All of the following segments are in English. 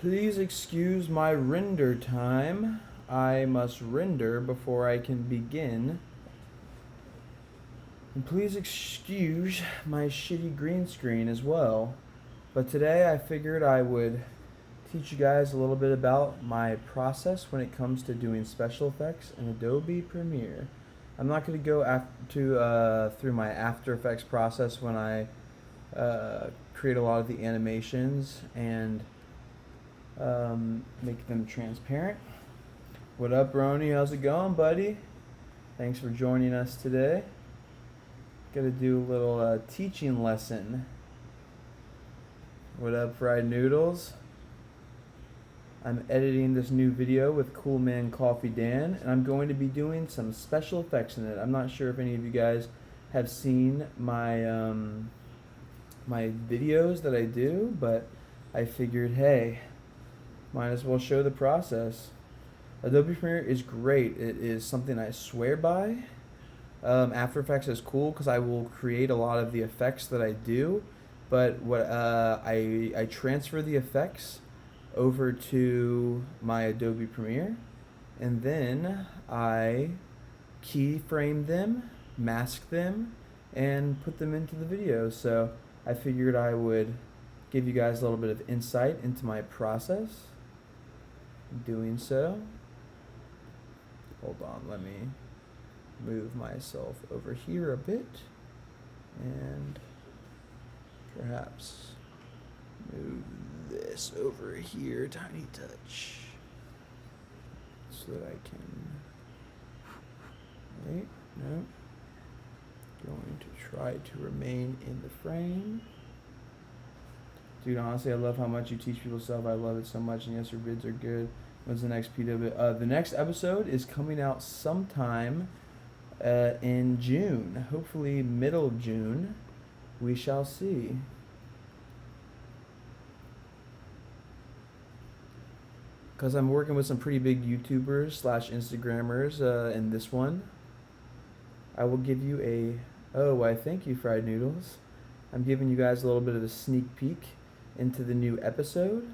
Please excuse my render time. I must render before I can begin. And please excuse my shitty green screen as well. But today I figured I would teach you guys a little bit about my process when it comes to doing special effects in Adobe Premiere. I'm not going to go through my After Effects process when I create a lot of the animations and make them transparent. What up, Roni? How's it going, buddy? Thanks for joining us today. Gonna do a little teaching lesson. What up, Fried Noodles? I'm editing this new video with Cool Man Coffee Dan, and I'm going to be doing some special effects in it. I'm not sure if any of you guys have seen my my videos that I do, but I figured, hey, might as well show the process. Adobe Premiere is great. It is something I swear by. After Effects is cool because I will create a lot of the effects that I do, but I transfer the effects over to my Adobe Premiere, and then I keyframe them, mask them, and put them into the video. So I figured I would give you guys a little bit of insight into my process. Doing so, hold on, let me move myself over here a bit and perhaps move this over here tiny touch so that I can, wait, no, going to try to remain in the frame. Dude, honestly, I love how much you teach people stuff. I love it so much, and yes, your vids are good. When's the next PW? The next episode is coming out sometime in June. Hopefully middle of June. We shall see. Because I'm working with some pretty big YouTubers / Instagrammers in this one. I will give you why thank you, Fried Noodles. I'm giving you guys a little bit of a sneak peek into the new episode.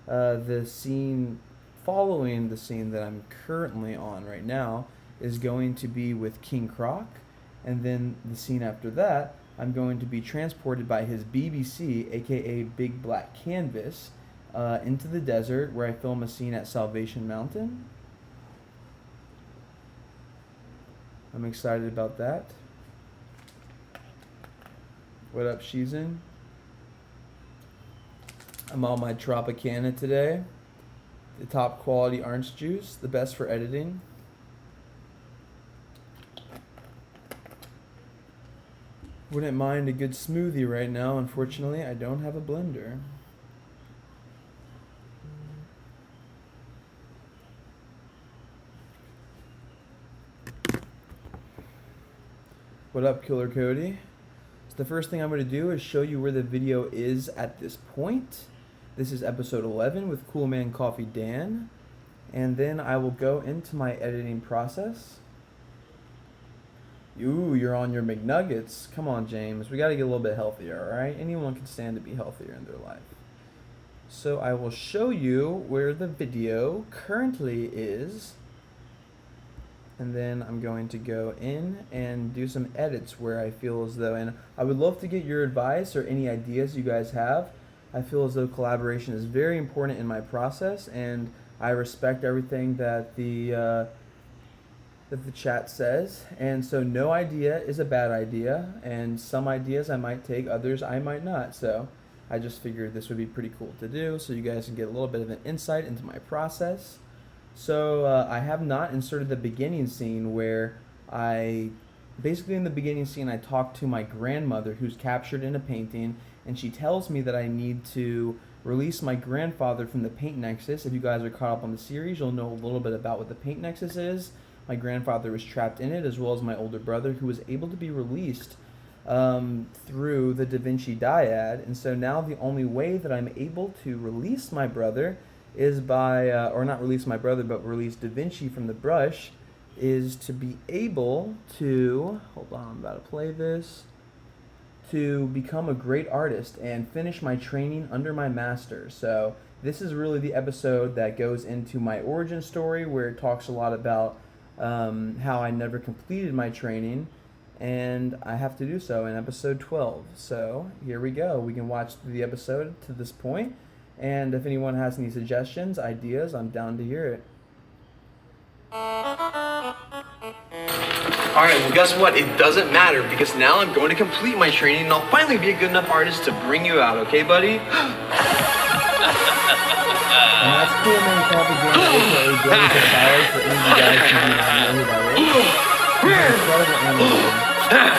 The scene following the scene that I'm currently on right now is going to be with King Croc, and then the scene after that I'm going to be transported by his BBC, aka Big Black Canvas, into the desert where I film a scene at Salvation Mountain. I'm excited about that. What up, Shizen? I'm on my Tropicana today. The top quality orange juice, the best for editing. Wouldn't mind a good smoothie right now. Unfortunately, I don't have a blender. What up, Killer Cody? So the first thing I'm going to do is show you where the video is at this point. This is episode 11 with Cool Man Coffee Dan. And then I will go into my editing process. Ooh, you're on your McNuggets. Come on, James. We got to get a little bit healthier, all right? Anyone can stand to be healthier in their life. So I will show you where the video currently is. And then I'm going to go in and do some edits where I feel as though, and I would love to get your advice or any ideas you guys have. I feel as though collaboration is very important in my process, and I respect everything that the that the chat says. And so no idea is a bad idea, and some ideas I might take, others I might not. So I just figured this would be pretty cool to do so you guys can get a little bit of an insight into my process. So I have not inserted the beginning scene where basically in the beginning scene I talk to my grandmother who's captured in a painting, and she tells me that I need to release my grandfather from the paint nexus. If you guys are caught up on the series, you'll know a little bit about what the paint nexus is. My grandfather was trapped in it, as well as my older brother, who was able to be released through the Da Vinci Dyad. And so now the only way that I'm able to release my brother is by, or not release my brother, but release Da Vinci from the brush, is to be able to, hold on, I'm about to play this, to become a great artist and finish my training under my master. So this is really the episode that goes into my origin story, where it talks a lot about how I never completed my training, and I have to do so in episode 12. So here we go. We can watch the episode to this point, and if anyone has any suggestions, ideas, I'm down to hear it. Alright, well guess what? It doesn't matter, because now I'm going to complete my training and I'll finally be a good enough artist to bring you out, okay buddy? And that's Cool Man Coffee Dan, aka Billy Gonzalez, for any of you guys who do not know who that is. He's an incredible animator.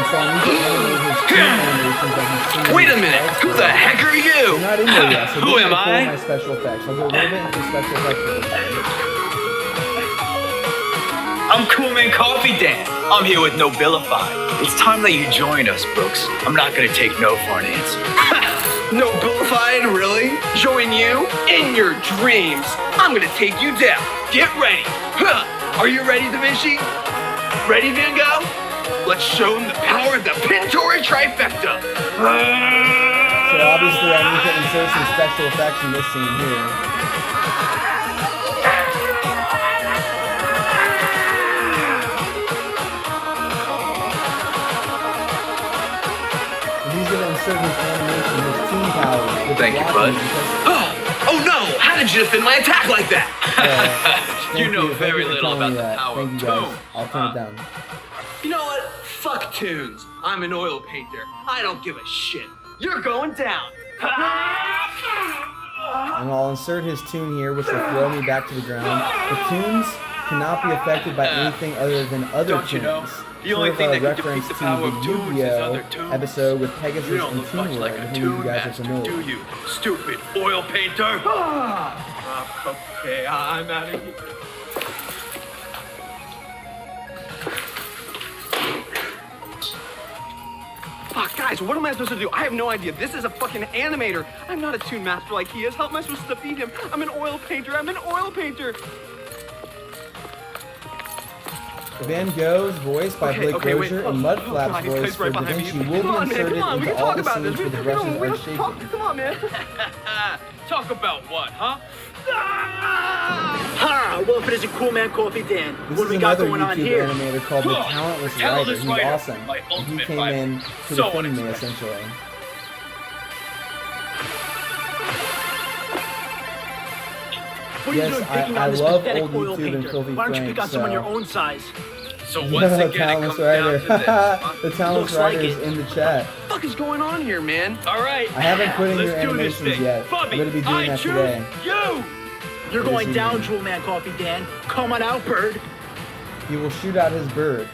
And so I need to animate his two animations that he's seen. Wait a minute! Who the heck are you? You're not in there yet, so Who am I? My special effects. I'll go a little bit into special effects for this. I'm Cool Man Coffee Dan. I'm here with Nobilify. It's time that you join us, Brooks. I'm not gonna take no for an answer. Nobilified, really? Join you? In your dreams! I'm gonna take you down. Get ready! Huh. Are you ready, Da Vinci? Ready, Van Gogh? Let's show them the power of the Pintori Trifecta! So obviously I need to insert some special effects in this scene here. His animation, his team powers. Thank you, bud. Oh no! How did you defend my attack like that? You know very little about the power of tone. I'll turn it down. You know what? Fuck tunes. I'm an oil painter. I don't give a shit. You're going down. And I'll insert his tune here, which will throw me back to the ground. The tunes cannot be affected by anything other than other Don't you tunes. know? The only thing that can reference defeat the to power of the tunes is Yu-Gi-Oh! other tunes. Episode with Pegasus You don't and look much Toon like a World, who tune you guys are master, familiar do with. you? Stupid oil painter. Okay, I'm out of here. Fuck, guys, what am I supposed to do? I have no idea. This is a fucking animator. I'm not a tune master like he is. How am I supposed to defeat him? I'm an oil painter. I'm an oil painter. Van Gogh's voice by Blake Rozier and Mudflap's voice for Da Vinci will be inserted into all the scenes where the brushes are shaking. Come on, man. Talk about what, huh? Ha! Well, if it isn't Cool Man Coffee Dan, This what is do we got another going on YouTube here? animator called The Talentless Writer. Talentless He's Writer, awesome. my He ultimate came rival. in to So defend me, unexpected. essentially. What are you Yes, doing picking I on this love pathetic old oil YouTube and painter? Filthy Why don't you Frank, pick on someone so- your own size? So once again, it Talentless comes down Writer. to this. huh? The Talentless Looks like Writer is it. in the chat. What the fuck is going on here, man? All right. I haven't put in Let's your do this animations thing. yet. Bubby, I'm going to be doing I that choose today. you. You're What going is he down, doing? Cool Man Coffee Dan. Come on out, bird. He will shoot out his bird.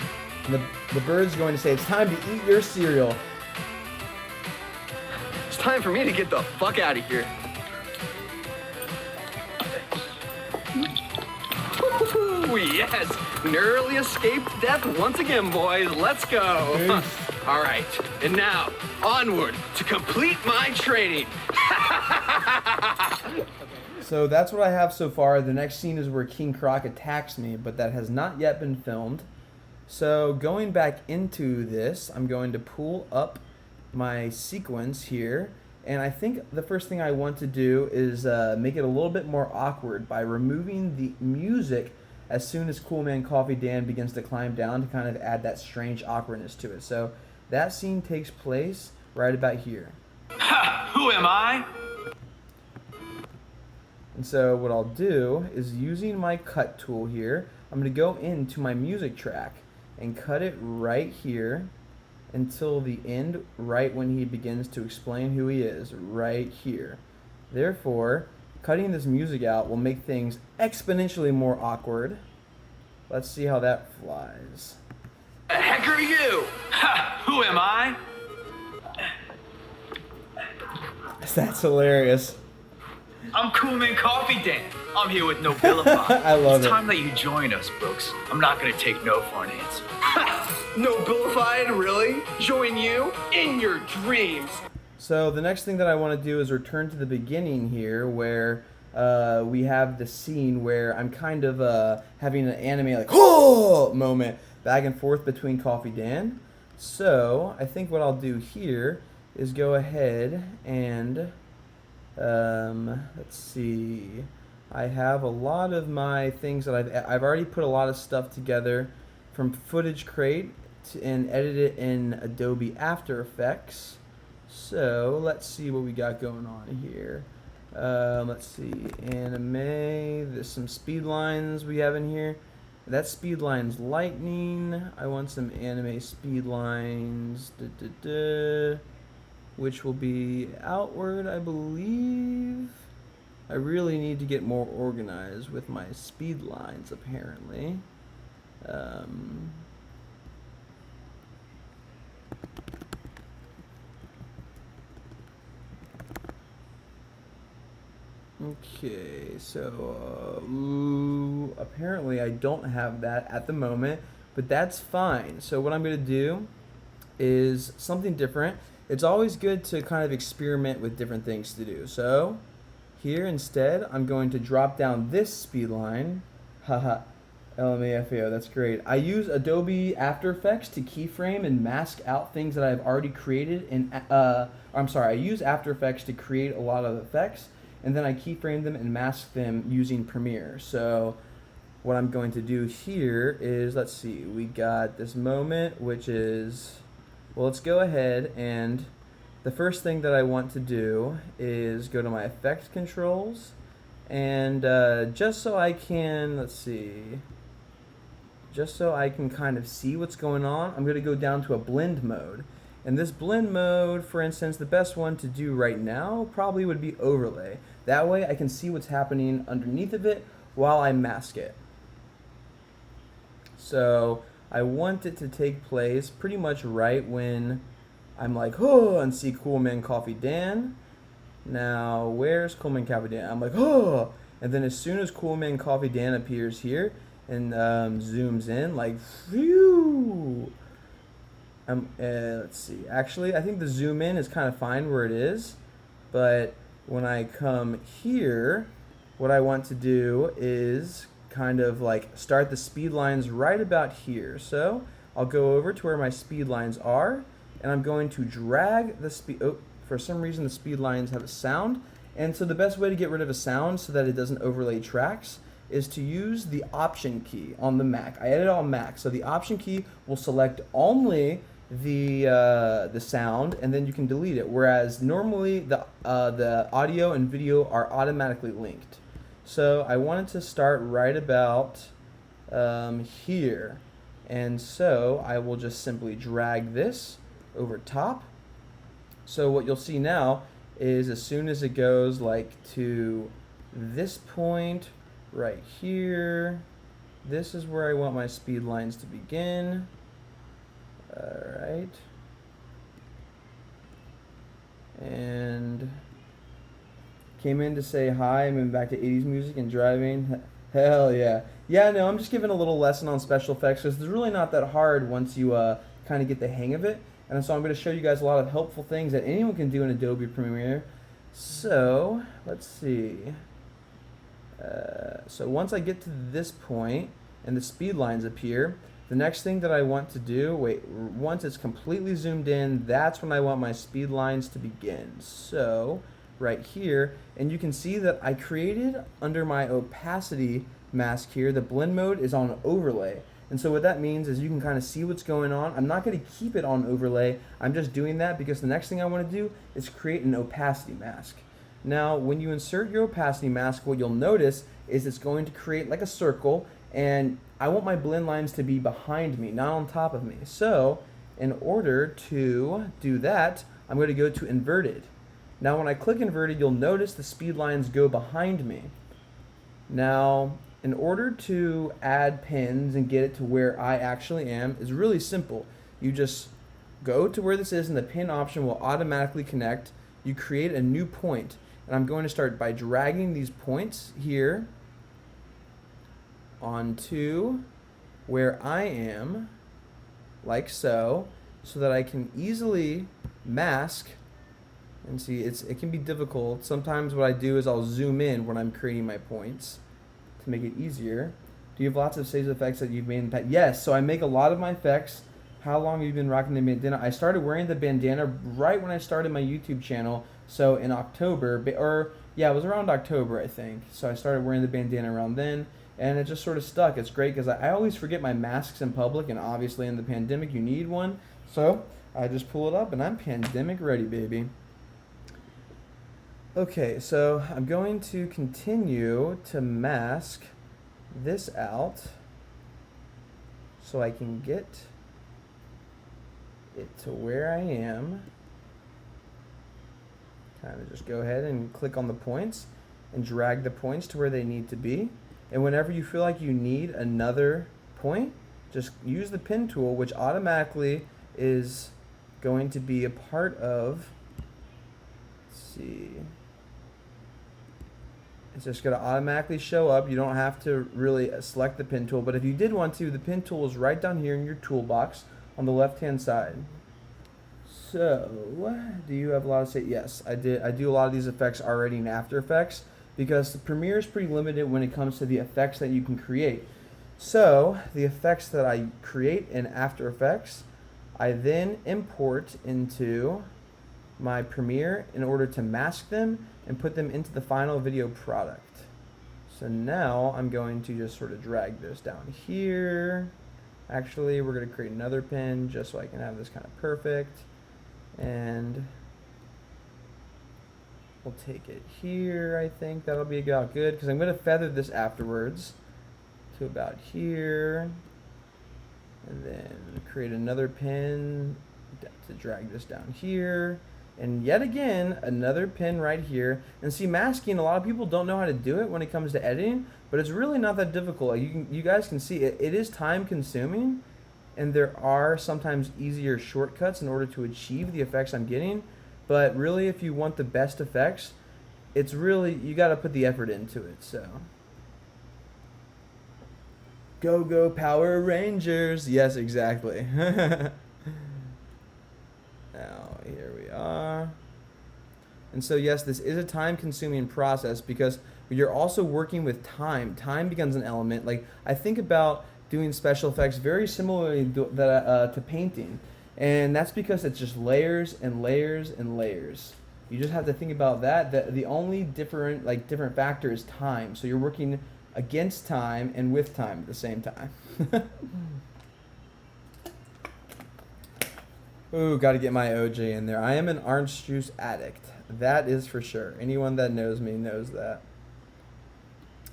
And the bird's going to say, "It's time to eat your cereal." It's time for me to get the fuck out of here. Ooh, yes, narrowly escaped death once again, boys. Let's go. Peace. All right, and now onward to complete my training. So that's what I have so far. The next scene is where King Croc attacks me, but that has not yet been filmed. So going back into this, I'm going to pull up my sequence here. And I think the first thing I want to do is make it a little bit more awkward by removing the music as soon as Cool Man Coffee Dan begins to climb down, to kind of add that strange awkwardness to it. So that scene takes place right about here. Ha! Who am I? And so what I'll do is, using my cut tool here, I'm going to go into my music track and cut it right here until the end, right when he begins to explain who he is, right here. Therefore, cutting this music out will make things exponentially more awkward. Let's see how that flies. The heck are you? Ha! Who am I? That's hilarious. I'm Cool Man Coffee Dan. I'm here with Nobilify. I love it's it. time that you join us, Brooks. I'm not gonna take no for an answer. Nobilified, really? Join you in your dreams. So the next thing that I want to do is return to the beginning here where we have the scene where I'm kind of having an anime like oh moment back and forth between Coffee Dan. So I think what I'll do here is go ahead and let's see. I have a lot of my things that I've already put a lot of stuff together from Footage Crate and edit it in Adobe After Effects. So let's see what we got going on here. Let's see, anime. There's some speed lines we have in here. That speed line's lightning. I want some anime speed lines, which will be outward, I believe. I really need to get more organized with my speed lines, apparently. Okay, so apparently I don't have that at the moment, but that's fine. So what I'm going to do is something different. It's always good to kind of experiment with different things to do. So here instead, I'm going to drop down this speed line. Haha, LMAFAO, that's great. I use Adobe After Effects to keyframe and mask out things that I've already created in, I use After Effects to create a lot of effects, and then I keyframe them and mask them using Premiere. So what I'm going to do here is, let's see, we got this moment, which is, well, let's go ahead and the first thing that I want to do is go to my effect controls, and just so I can, let's see, just so I can kind of see what's going on, I'm going to go down to a blend mode. And this blend mode, for instance, the best one to do right now probably would be overlay. That way I can see what's happening underneath of it while I mask it. So I want it to take place pretty much right when I'm like, oh, and see Cool Man Coffee Dan. Now, where's Cool Man Coffee Dan? I'm like, oh, and then as soon as Cool Man Coffee Dan appears here and zooms in, like, phew. Let's see. Actually, I think the zoom in is kind of fine where it is, but when I come here, what I want to do is kind of like start the speed lines right about here. So I'll go over to where my speed lines are, and I'm going to drag the speed. Oh, for some reason the speed lines have a sound, and so the best way to get rid of a sound so that it doesn't overlay tracks is to use the Option key on the Mac. I edit on Mac, so the Option key will select only the sound, and then you can delete it. Whereas normally the audio and video are automatically linked. So I wanted to start right about here, and so I will just simply drag this over top. So what you'll see now is as soon as it goes like to this point right here, this is where I want my speed lines to begin. Alright. And came in to say hi. I'm back to 80s music and driving. Hell yeah. Yeah, no, I'm just giving a little lesson on special effects because it's really not that hard once you kind of get the hang of it. And so I'm going to show you guys a lot of helpful things that anyone can do in Adobe Premiere. So, let's see. So once I get to this point and the speed lines appear, the next thing that I want to do, once it's completely zoomed in, that's when I want my speed lines to begin. So, right here, and you can see that I created under my opacity mask here, the blend mode is on overlay. And so what that means is you can kind of see what's going on. I'm not going to keep it on overlay. I'm just doing that because the next thing I want to do is create an opacity mask. Now, when you insert your opacity mask, what you'll notice is it's going to create like a circle, And I want my blend lines to be behind me, not on top of me. So in order to do that, I'm going to go to inverted. Now when I click inverted, you'll notice the speed lines go behind me. Now, in order to add pins and get it to where I actually am, is really simple. You just go to where this is and the pin option will automatically connect. You create a new point. And I'm going to start by dragging these points here onto where I am, like so that I can easily mask. And see, it can be difficult. Sometimes what I do is I'll zoom in when I'm creating my points to make it easier. Do you have lots of saves effects that you've made in the past? Yes, so I make a lot of my effects. How long have you been rocking the bandana? I started wearing the bandana right when I started my YouTube channel. So in October, or yeah, it was around October, I think. So I started wearing the bandana around then, and it just sort of stuck. It's great because I always forget my masks in public, and obviously in the pandemic you need one. So I just pull it up, and I'm pandemic ready, baby. Okay, so I'm going to continue to mask this out so I can get it to where I am. Kind of just go ahead and click on the points and drag the points to where they need to be. And whenever you feel like you need another point, just use the pin tool, which automatically is going to be a part of, let's see, it's just going to automatically show up. You don't have to really select the pin tool, but if you did want to, the pin tool is right down here in your toolbox on the left hand side. So, do you have a lot of say? Yes, I did. I do a lot of these effects already in After Effects because the Premiere is pretty limited when it comes to the effects that you can create. So, the effects that I create in After Effects, I then import into my Premiere in order to mask them and put them into the final video product. So now I'm going to just sort of drag this down here. Actually, we're going to create another pin just so I can have this kind of perfect. And we'll take it here, I think. That'll be about good because I'm going to feather this afterwards to about here. And then create another pin to drag this down here. And yet again, another pin right here. And see, masking, a lot of people don't know how to do it when it comes to editing, but it's really not that difficult. You guys can see it is time consuming, and there are sometimes easier shortcuts in order to achieve the effects I'm getting. But really, if you want the best effects, it's really, you got to put the effort into it. So, go Power Rangers. Yes, exactly. Now, here we are. And so, yes, this is a time-consuming process because you're also working with time. Time becomes an element. Like, I think about doing special effects very similarly to painting. And that's because it's just layers and layers and layers. You just have to think about that. The only different factor is time. So you're working against time and with time at the same time. Ooh, got to get my OJ in there. I am an orange juice addict. That is for sure. Anyone that knows me knows that.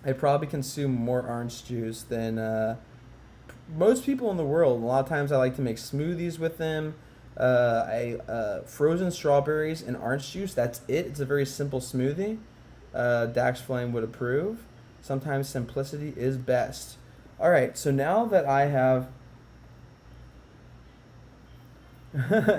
I probably consume more orange juice than most people in the world. A lot of times I like to make smoothies with them. Frozen strawberries and orange juice, that's it. It's a very simple smoothie. Dax Flame would approve. Sometimes simplicity is best. All right, so now that I have...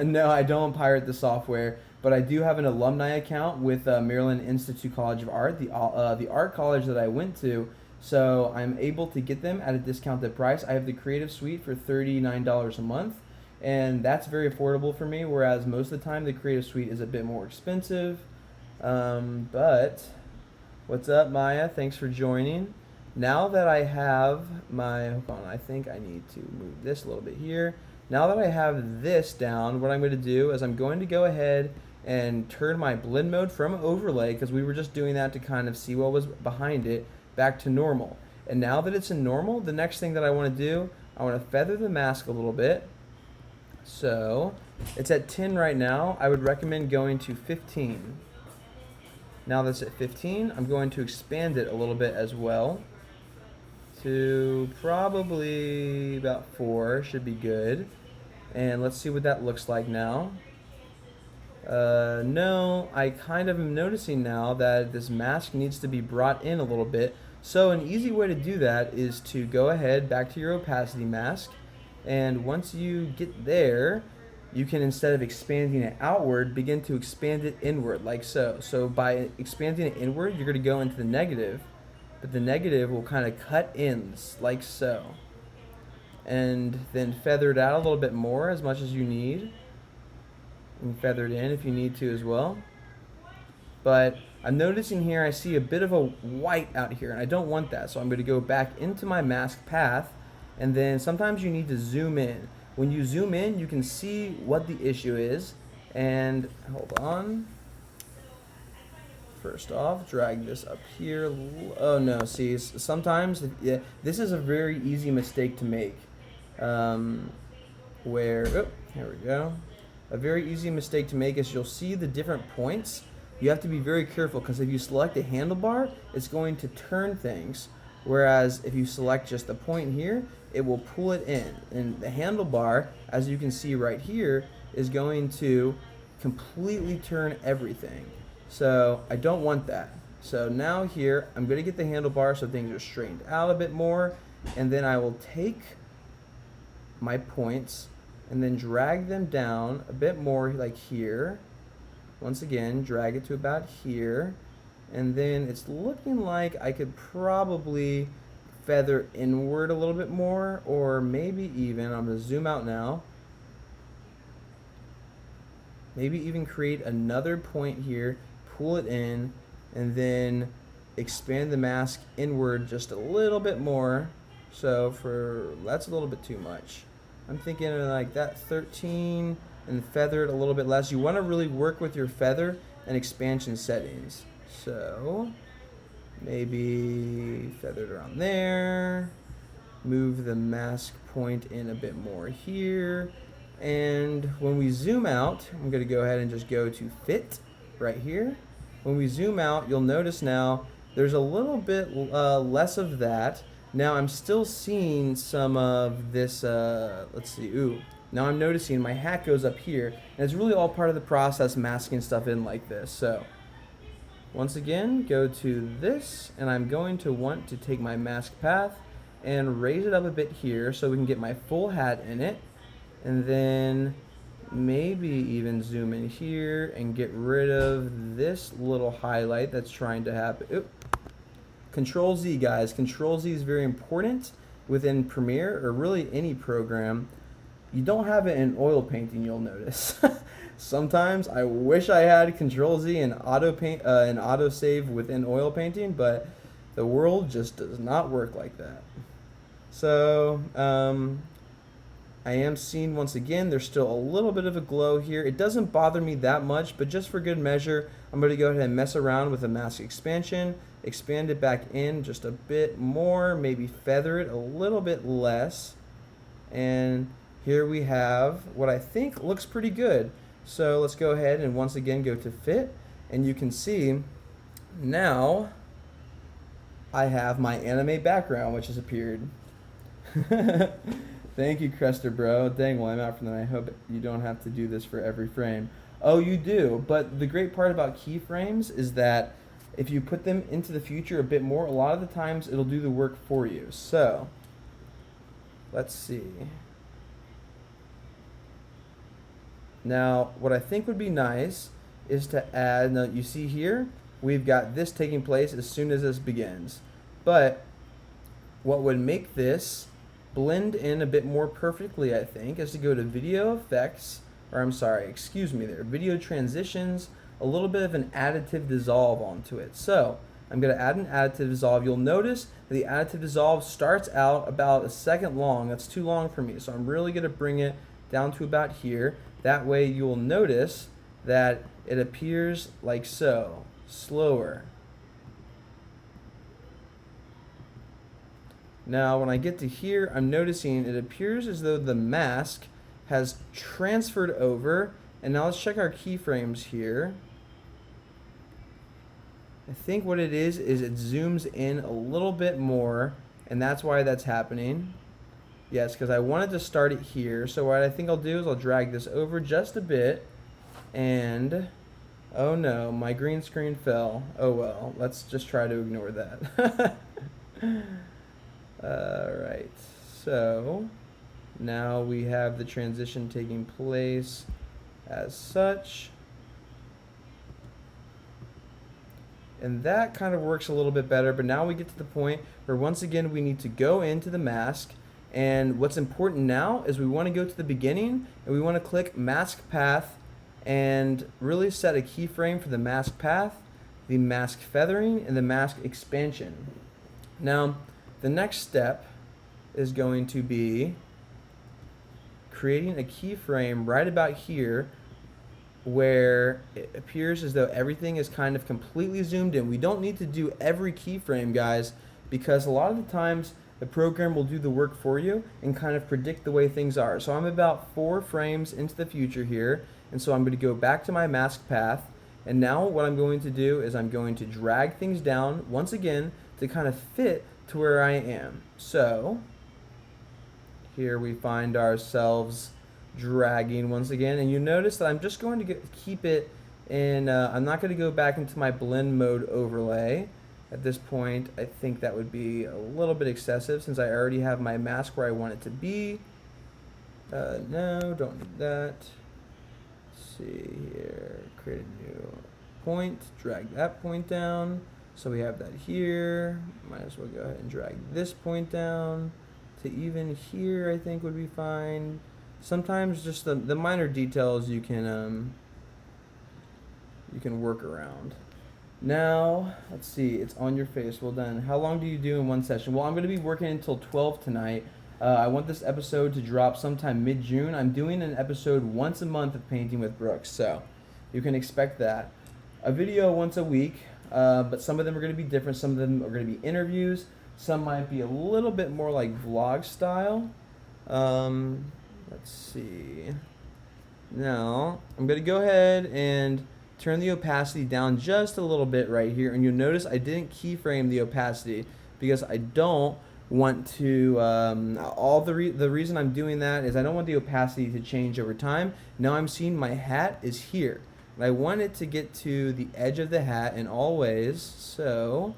No, I don't pirate the software, but I do have an alumni account with Maryland Institute College of Art, the art college that I went to, so I'm able to get them at a discounted price. I have the Creative Suite for $39 a month, and that's very affordable for me, whereas most of the time the Creative Suite is a bit more expensive. But what's up, Maya? Thanks for joining. Now that I have my, hold on, I think I need to move this a little bit here. Now that I have this down, what I'm going to do is I'm going to go ahead and turn my blend mode from overlay, because we were just doing that to kind of see what was behind it, back to normal. And now that it's in normal, the next thing that I want to do, I want to feather the mask a little bit. So it's at 10 right now. I would recommend going to 15. Now that's at 15, I'm going to expand it a little bit as well to probably about 4 should be good. And let's see what that looks like now. No, I kind of am noticing now that this mask needs to be brought in a little bit. So an easy way to do that is to go ahead back to your opacity mask, and once you get there, you can, instead of expanding it outward, begin to expand it inward, like so. So by expanding it inward, you're going to go into the negative, but the negative will kind of cut in, like so. And then feather it out a little bit more, as much as you need. And feather it in if you need to as well. But I'm noticing here I see a bit of a white out here, and I don't want that. So I'm going to go back into my mask path, and then sometimes you need to zoom in. When you zoom in, you can see what the issue is. And hold on. First off, drag this up here. Oh no, see, sometimes yeah, this is a very easy mistake to make. Here we go. A very easy mistake to make is you'll see the different points. You have to be very careful, because if you select a handlebar, it's going to turn things. Whereas if you select just a point here, it will pull it in. And the handlebar, as you can see right here, is going to completely turn everything. So I don't want that. So now here, I'm going to get the handlebar so things are straightened out a bit more. And then I will take my points and then drag them down a bit more, like here. Once again, drag it to about here. And then it's looking like I could probably feather inward a little bit more, or maybe even, I'm going to zoom out now, maybe even create another point here, pull it in, and then expand the mask inward just a little bit more. So that's a little bit too much. I'm thinking like that 13, and feather it a little bit less. You want to really work with your feather and expansion settings. So maybe feather it around there. Move the mask point in a bit more here. And when we zoom out, I'm going to go ahead and just go to fit right here. When we zoom out, you'll notice now there's a little bit less of that. Now I'm still seeing some of this, let's see, now I'm noticing my hat goes up here, and it's really all part of the process, masking stuff in like this. So once again, go to this, and I'm going to want to take my mask path and raise it up a bit here so we can get my full hat in it, and then maybe even zoom in here and get rid of this little highlight that's trying to happen. Control Z, guys. Control Z is very important within Premiere, or really any program. You don't have it in oil painting, you'll notice. Sometimes I wish I had Control Z and auto save within oil painting, but the world just does not work like that. So I am seeing, once again, there's still a little bit of a glow here. It doesn't bother me that much, but just for good measure, I'm going to go ahead and mess around with the mask expansion, expand it back in just a bit more, maybe feather it a little bit less, and here we have what I think looks pretty good. So let's go ahead and once again go to fit, and you can see now I have my anime background, which has appeared. Thank you, Crester Bro. Dang, well, I'm out from that. I hope you don't have to do this for every frame. Oh, you do, but the great part about keyframes is that if you put them into the future a bit more, a lot of the times it'll do the work for you. So let's see. Now, what I think would be nice is to add, now you see here, we've got this taking place as soon as this begins. But what would make this blend in a bit more perfectly, I think, is to go to video effects, or I'm sorry, excuse me there, video transitions, a little bit of an additive dissolve onto it. So I'm going to add an additive dissolve. You'll notice that the additive dissolve starts out about a second long. That's too long for me. So I'm really going to bring it down to about here. That way you'll notice that it appears like so, slower. Now when I get to here, I'm noticing it appears as though the mask has transferred over. And now let's check our keyframes here. I think what it is it zooms in a little bit more and that's why that's happening. Yes, because I wanted to start it here. So what I think I'll do is I'll drag this over just a bit, and oh no, my green screen fell. Oh well, let's just try to ignore that. Alright, so now we have the transition taking place as such. And that kind of works a little bit better, but now we get to the point where once again we need to go into the mask, and what's important now is we want to go to the beginning and we want to click mask path and really set a keyframe for the mask path, the mask feathering, and the mask expansion. Now the next step is going to be creating a keyframe right about here where it appears as though everything is kind of completely zoomed in. We don't need to do every keyframe, guys, because a lot of the times the program will do the work for you and kind of predict the way things are. So I'm about 4 frames into the future here, and so I'm going to go back to my mask path, and now what I'm going to do is I'm going to drag things down once again to kind of fit to where I am. So here we find ourselves dragging once again, and you notice that I'm just going to keep it in, I'm not going to go back into my blend mode overlay. At this point, I think that would be a little bit excessive since I already have my mask where I want it to be. No, don't do that. Let's see here, create a new point, drag that point down. So we have that here. Might as well go ahead and drag this point down to even here, I think would be fine. Sometimes just the minor details you can work around. Now, let's see, it's on your face. Well done. How long do you do in one session? Well, I'm going to be working until 12 tonight. I want this episode to drop sometime mid-June. I'm doing an episode once a month of Painting with Brooks, so you can expect that. A video once a week, but some of them are going to be different. Some of them are going to be interviews. Some might be a little bit more like vlog style. Let's see. Now, I'm going to go ahead and turn the opacity down just a little bit right here. And you'll notice I didn't keyframe the opacity because I don't want to, the reason I'm doing that is I don't want the opacity to change over time. Now I'm seeing my hat is here. And I want it to get to the edge of the hat in all ways. So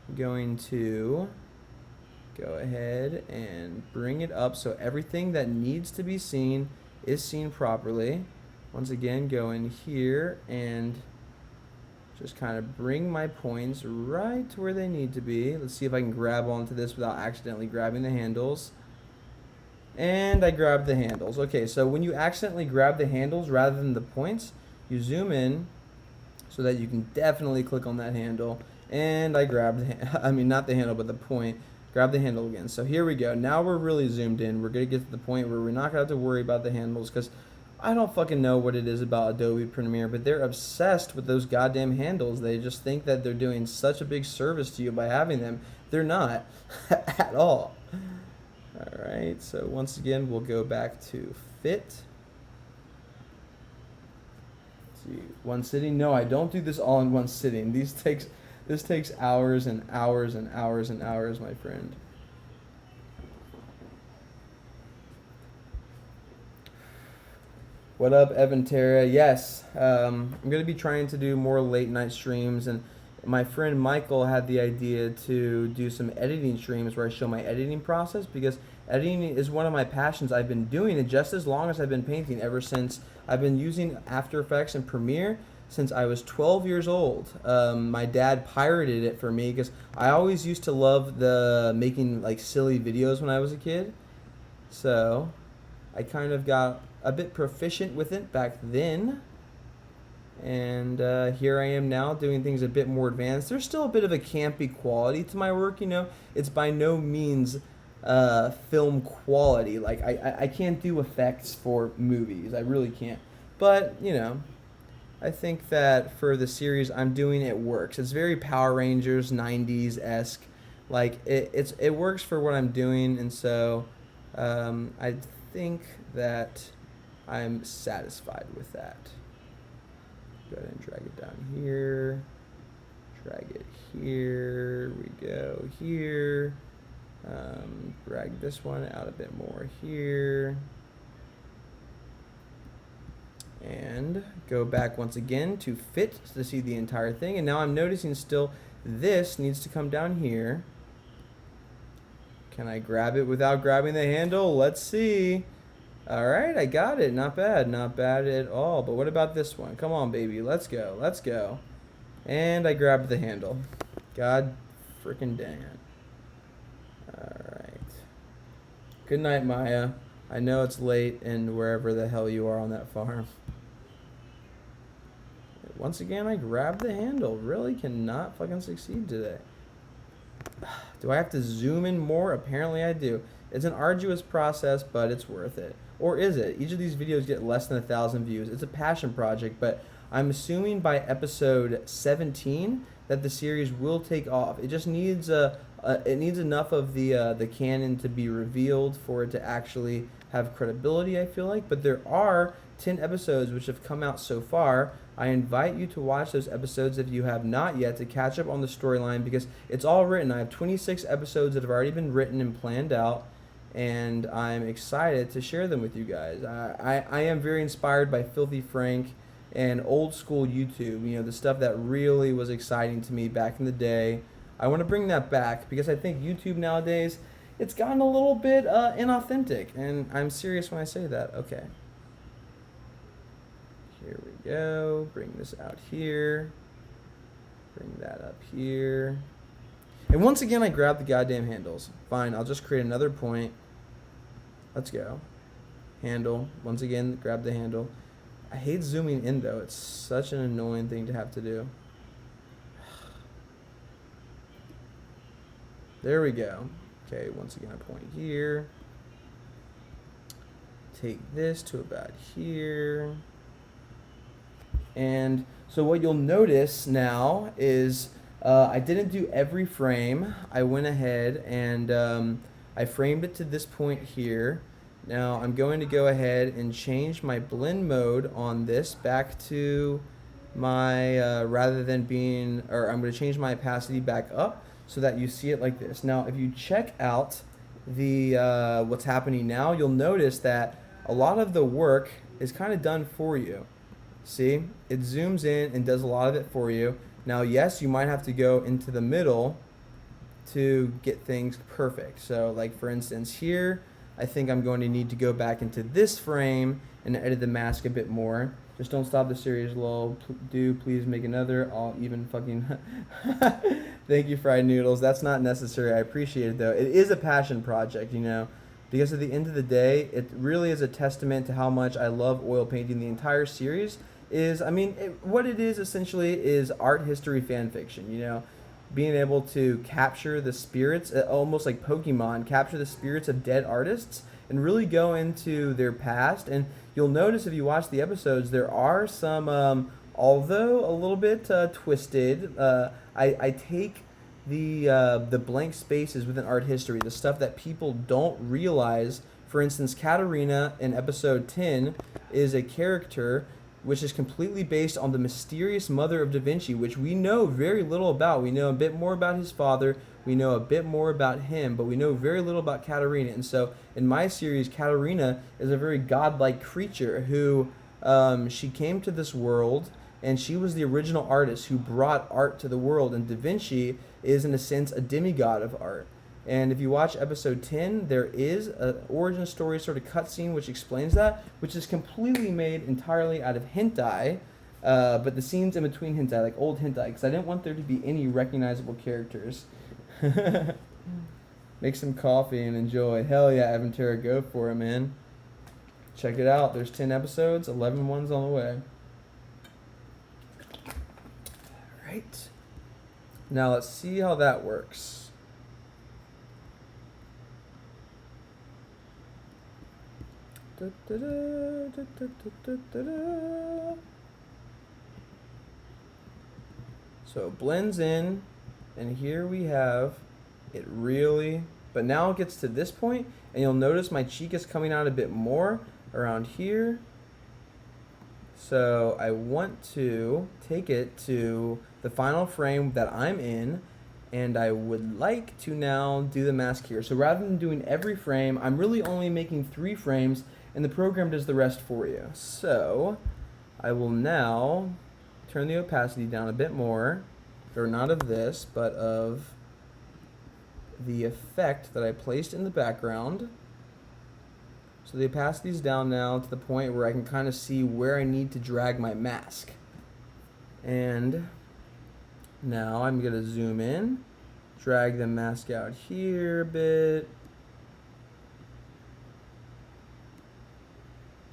I'm going to go ahead and bring it up so everything that needs to be seen is seen properly. Once again, go in here and just kind of bring my points right to where they need to be. Let's see if I can grab onto this without accidentally grabbing the handles. And I grabbed the handles. Okay, so when you accidentally grab the handles rather than the points, you zoom in so that you can definitely click on that handle. And I grabbed the not the handle, but the point. Grab the handle again. So here we go. Now we're really zoomed in. We're going to get to the point where we're not going to have to worry about the handles because I don't fucking know what it is about Adobe Premiere, but they're obsessed with those goddamn handles. They just think that they're doing such a big service to you by having them. They're not at all. Alright, so once again, we'll go back to fit. Let's see, one sitting. No, I don't do this all in one sitting. This takes hours and hours and hours and hours, my friend. What up, Evan Terra? Yes, I'm going to be trying to do more late night streams, and my friend Michael had the idea to do some editing streams where I show my editing process, because editing is one of my passions. I've been doing it just as long as I've been painting, ever since I've been using After Effects and Premiere since I was 12 years old. My dad pirated it for me because I always used to love making like silly videos when I was a kid. So I kind of got a bit proficient with it back then. And here I am now doing things a bit more advanced. There's still a bit of a campy quality to my work, you know. It's by no means film quality. Like I can't do effects for movies. I really can't. But, you know, I think that for the series I'm doing, it works. It's very Power Rangers 90s-esque. Like it works for what I'm doing, and so I think that I'm satisfied with that. Go ahead and drag it down here. Drag it here. We go here. Drag this one out a bit more here. And go back once again to fit to see the entire thing. And now I'm noticing still this needs to come down here. Can I grab it without grabbing the handle? Let's see. All right, I got it. Not bad. Not bad at all. But what about this one? Come on, baby. Let's go. Let's go. And I grabbed the handle. God freaking dang it. All right. Good night, Maya. I know it's late and wherever the hell you are on that farm. Once again, I grabbed the handle. Really cannot fucking succeed today. Do I have to zoom in more? Apparently I do. It's an arduous process, but it's worth it. Or is it? Each of these videos get less than 1,000 views. It's a passion project, but I'm assuming by episode 17 that the series will take off. It just needs it needs enough of the canon to be revealed for it to actually have credibility, I feel like. But there are 10 episodes which have come out so far. I invite you to watch those episodes if you have not yet to catch up on the storyline because it's all written. I have 26 episodes that have already been written and planned out, and I'm excited to share them with you guys. I am very inspired by Filthy Frank and old school YouTube, you know, the stuff that really was exciting to me back in the day. I want to bring that back because I think YouTube nowadays, it's gotten a little bit inauthentic, and I'm serious when I say that. Okay. Here we go. Bring this out here. Bring that up here. And once again, I grab the goddamn handles. Fine, I'll just create another point. Let's go. Handle. Once again, grab the handle. I hate zooming in, though. It's such an annoying thing to have to do. There we go. Okay, once again, a point here. Take this to about here. And so what you'll notice now is I didn't do every frame. I went ahead and I framed it to this point here. Now I'm going to go ahead and change my blend mode on this back to my, rather than being, or I'm going to change my opacity back up so that you see it like this. Now if you check out the what's happening now, you'll notice that a lot of the work is kind of done for you. See, it zooms in and does a lot of it for you. Now, yes, you might have to go into the middle to get things perfect. So, like for instance here, I think I'm going to need to go back into this frame and edit the mask a bit more. Just don't stop the series, lol. Do please make another. I'll even fucking... Thank you, Fried Noodles. That's not necessary. I appreciate it, though. It is a passion project, you know. Because at the end of the day, it really is a testament to how much I love oil painting. The entire series is, I mean, what it is essentially is art history fan fiction, you know. Being able to capture the spirits, almost like Pokemon, capture the spirits of dead artists and really go into their past. And you'll notice if you watch the episodes, there are some, although a little bit twisted, I take the blank spaces within art history, the stuff that people don't realize. For instance, Katarina in episode 10 is a character which is completely based on the mysterious mother of Da Vinci, which we know very little about. We know a bit more about his father, we know a bit more about him, but we know very little about Katarina. And so in my series, Katarina is a very godlike creature who she came to this world, and she was the original artist who brought art to the world. And Da Vinci is, in a sense, a demigod of art. And if you watch episode 10, there is an origin story sort of cutscene which explains that, which is completely made entirely out of hentai, but the scenes in between hentai, like old hentai, because I didn't want there to be any recognizable characters. Make some coffee and enjoy. Hell yeah, Aventera, go for it, man. Check it out. There's 10 episodes, 11 ones on the way. Right. Now let's see how that works. So it blends in, and here we have it really, but now it gets to this point, and you'll notice my cheek is coming out a bit more around here. So I want to take it to the final frame that I'm in, And I would like to now do the mask here. So rather than doing every frame, I'm really only making 3 frames, and the program does the rest for you. So I will now turn the opacity down a bit more, or not of this, but of the effect that I placed in the background. So the opacity is down now to the point where I can kind of see where I need to drag my mask. And now I'm going to zoom in, drag the mask out here a bit,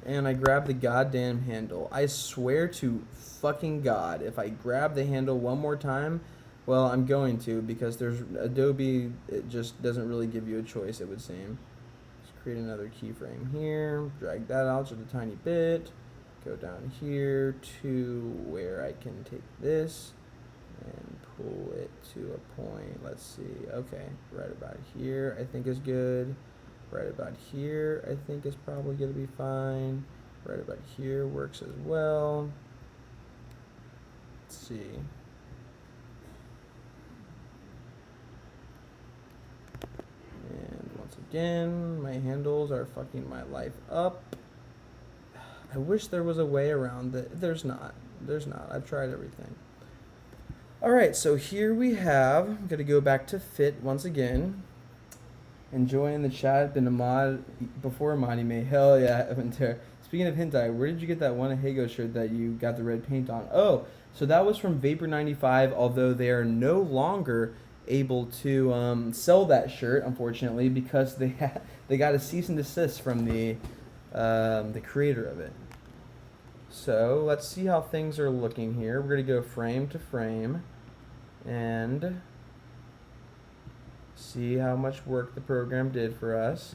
and I grab the goddamn handle. I swear to fucking God, if I grab the handle one more time, well, I'm going to, because there's Adobe, it just doesn't really give you a choice, it would seem. Let's create another keyframe here, drag that out just a tiny bit, go down here to where I can take this and pull it to a point. Let's see. Okay, right about here I think is good. Right about here I think is probably going to be fine. Right about here works as well. Let's see. And once again, my handles are fucking my life up. I wish there was a way around it. There's not. There's not. I've tried everything. Alright, so here we have, I'm going to go back to Fit once again. Enjoying the chat, been a mod before Monty May. Hell yeah, Evan. Speaking of hentai, where did you get that one Hago shirt that you got the red paint on? Oh, so that was from Vapor95, although they are no longer able to sell that shirt, unfortunately, because they got a cease and desist from the creator of it. So let's see how things are looking here. We're going to go frame to frame and see how much work the program did for us.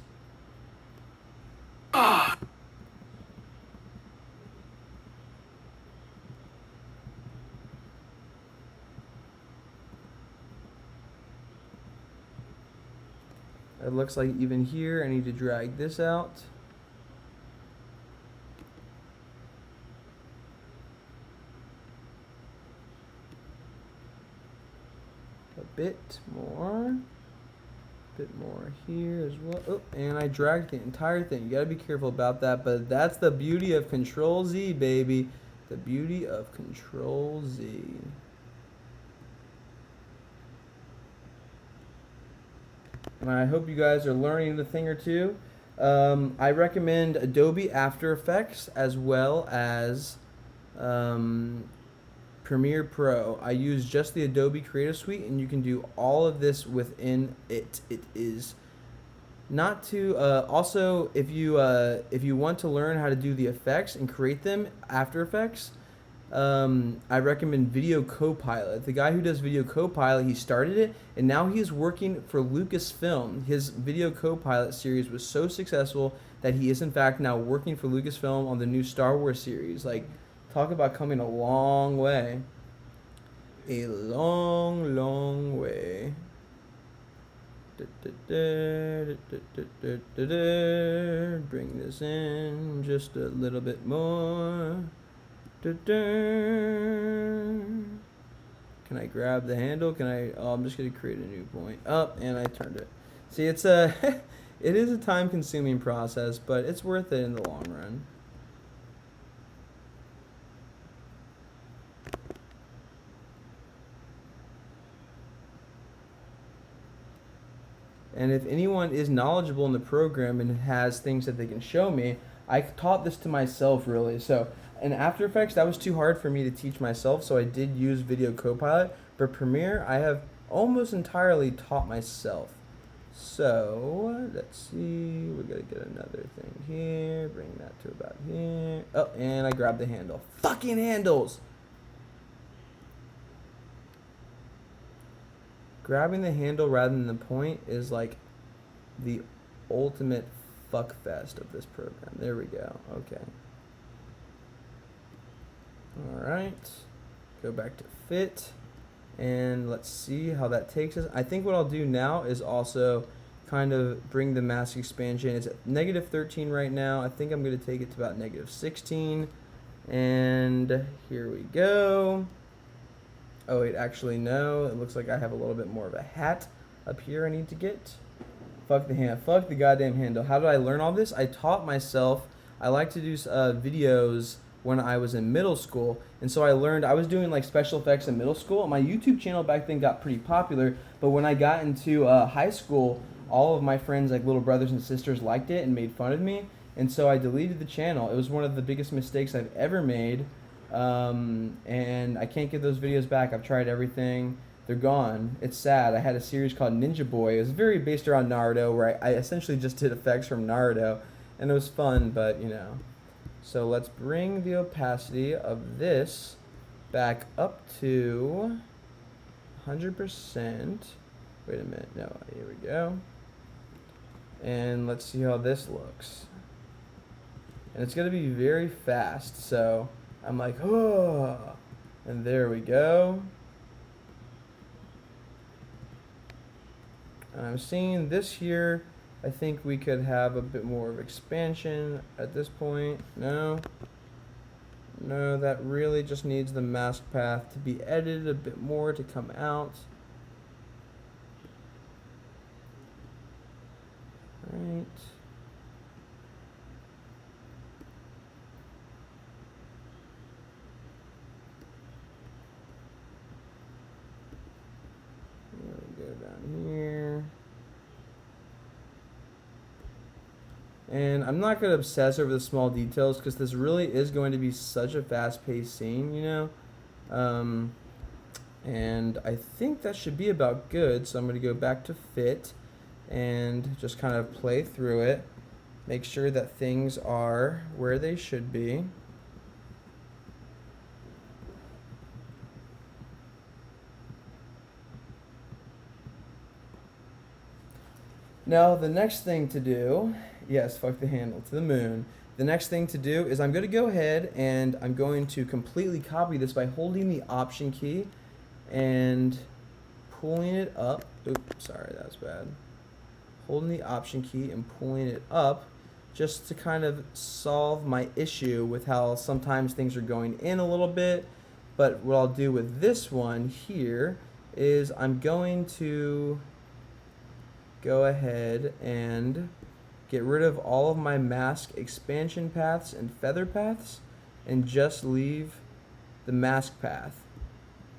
It looks like even here I need to drag this out. Bit more here as well. Oh, and I dragged the entire thing. You gotta be careful about that, but that's the beauty of Control Z, baby. The beauty of Control Z. And I hope you guys are learning a thing or two. I recommend Adobe After Effects as well as Premiere Pro. I use just the Adobe Creative Suite, and you can do all of this within it. It is not to also if you want to learn how to do the effects and create them, After Effects, I recommend Video Copilot. The guy who does Video Copilot, he started it, and now he's working for Lucasfilm. His Video Copilot series was so successful that he is in fact now working for Lucasfilm on the new Star Wars series. Like, talk about coming a long way. A long, long way. Bring this in just a little bit more. Can I grab the handle? Can I? Oh, I'm just going to create a new point. Oh, and I turned it. See, it's a, it is a time-consuming process, but it's worth it in the long run. And if anyone is knowledgeable in the program and has things that they can show me, I taught this to myself, really. So in After Effects, that was too hard for me to teach myself, so I did use Video Copilot. But Premiere, I have almost entirely taught myself. So let's see, we're gonna get another thing here, bring that to about here. Oh, and I grabbed the handle. Fucking handles! Grabbing the handle rather than the point is like the ultimate fuckfest of this program. There we go. Okay. Alright. Go back to Fit. And let's see how that takes us. I think what I'll do now is also kind of bring the mask expansion. It's at -13 right now. I think I'm going to take it to about -16. And here we go. Oh wait, actually no. It looks like I have a little bit more of a hat up here I need to get. Fuck the hand. Fuck the goddamn handle. How did I learn all this? I taught myself. I like to do videos when I was in middle school, and so I learned. I was doing like special effects in middle school. My YouTube channel back then got pretty popular, but when I got into high school, all of my friends, like little brothers and sisters, liked it and made fun of me, and so I deleted the channel. It was one of the biggest mistakes I've ever made, and I can't get those videos back. I've tried everything. They're gone. It's sad. I had a series called Ninja Boy. It was very based around Naruto, where I essentially just did effects from Naruto, and it was fun, but you know. So let's bring the opacity of this back up to 100%. Wait a minute. No, here we go. And let's see how this looks. And it's going to be very fast. So I'm like, oh, and there we go. And I'm seeing this here. I think we could have a bit more of expansion at this point. No, that really just needs the mask path to be edited a bit more to come out. Right. Go down here. And I'm not going to obsess over the small details because this really is going to be such a fast-paced scene, you know. And I think that should be about good. So I'm going to go back to fit and just kind of play through it. Make sure that things are where they should be. Now, the next thing to do, yes, fuck the handle, to the moon. The next thing to do is I'm going to go ahead and I'm going to completely copy this by holding the Option key and pulling it up. Oops, sorry, that was bad. Holding the Option key and pulling it up just to kind of solve my issue with how sometimes things are going in a little bit. But what I'll do with this one here is I'm going to go ahead and get rid of all of my mask expansion paths and feather paths and just leave the mask path.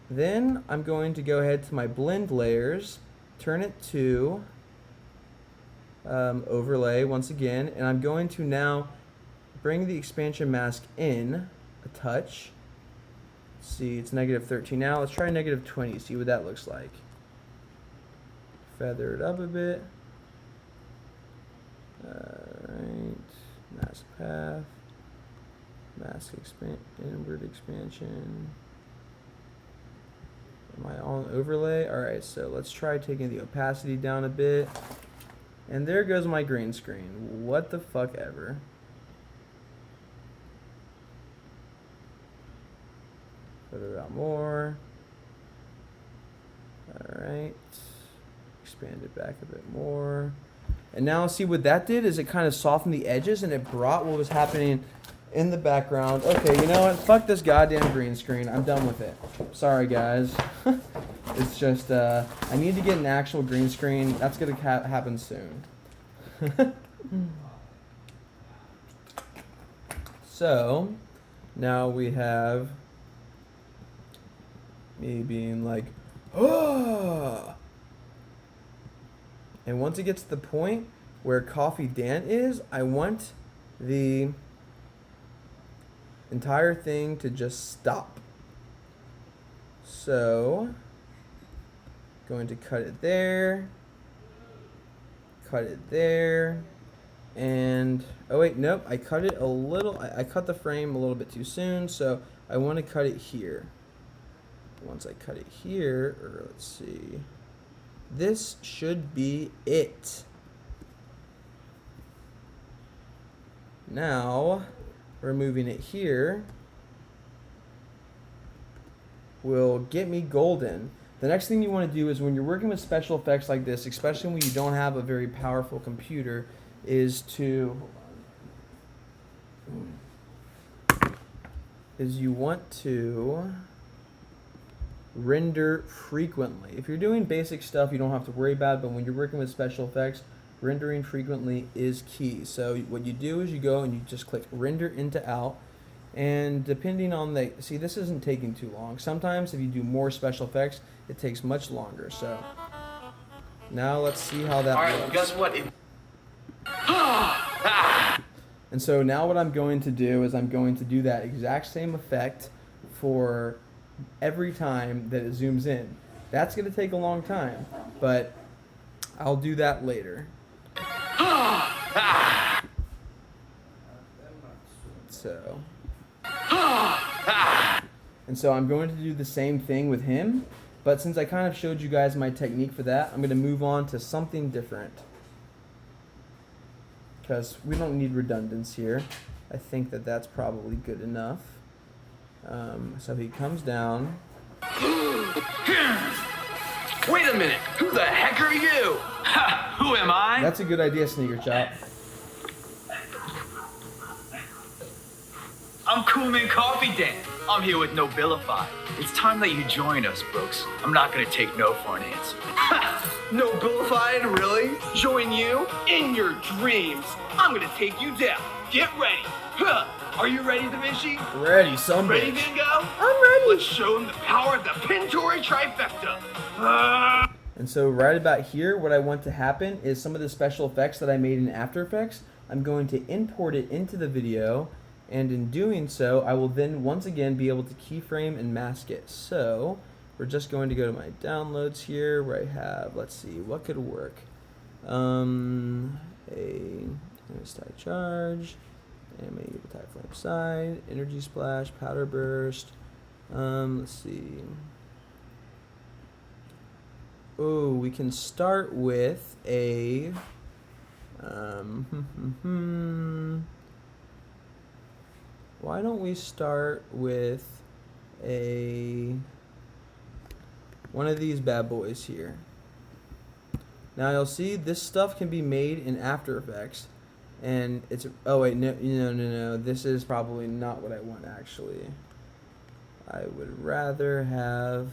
Then I'm going to go ahead to my blend layers, turn it to overlay once again, and I'm going to now bring the expansion mask in a touch. Let's see, it's -13 now. Let's try -20, see what that looks like. Feather it up a bit. Alright, mask path, mask inward expansion. Am I on overlay? Alright, so let's try taking the opacity down a bit. And there goes my green screen. What the fuck ever. Feather it out more. Alright. Expand it back a bit more. And now see what that did is it kind of softened the edges and it brought what was happening in the background. Okay, you know what? Fuck this goddamn green screen. I'm done with it. Sorry, guys. It's just, I need to get an actual green screen. That's going to happen soon. So, now we have me being like, oh! And once it gets to the point where Coffee Dan is, I want the entire thing to just stop. So, going to cut it there, and, oh wait, nope, I cut it a little, I cut the frame a little bit too soon, so I want to cut it here. Once I cut it here, or let's see, this should be it. Now, removing it here will get me golden. The next thing you want to do is when you're working with special effects like this, especially when you don't have a very powerful computer, is you want to render frequently. If you're doing basic stuff, you don't have to worry about it, but when you're working with special effects, rendering frequently is key. So what you do is you go and you just click render into out, and depending on the, see, this isn't taking too long. Sometimes if you do more special effects, it takes much longer. So now let's see how that All right, looks. guess what? And so now what I'm going to do is I'm going to do that exact same effect for every time that it zooms in. That's going to take a long time, but I'll do that later. So, and so I'm going to do the same thing with him, but since I kind of showed you guys my technique for that, I'm going to move on to something different, because we don't need redundancy here. I think that that's probably good enough. So he comes down. Wait a minute. Who the heck are you? Ha! Who am I? That's a good idea, Sneaker Chop. I'm Coolman Coffee Dan. I'm here with Nobilify. It's time that you join us, Brooks. I'm not gonna take no for an answer. Nobilified, really? Join you? In your dreams. I'm gonna take you down. Get ready. Huh. Are you ready, Da Vinci? Ready, son. Ready, Van Gogh? I'm ready. Let's show them the power of the Pintori trifecta. And so right about here, what I want to happen is some of the special effects that I made in After Effects, I'm going to import it into the video, and in doing so, I will then once again be able to keyframe and mask it. So we're just going to go to my downloads here, where I have, let's see, what could work? Static charge, animate type flame side, energy splash, powder burst. Let's see. Oh, we can start with a why don't we start with one of these bad boys here. Now you'll see this stuff can be made in After Effects, and it's, oh wait, no, this is probably not what I want actually. I would rather have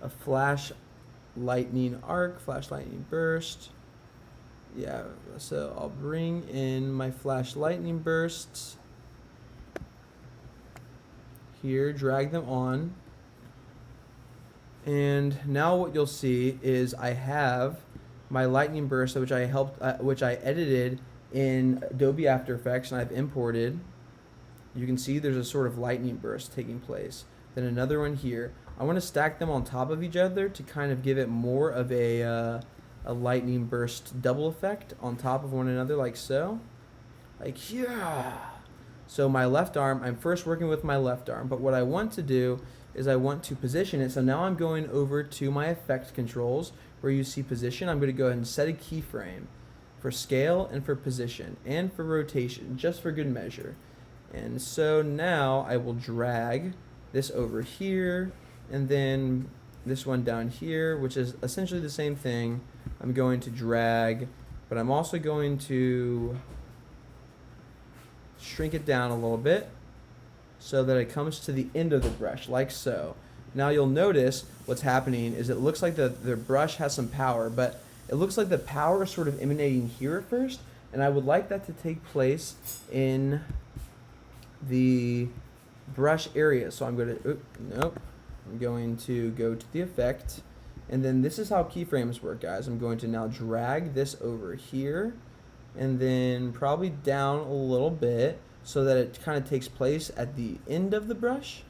a flash lightning arc, flash lightning burst. Yeah, so I'll bring in my flash lightning bursts here, drag them on, and now what you'll see is I have my lightning burst, which I edited in Adobe After Effects, and I've imported. You can see there's a sort of lightning burst taking place. Then another one here. I want to stack them on top of each other to kind of give it more of a lightning burst double effect on top of one another, like so. Like, yeah. So my left arm, I'm first working with my left arm, but what I want to do is I want to position it. So now I'm going over to my effect controls where you see position. I'm going to go ahead and set a keyframe for scale and for position and for rotation, just for good measure. And so now I will drag this over here, and then this one down here, which is essentially the same thing. I'm going to drag, but I'm also going to shrink it down a little bit so that it comes to the end of the brush, like so. Now you'll notice what's happening is it looks like the brush has some power, but it looks like the power is sort of emanating here at first, and I would like that to take place in the brush area. So I'm going to, I'm going to go to the effect, and then this is how keyframes work, guys. I'm going to now drag this over here, and then probably down a little bit so that it kind of takes place at the end of the brush.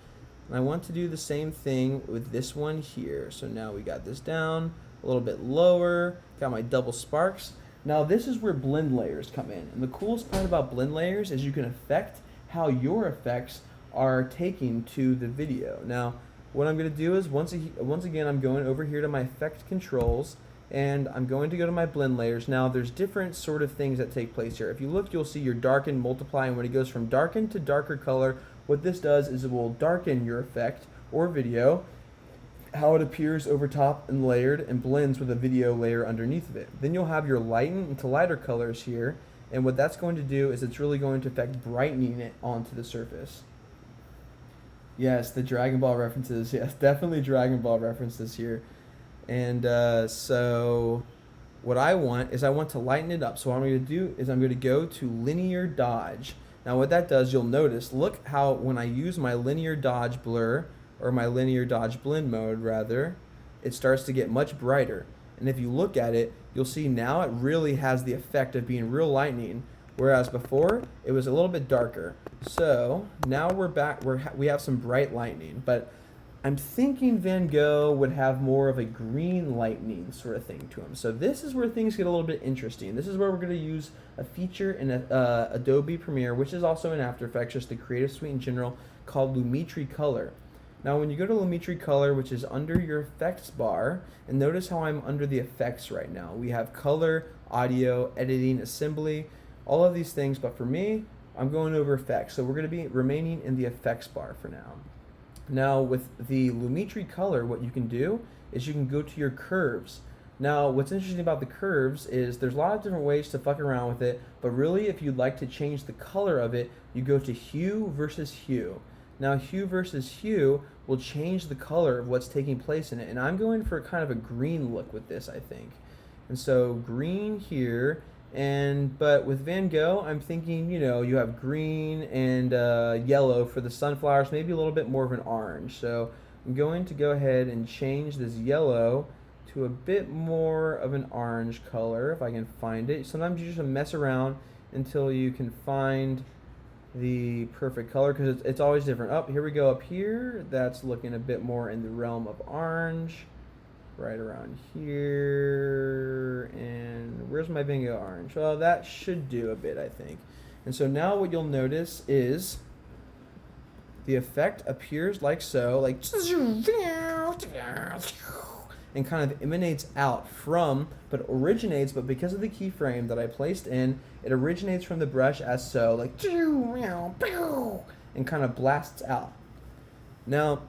And I want to do the same thing with this one here. So now we got this down a little bit lower, got my double sparks. Now this is where blend layers come in. And the coolest part about blend layers is you can affect how your effects are taking to the video. Now, what I'm going to do is once again, I'm going over here to my effect controls, and I'm going to go to my blend layers. Now, there's different sort of things that take place here. If you look, you'll see your darken, multiply, and when it goes from darken to darker color, what this does is it will darken your effect or video, how it appears over top and layered and blends with a video layer underneath of it. Then you'll have your lighten into lighter colors here, and what that's going to do is it's really going to affect brightening it onto the surface. Yes, the Dragon Ball references. Yes, definitely Dragon Ball references here. And so what I want is I want to lighten it up. So what I'm going to do is I'm going to go to linear dodge. Now what that does, you'll notice, look how when I use my linear dodge blur, or my linear dodge blend mode rather, it starts to get much brighter. And if you look at it, you'll see now it really has the effect of being real lightning, whereas before it was a little bit darker. So now we're back, we have some bright lightning, but I'm thinking Van Gogh would have more of a green lightning sort of thing to him. So this is where things get a little bit interesting. This is where we're going to use a feature in Adobe Premiere, which is also in After Effects, just the creative suite in general, called Lumetri Color. Now when you go to Lumetri Color, which is under your effects bar, and notice how I'm under the effects right now. We have color, audio, editing, assembly, all of these things, but for me, I'm going over effects. So we're going to be remaining in the effects bar for now. Now with the Lumetri Color, what you can do is you can go to your curves. Now what's interesting about the curves is there's a lot of different ways to fuck around with it, but really if you'd like to change the color of it, you go to hue versus hue. Now hue versus hue will change the color of what's taking place in it, and I'm going for kind of a green look with this, I think. And so green here, but with Van Gogh, I'm thinking, you know, you have green and yellow for the sunflowers, maybe a little bit more of an orange. So I'm going to go ahead and change this yellow to a bit more of an orange color, if I can find it. Sometimes you just mess around until you can find the perfect color, because it's always different. Oh, here we go up here. That's looking a bit more in the realm of orange. Right around here, and where's my Van Gogh orange? Well, that should do a bit, I think. And so now what you'll notice is the effect appears like so, like, and kind of emanates out from, but originates, but because of the keyframe that I placed in, it originates from the brush as so, like, and kind of blasts out. Now,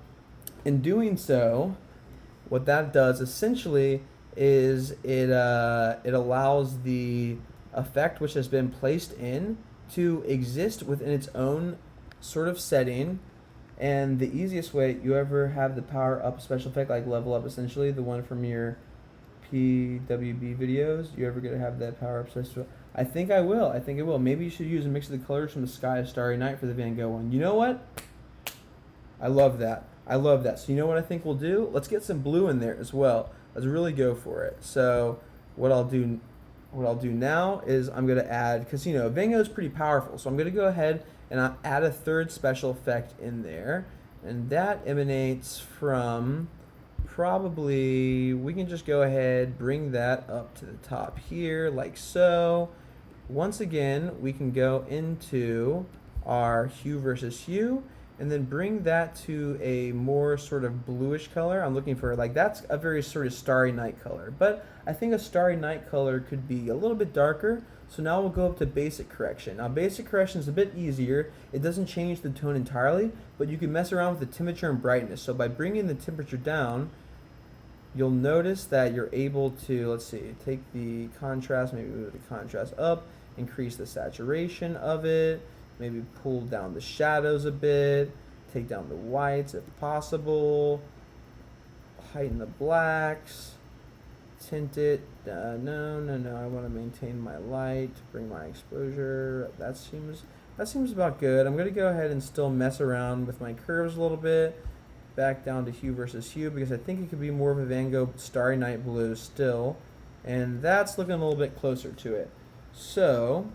in doing so, what that does essentially is it allows the effect which has been placed in to exist within its own sort of setting. And the easiest way, you ever have the power up special effect, like level up essentially, the one from your PWB videos, you ever gonna have that power up special? I think I will. Maybe you should use a mix of the colors from the Sky of Starry Night for the Van Gogh one. You know what? I love that. So you know what I think we'll do? Let's get some blue in there as well. Let's really go for it. So what I'll do now is I'm gonna add, because you know Van Gogh's pretty powerful, so I'm gonna go ahead and I'll add a third special effect in there, and that emanates from probably, we can just go ahead, bring that up to the top here like so. Once again, we can go into our hue versus hue, and then bring that to a more sort of bluish color. I'm looking for, like, that's a very sort of Starry Night color, but I think a Starry Night color could be a little bit darker. So now we'll go up to basic correction. Now basic correction is a bit easier. It doesn't change the tone entirely, but you can mess around with the temperature and brightness. So by bringing the temperature down, you'll notice that you're able to, let's see, take the contrast, maybe move the contrast up, increase the saturation of it, maybe pull down the shadows a bit, take down the whites if possible, heighten the blacks, tint it. No, I want to maintain my light, bring my exposure. That seems about good. I'm going to go ahead and still mess around with my curves a little bit, back down to hue versus hue, because I think it could be more of a Van Gogh Starry Night blue still, and that's looking a little bit closer to it. So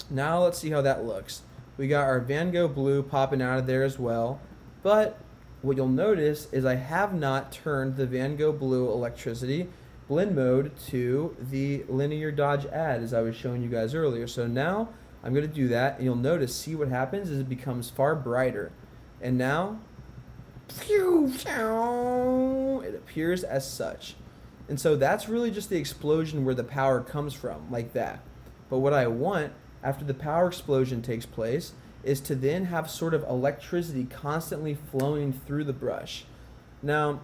now let's see how that looks. We got our Van Gogh blue popping out of there as well, but what you'll notice is I have not turned the Van Gogh blue electricity blend mode to the linear dodge add as I was showing you guys earlier. So now I'm going to do that, and you'll notice, see what happens is it becomes far brighter, and now it appears as such. And so that's really just the explosion where the power comes from, like that. But what I want after the power explosion takes place is to then have sort of electricity constantly flowing through the brush. Now,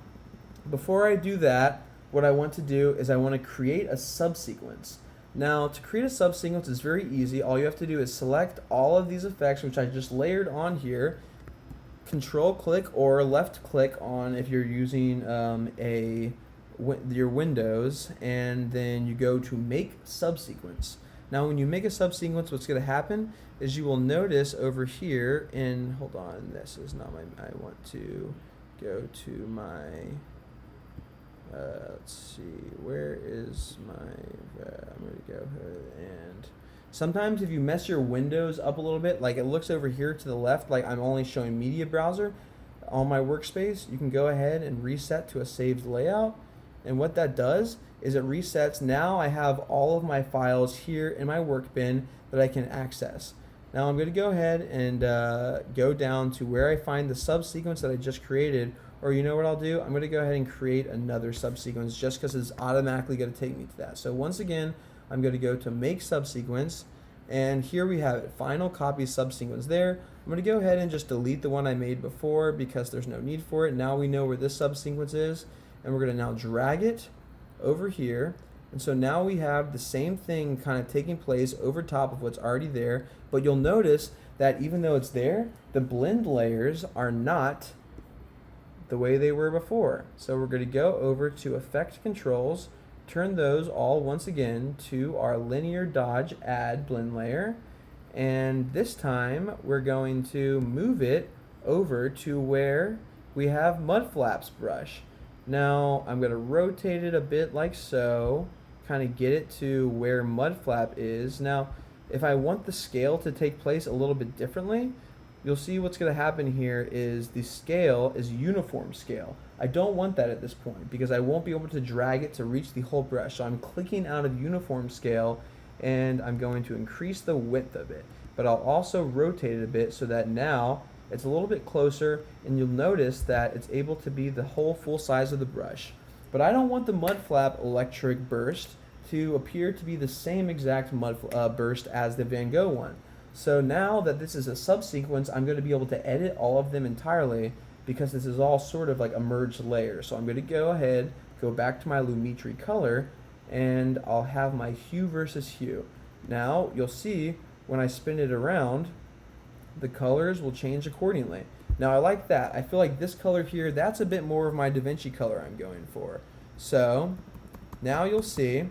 before I do that, what I want to do is I want to create a subsequence. Now, to create a subsequence is very easy. All you have to do is select all of these effects, which I just layered on here, control click or left click on if you're using your Windows, and then you go to make subsequence. Now when you make a subsequence, what's going to happen is you will notice over here in, hold on, this is not my, I want to go to my, let's see, where is my, I'm going to go ahead and, sometimes if you mess your windows up a little bit, like it looks over here to the left, like I'm only showing media browser on my workspace, you can go ahead and reset to a saved layout. And what that does is it resets. Now I have all of my files here in my work bin that I can access. Now I'm going to go ahead and go down to where I find the subsequence that I just created, or you know what I'll do? I'm going to go ahead and create another subsequence just because it's automatically going to take me to that. So once again, I'm going to go to make subsequence, and here we have it, final copy subsequence there. I'm going to go ahead and just delete the one I made before because there's no need for it. Now we know where this subsequence is, and we're going to now drag it over here. And so now we have the same thing kind of taking place over top of what's already there, but you'll notice that even though it's there, the blend layers are not the way they were before. So we're going to go over to Effect Controls, turn those all once again to our linear dodge add blend layer, and this time we're going to move it over to where we have mud flaps brush. Now I'm going to rotate it a bit like so, kind of get it to where mud flap is. Now if I want the scale to take place a little bit differently, you'll see what's going to happen here is the scale is uniform scale. I don't want that at this point because I won't be able to drag it to reach the whole brush. So I'm clicking out of uniform scale, and I'm going to increase the width of it. But I'll also rotate it a bit so that now it's a little bit closer, and you'll notice that it's able to be the whole full size of the brush. But I don't want the mud flap electric burst to appear to be the same exact mud burst as the Van Gogh one. So now that this is a subsequence, I'm going to be able to edit all of them entirely because this is all sort of like a merged layer. So I'm going to go ahead, go back to my Lumetri color, and I'll have my hue versus hue. Now you'll see when I spin it around, the colors will change accordingly. Now I like that. I feel like this color here, that's a bit more of my DaVinci color I'm going for. So now you'll see,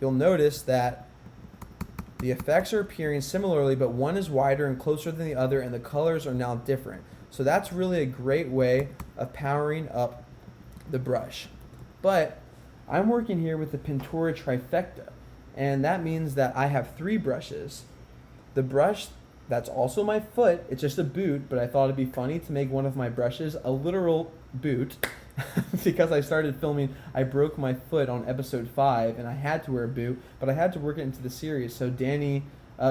you'll notice that the effects are appearing similarly, but one is wider and closer than the other, and the colors are now different. So that's really a great way of powering up the brush. But I'm working here with the Pintura Trifecta, and that means that I have 3 brushes. The brush that's also my foot, it's just a boot, but I thought it'd be funny to make one of my brushes a literal boot because I started filming, I broke my foot on episode 5 and I had to wear a boot, but I had to work it into the series. So Danny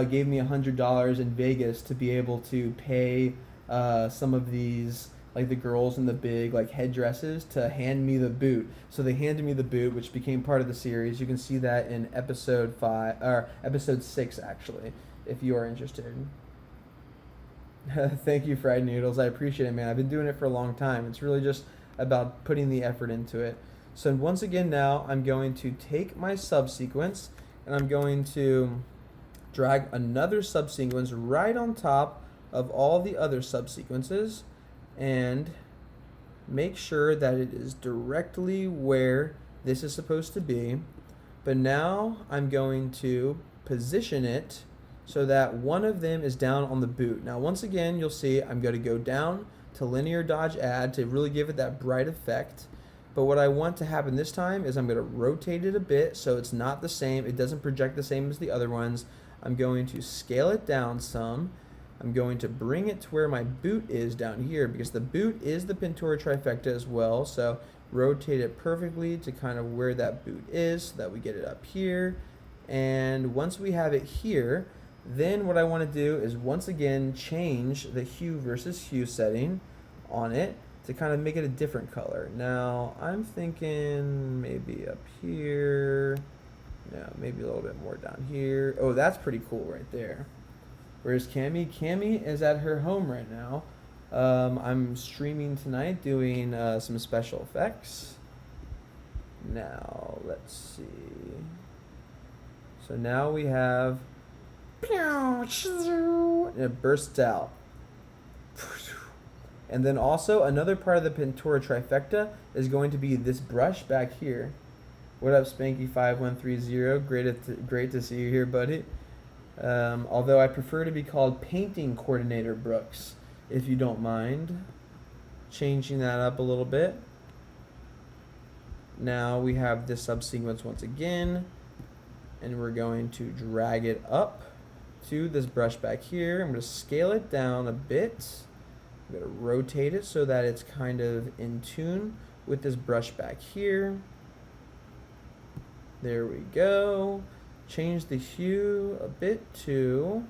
gave me $100 in Vegas to be able to pay some of these, like the girls in the big like headdresses, to hand me the boot. So they handed me the boot, which became part of the series. You can see that in episode 5 or episode 6 actually, if you are interested. Thank you, Fried Noodles. I appreciate it, man. I've been doing it for a long time. It's really just about putting the effort into it. So once again now, I'm going to take my subsequence and I'm going to drag another subsequence right on top of all the other subsequences and make sure that it is directly where this is supposed to be. But now I'm going to position it so that one of them is down on the boot. Now once again, you'll see I'm going to go down to linear dodge add to really give it that bright effect. But what I want to happen this time is I'm going to rotate it a bit so it's not the same, it doesn't project the same as the other ones. I'm going to scale it down some. I'm going to bring it to where my boot is down here because the boot is the Pintura Trifecta as well. So rotate it perfectly to kind of where that boot is so that we get it up here. And once we have it here, then what I want to do is once again change the hue versus hue setting on it to kind of make it a different color. Now I'm thinking maybe up here, no, maybe a little bit more down here. Oh, that's pretty cool right there. Where's Cami? Cami is at her home right now. I'm streaming tonight doing some special effects. Now let's see. So now we have And it bursts out. And then also another part of the Pintura trifecta is going to be this brush back here. What up, Spanky5130? Great to see you here, buddy. Although I prefer to be called Painting Coordinator Brooks, if you don't mind. Changing that up a little bit. Now we have this subsequence once again, and we're going to drag it up to this brush back here. I'm going to scale it down a bit. I'm going to rotate it so that it's kind of in tune with this brush back here. There we go. Change the hue a bit too.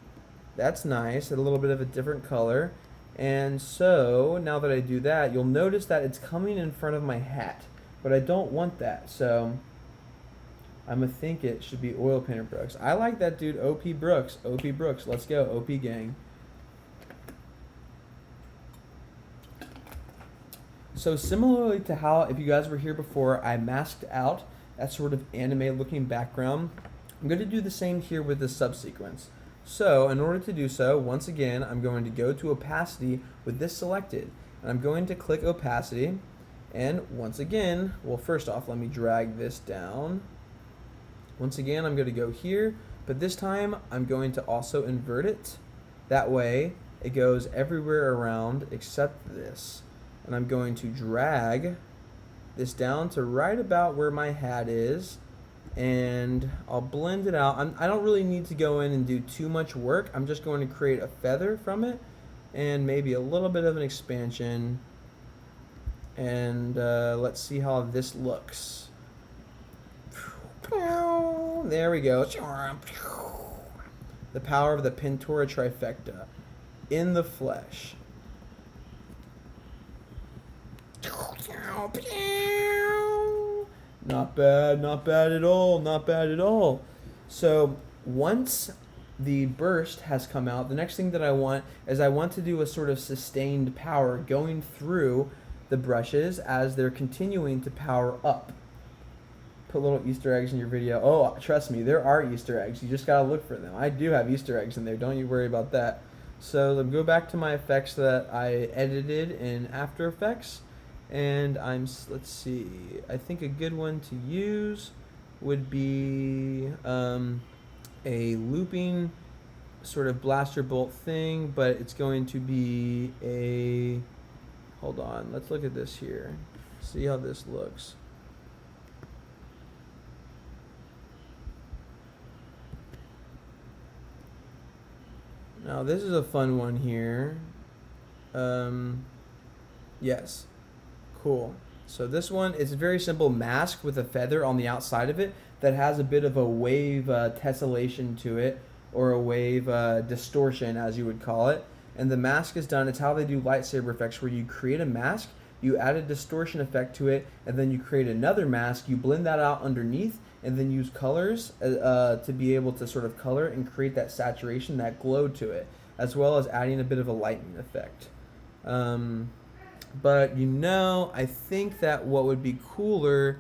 That's nice, a little bit of a different color. And so now that I do that, you'll notice that it's coming in front of my hat, but I don't want that. So I'm gonna think it should be Oil Painter Brooks. I like that dude, OP Brooks. OP Brooks, let's go, OP gang. So similarly to how, if you guys were here before, I masked out that sort of anime looking background, I'm going to do the same here with the subsequence. So in order to do so, once again, I'm going to go to opacity with this selected. And I'm going to click opacity. And once again, well, first off, let me drag this down. Once again, I'm going to go here, but this time I'm going to also invert it. That way it goes everywhere around except this. And I'm going to drag this down to right about where my hat is, and I'll blend it out. I don't really need to go in and do too much work. I'm just going to create a feather from it and maybe a little bit of an expansion, and let's see how this looks. There we go. The power of the Pintura trifecta in the flesh. Not bad, not bad at all, not bad at all. So once the burst has come out, the next thing that I want is I want to do a sort of sustained power going through the brushes as they're continuing to power up. Put little Easter eggs in your video. Oh, trust me, there are Easter eggs. You just gotta look for them. I do have Easter eggs in there, don't you worry about that. So let me go back to my effects that I edited in After Effects. And let's see, I think a good one to use would be a looping sort of blaster bolt thing, but it's going to be a, hold on, let's look at this here, see how this looks. Now this is a fun one here. Yes. Cool. So this one is a very simple mask with a feather on the outside of it that has a bit of a wave tessellation to it, or a wave distortion as you would call it. And the mask is done, it's how they do lightsaber effects, where you create a mask, you add a distortion effect to it, and then you create another mask, you blend that out underneath, and then use colors to be able to sort of color and create that saturation, that glow to it, as well as adding a bit of a lightning effect. But you know, I think that what would be cooler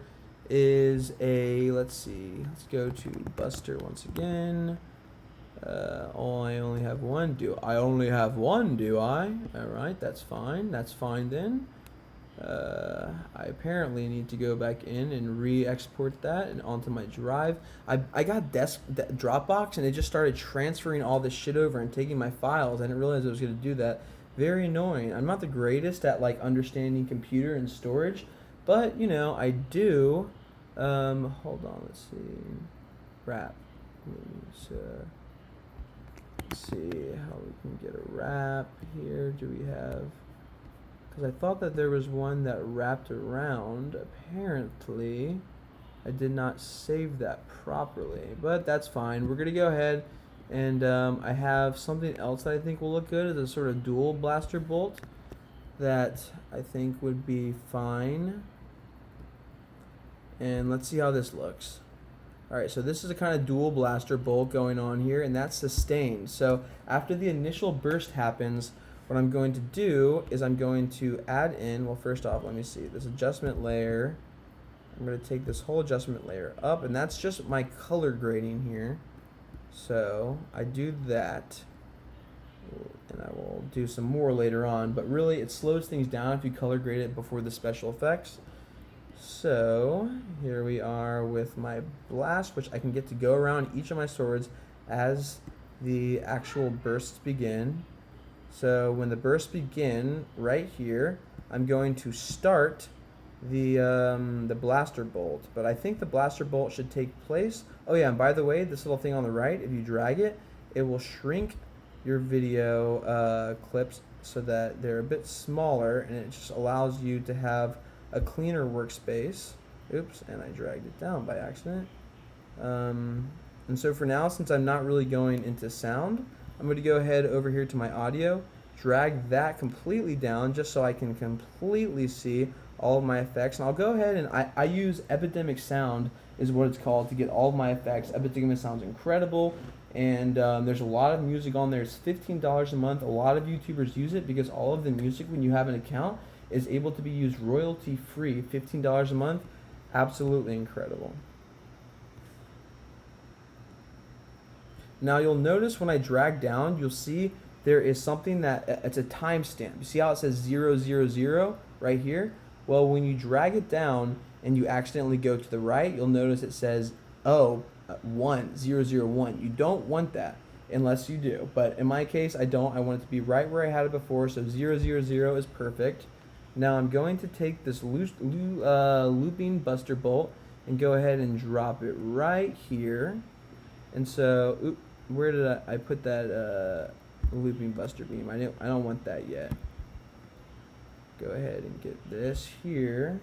is a, let's see, let's go to Buster once again. Oh, I only have one, do I? Only have one, do I? Alright, that's fine then. I apparently need to go back in and re-export that and onto my drive. I got Dropbox and it just started transferring all this shit over and taking my files. I didn't realize it was going to do that. Very annoying. I'm not the greatest at like understanding computer and storage, but you know, I do. Hold on, let's see. Wrap. Let's see how we can get a wrap here. Do we have, because I thought that there was one that wrapped around. Apparently I did not save that properly, but that's fine. We're gonna go ahead and I have something else that I think will look good as a sort of dual blaster bolt that I think would be fine. And let's see how this looks. Alright, so this is a kind of dual blaster bolt going on here, and that's sustained. So after the initial burst happens, what I'm going to do is I'm going to add in, well, first off, let me see, this adjustment layer. I'm going to take this whole adjustment layer up, and that's just my color grading here. So I do that, and I will do some more later on, but really it slows things down if you color grade it before the special effects. So here we are with my blast, which I can get to go around each of my swords as the actual bursts begin. So when the bursts begin right here, I'm going to start the blaster bolt, but I think the blaster bolt should take place. Oh yeah, and by the way, this little thing on the right, if you drag it, it will shrink your video clips so that they're a bit smaller, and it just allows you to have a cleaner workspace. Oops, and I dragged it down by accident. And so for now, since I'm not really going into sound, I'm going to go ahead over here to my audio, drag that completely down just so I can completely see all of my effects. And I'll go ahead and I use Epidemic Sound is what it's called to get all of my effects. Epidemic sounds incredible, and there's a lot of music on there. It's $15 a month. A lot of YouTubers use it because all of the music, when you have an account, is able to be used royalty free. $15 a month, absolutely incredible. Now you'll notice when I drag down, you'll see there is something that it's a timestamp. You see how it says 000 right here? Well, when you drag it down and you accidentally go to the right, you'll notice it says 001. You don't want that unless you do. But in my case, I don't. I want it to be right where I had it before, so 000 is perfect. Now I'm going to take this looping buster bolt and go ahead and drop it right here. And so, where did I put that looping buster beam? I don't want that yet. Go ahead and get this here.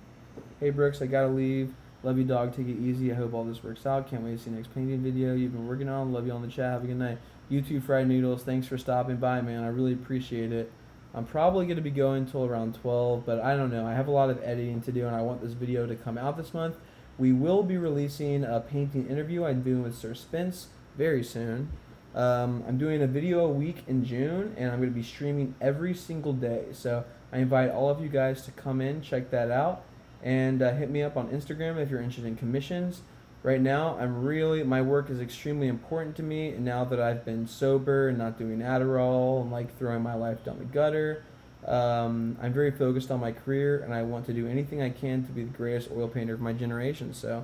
Hey Brooks, I gotta leave. Love you, dog. Take it easy. I hope all this works out. Can't wait to see the next painting video you've been working on. Love you on the chat. Have a good night. YouTube Fried Noodles, thanks for stopping by, man. I really appreciate it. I'm probably going to be going until around 12, but I don't know. I have a lot of editing to do, and I want this video to come out this month. We will be releasing a painting interview I'm doing with Sir Spence very soon. I'm doing a video a week in June, and I'm going to be streaming every single day. So I invite all of you guys to come in, check that out, and hit me up on Instagram if you're interested in commissions. Right now, my work is extremely important to me, and now that I've been sober and not doing Adderall and like throwing my life down the gutter, I'm very focused on my career, and I want to do anything I can to be the greatest oil painter of my generation. So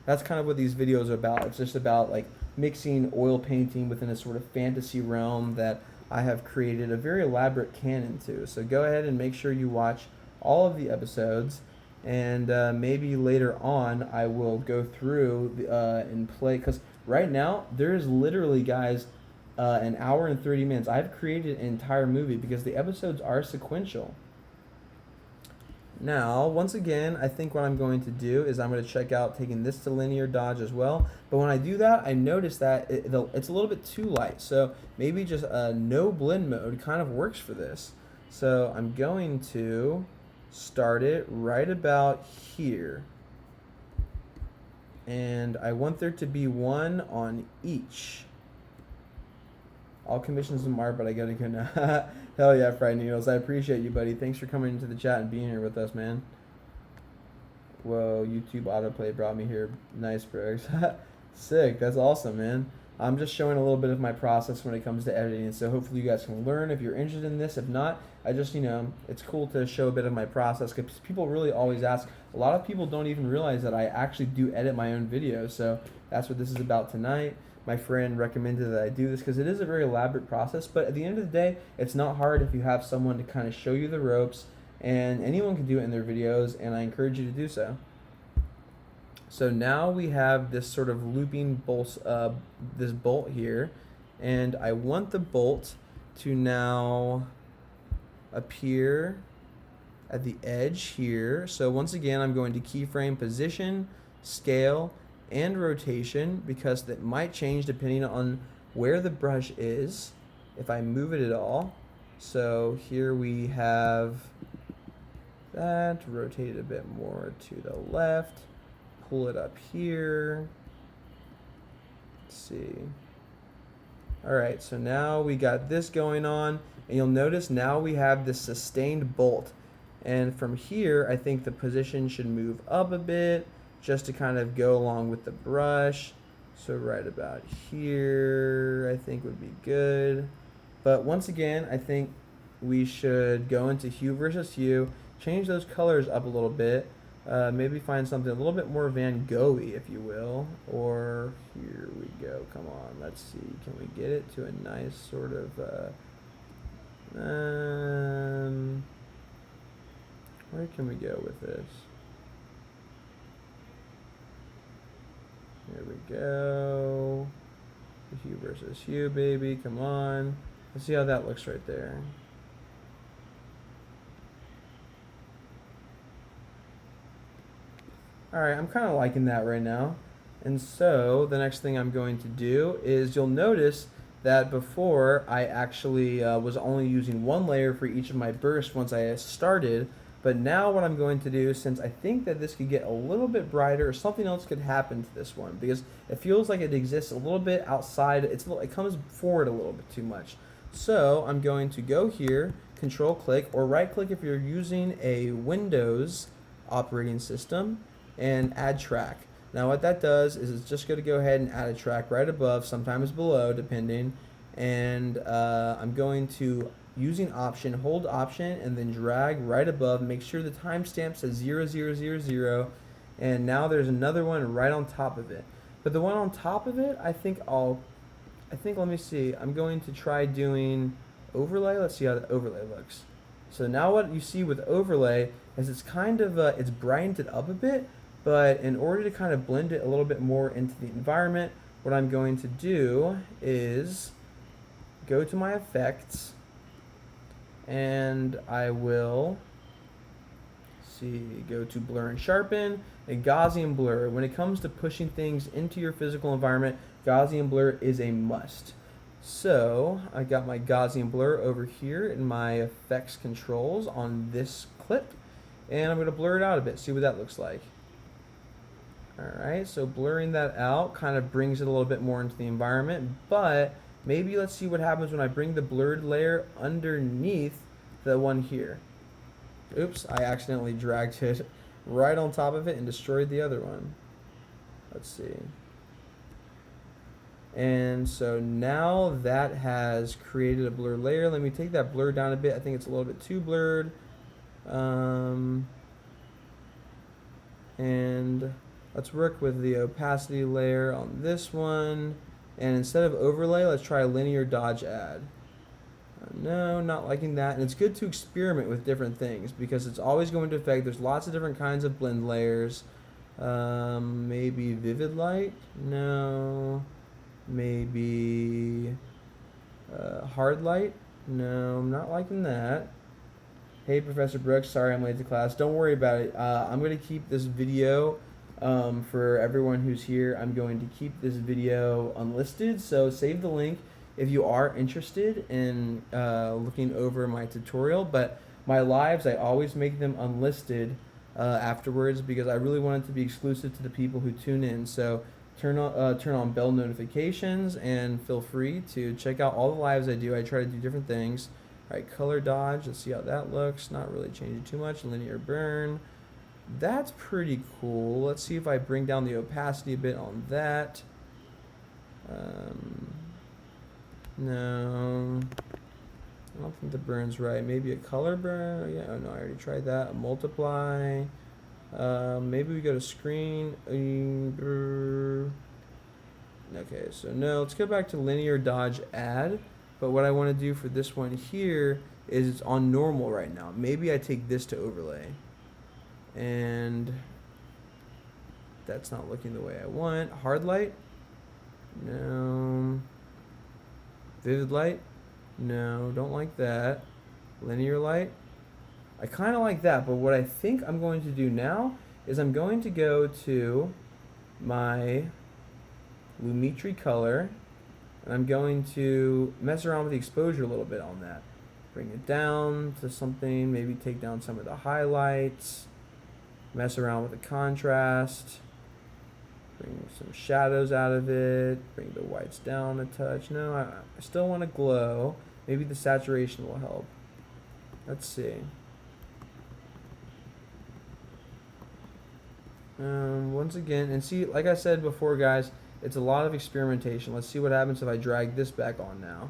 that's kind of what these videos are about. It's just about like mixing oil painting within a sort of fantasy realm that I have created a very elaborate canon to. So go ahead and make sure you watch all of the episodes. And maybe later on I will go through and play, because right now there is literally, guys, an hour and 30 minutes. I've created an entire movie because the episodes are sequential. Now, once again, I think what I'm going to do is I'm going to check out taking this to linear dodge as well. But when I do that, I notice that it's a little bit too light. So maybe just a no blend mode kind of works for this. So I'm going to start it right about here, and I want there to be one on each. All commissions tomorrow, but I gotta go now. Hell yeah, Fried Noodles. I appreciate you, buddy. Thanks for coming into the chat and being here with us, man. Whoa, YouTube autoplay brought me here. Nice, Brooks. Sick. That's awesome, man. I'm just showing a little bit of my process when it comes to editing, so hopefully you guys can learn if you're interested in this. If not, I just, it's cool to show a bit of my process, because people really always ask. A lot of people don't even realize that I actually do edit my own videos, so that's what this is about tonight. My friend recommended that I do this because it is a very elaborate process, but at the end of the day, it's not hard if you have someone to kind of show you the ropes, and anyone can do it in their videos, and I encourage you to do so. So now we have this sort of looping bolt, this bolt here, and I want the bolt to now appear at the edge here. So once again, I'm going to keyframe position, scale, and rotation, because that might change depending on where the brush is, if I move it at all. So here we have that, rotate it a bit more to the left. Pull it up here. Let's see. Alright, so now we got this going on, and you'll notice now we have this sustained bolt. And from here, I think the position should move up a bit, just to kind of go along with the brush. So right about here, I think would be good. But once again, I think we should go into hue versus hue, change those colors up a little bit, maybe find something a little bit more Van Gogh-y, if you will. Or here we go. Come on, let's see. Can we get it to a nice sort of where can we go with this? Here we go. Hue versus hue, baby. Come on. Let's see how that looks right there. Alright, I'm kind of liking that right now. And so, the next thing I'm going to do is, you'll notice that before I actually was only using one layer for each of my bursts once I started. But now what I'm going to do, since I think that this could get a little bit brighter, or something else could happen to this one, because it feels like it exists a little bit outside, it comes forward a little bit too much. So I'm going to go here, control click, or right click if you're using a Windows operating system, and add track. Now what that does is it's just going to go ahead and add a track right above, sometimes below, depending, and I'm going to, using option, hold option, and then drag right above. Make sure the timestamp says 0000, and now there's another one right on top of it. But the one on top of it, I think let me see. I'm going to try doing overlay. Let's see how the overlay looks. So now what you see with overlay is it's kind of it's brightened it up a bit, but in order to kind of blend it a little bit more into the environment, what I'm going to do is go to my effects, and I will go to blur and sharpen and Gaussian blur. When it comes to pushing things into your physical environment, Gaussian blur is a must. So I got my Gaussian blur over here in my effects controls on this clip, and I'm going to blur it out a bit, see what that looks like. Alright, so blurring that out kind of brings it a little bit more into the environment, but maybe let's see what happens when I bring the blurred layer underneath the one here. Oops, I accidentally dragged it right on top of it and destroyed the other one. Let's see. And so now that has created a blur layer. Let me take that blur down a bit. I think it's a little bit too blurred. And let's work with the opacity layer on this one. And instead of overlay, let's try a linear dodge add. No, not liking that. And it's good to experiment with different things because it's always going to affect. There's lots of different kinds of blend layers. Maybe vivid light? No. Maybe hard light? No, I'm not liking that. Hey, Professor Brooks, sorry I'm late to class. Don't worry about it. I'm going to keep this video for everyone who's here. I'm going to keep this video unlisted, so save the link if you are interested in looking over my tutorial. But my lives, I always make them unlisted afterwards because I really want it to be exclusive to the people who tune in. So turn on bell notifications and feel free to check out all the lives I do. I try to do different things. All right, color dodge. Let's see how that looks. Not really changing too much. Linear burn. That's pretty cool. Let's see if I bring down the opacity a bit on that. No, I don't think the burn's right. Maybe a color burn. Yeah, oh no, I already tried that. A multiply. Maybe we go to screen. Okay, so no, let's go back to linear dodge add. But what I want to do for this one here is it's on normal right now. Maybe I take this to overlay. And that's not looking the way I want. Hard light? No. Vivid light? No, don't like that. Linear light? I kind of like that, but what I think I'm going to do now is I'm going to go to my Lumetri color, and I'm going to mess around with the exposure a little bit on that. Bring it down to something, maybe take down some of the highlights, mess around with the contrast, bring some shadows out of it, bring the whites down a touch. No, I still want to glow. Maybe the saturation will help. Let's see. Once again, and see, like I said before, guys, it's a lot of experimentation. Let's see what happens if I drag this back on now.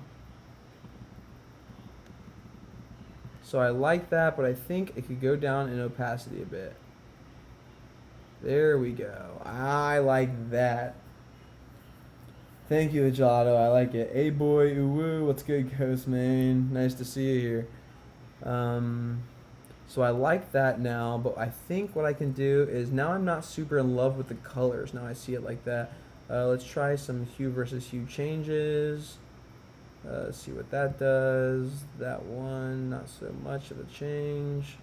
So I like that, but I think it could go down in opacity a bit. There we go. I like that. Thank you, Gelato. I like it. Hey boy, ooh woo. What's good, Ghost man? Nice to see you here. So I like that now, but I think what I can do is now I'm not super in love with the colors. Now I see it like that. Let's try some hue versus hue changes. See what that does. That one, not so much of a change.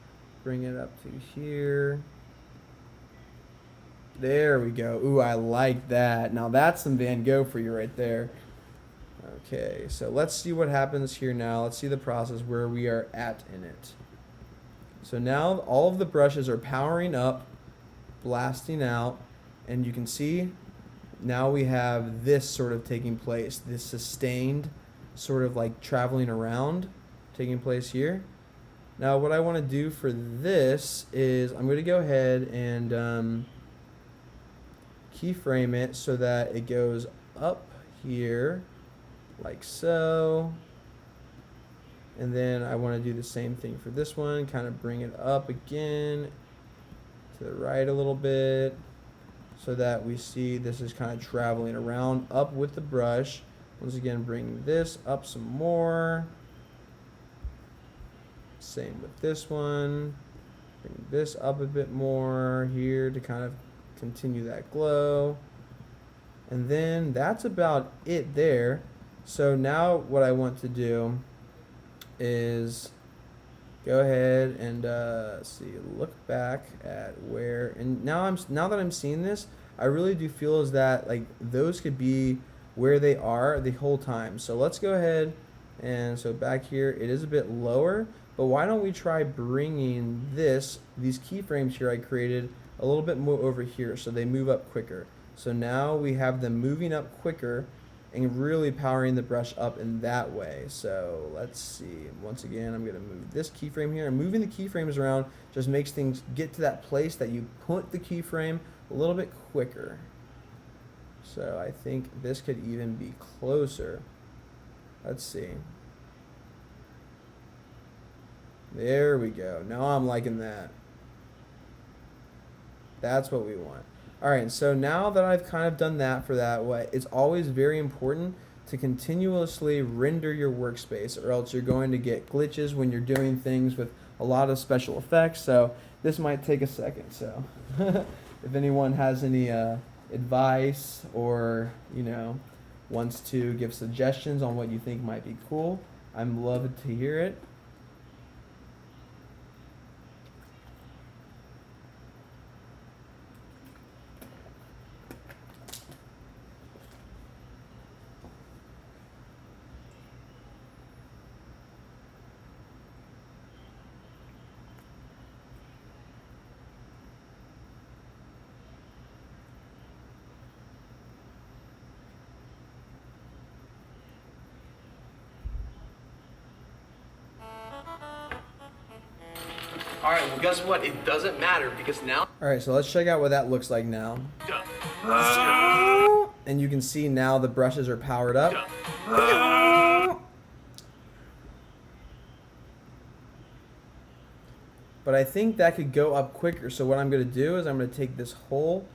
Bring it up to here. There we go. Ooh, I like that. Now that's some Van Gogh for you right there. Okay, so let's see what happens here now. Let's see the process where we are at in it. So now all of the brushes are powering up, blasting out, and you can see now we have this sort of taking place, this sustained sort of like traveling around taking place here. Now what I want to do for this is I'm going to go ahead and keyframe it so that it goes up here like so. And then I want to do the same thing for this one, kind of bring it up again to the right a little bit so that we see this is kind of traveling around up with the brush. Once again, bring this up some more. Same with this one. Bring this up a bit more here to kind of continue that glow. And then that's about it there. So now what I want to do is go ahead and see, look back at where, and now that I'm seeing this, I really do feel as that like those could be where they are the whole time. So let's go ahead and so back here it is a bit lower, but why don't we try bringing these keyframes here I created a little bit more over here so they move up quicker. So now we have them moving up quicker and really powering the brush up in that way. So let's see. Once again, I'm going to move this keyframe here. And moving the keyframes around just makes things get to that place that you put the keyframe a little bit quicker. So I think this could even be closer. Let's see. There we go. Now I'm liking that. That's what we want. All right, so now that I've kind of done that for that way, it's always very important to continuously render your workspace or else you're going to get glitches when you're doing things with a lot of special effects. So this might take a second. So if anyone has any advice or, you know, wants to give suggestions on what you think might be cool, I'm loved to hear it. Alright, well guess what? It doesn't matter because now... Alright, so let's check out what that looks like now. And you can see now the brushes are powered up. But I think that could go up quicker. So what I'm going to do is I'm going to take this whole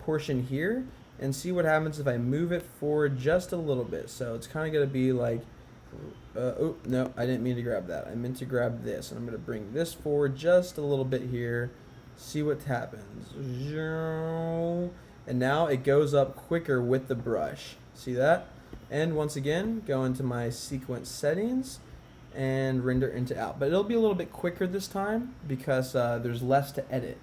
portion here and see what happens if I move it forward just a little bit. So it's kind of going to be like... oh, no, I didn't mean to grab that. I meant to grab this. And I'm going to bring this forward just a little bit here. See what happens. And now it goes up quicker with the brush. See that? And once again, go into my sequence settings and render into out. But it'll be a little bit quicker this time because there's less to edit.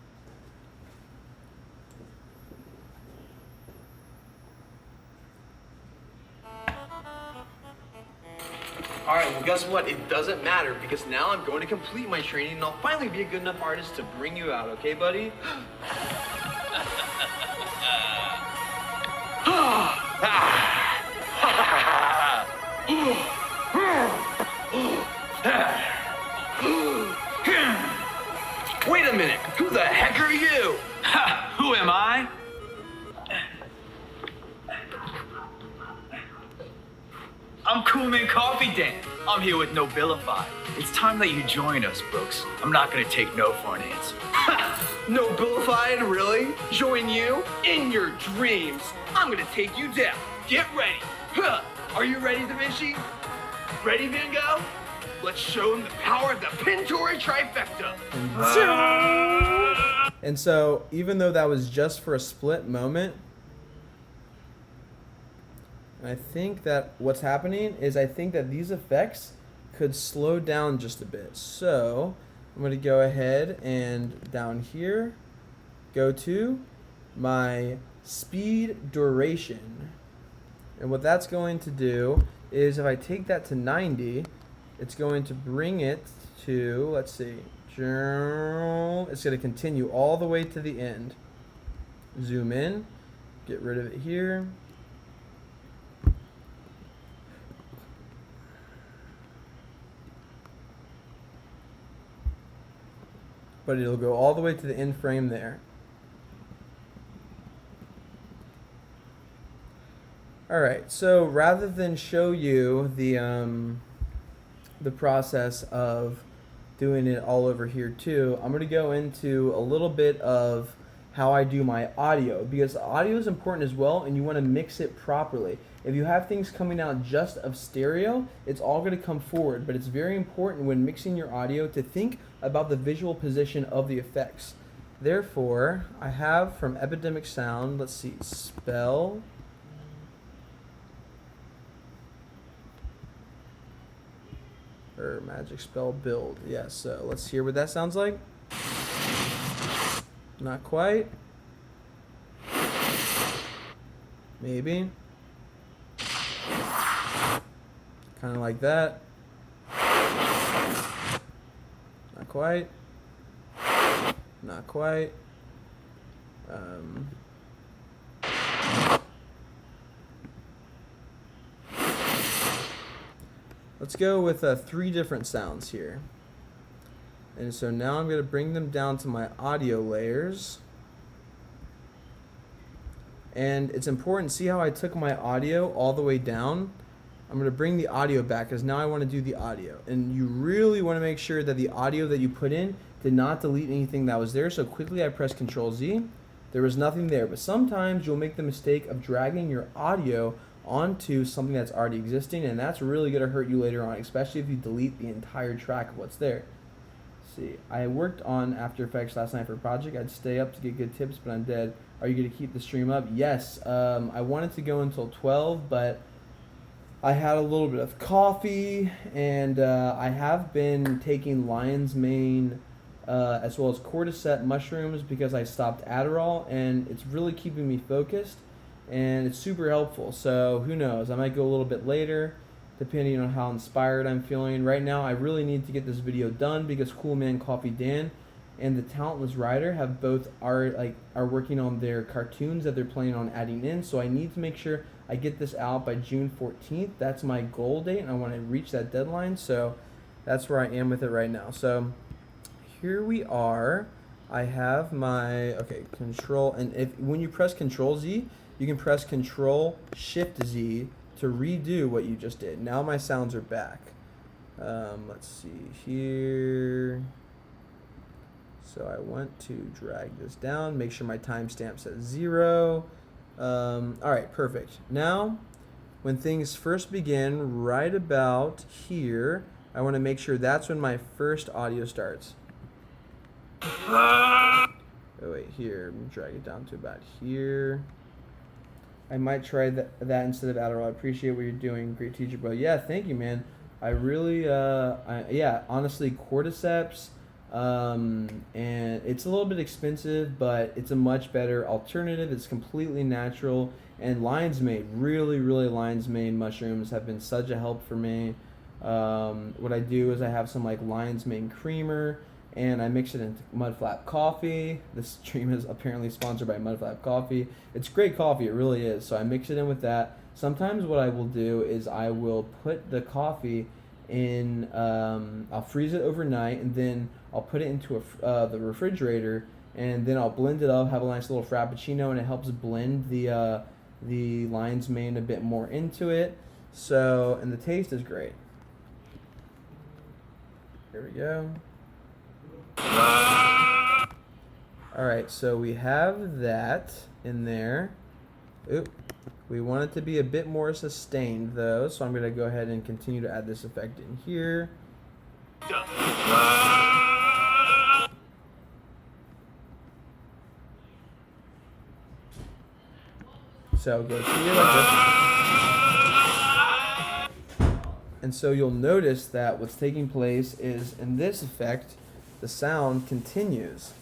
Alright, well guess what? It doesn't matter because now I'm going to complete my training and I'll finally be a good enough artist to bring you out, okay buddy? Wait a minute, who the heck are you? Ha! Who am I? Cool Man Coffee Dan. I'm here with Nobilify. It's time that you join us, Brooks. I'm not gonna take no for an answer. Nobilified, really? Join you? In your dreams. I'm gonna take you down. Get ready. Huh. Are you ready, Da Vinci? Ready, Van Gogh? Let's show him the power of the Pintori trifecta. And so, even though that was just for a split moment, I think that what's happening is I think that these effects could slow down just a bit. So, I'm going to go ahead and down here, go to my speed duration. And what that's going to do is if I take that to 90, it's going to bring it to, let's see, it's going to continue all the way to the end. Zoom in, get rid of it here. But it'll go all the way to the end frame there. Alright, so rather than show you the process of doing it all over here too, I'm going to go into a little bit of how I do my audio, because audio is important as well and you want to mix it properly. If you have things coming out just of stereo, it's all going to come forward, but it's very important when mixing your audio to think about the visual position of the effects. Therefore, I have from Epidemic Sound, let's see, spell or magic spell build. Yes, so let's hear what that sounds like. Not quite. Maybe. Kind of like that. Not quite. Not quite. Let's go with 3 different sounds here. And so now I'm going to bring them down to my audio layers. And it's important, see how I took my audio all the way down? I'm going to bring the audio back because now I want to do the audio. And you really want to make sure that the audio that you put in did not delete anything that was there. So quickly I press Control Z. There was nothing there. But sometimes you'll make the mistake of dragging your audio onto something that's already existing, and that's really going to hurt you later on, especially if you delete the entire track of what's there. See, I worked on After Effects last night for a project. I'd stay up to get good tips, but I'm dead. Are you going to keep the stream up? Yes. I wanted to go until 12, but I had a little bit of coffee, and I have been taking lion's mane as well as cordyceps mushrooms because I stopped Adderall, and it's really keeping me focused, and it's super helpful. So who knows? I might go a little bit later, depending on how inspired I'm feeling. Right now, I really need to get this video done because Cool Man Coffee Dan and the Talentless Rider have both are working on their cartoons that they're planning on adding in. So I need to make sure I get this out by June 14th. That's my goal date, and I want to reach that deadline. So that's where I am with it right now. So here we are. I have my control, and when you press Control Z, you can press Control Shift Z to redo what you just did. Now my sounds are back. Let's see here. So I want to drag this down, make sure my timestamp's at 0. All right, perfect. Now, when things first begin, right about here, I want to make sure that's when my first audio starts. Oh wait, here, I'm gonna drag it down to about here. I might try that instead of Adderall. I appreciate what you're doing. Great teacher, bro. Yeah, thank you, man. I really, honestly, cordyceps, and it's a little bit expensive, but it's a much better alternative. It's completely natural. And lion's mane, really lion's mane mushrooms have been such a help for me. What I do is I have some lion's mane creamer, and I mix it into Mudflap coffee. This stream is apparently sponsored by Mudflap coffee. It's great coffee, it really is. So I mix it in with that. Sometimes what I will do is I will put the coffee in, I'll freeze it overnight, and then I'll put it into the refrigerator, and then I'll blend it up, have a nice little frappuccino, and it helps blend the lion's mane a bit more into it. So, and the taste is great. Here we go. Alright, so we have that in there. Oop. We want it to be a bit more sustained though, so I'm going to go ahead and continue to add this effect in here. So go here like this. And so you'll notice that what's taking place is in this effect, the sound continues.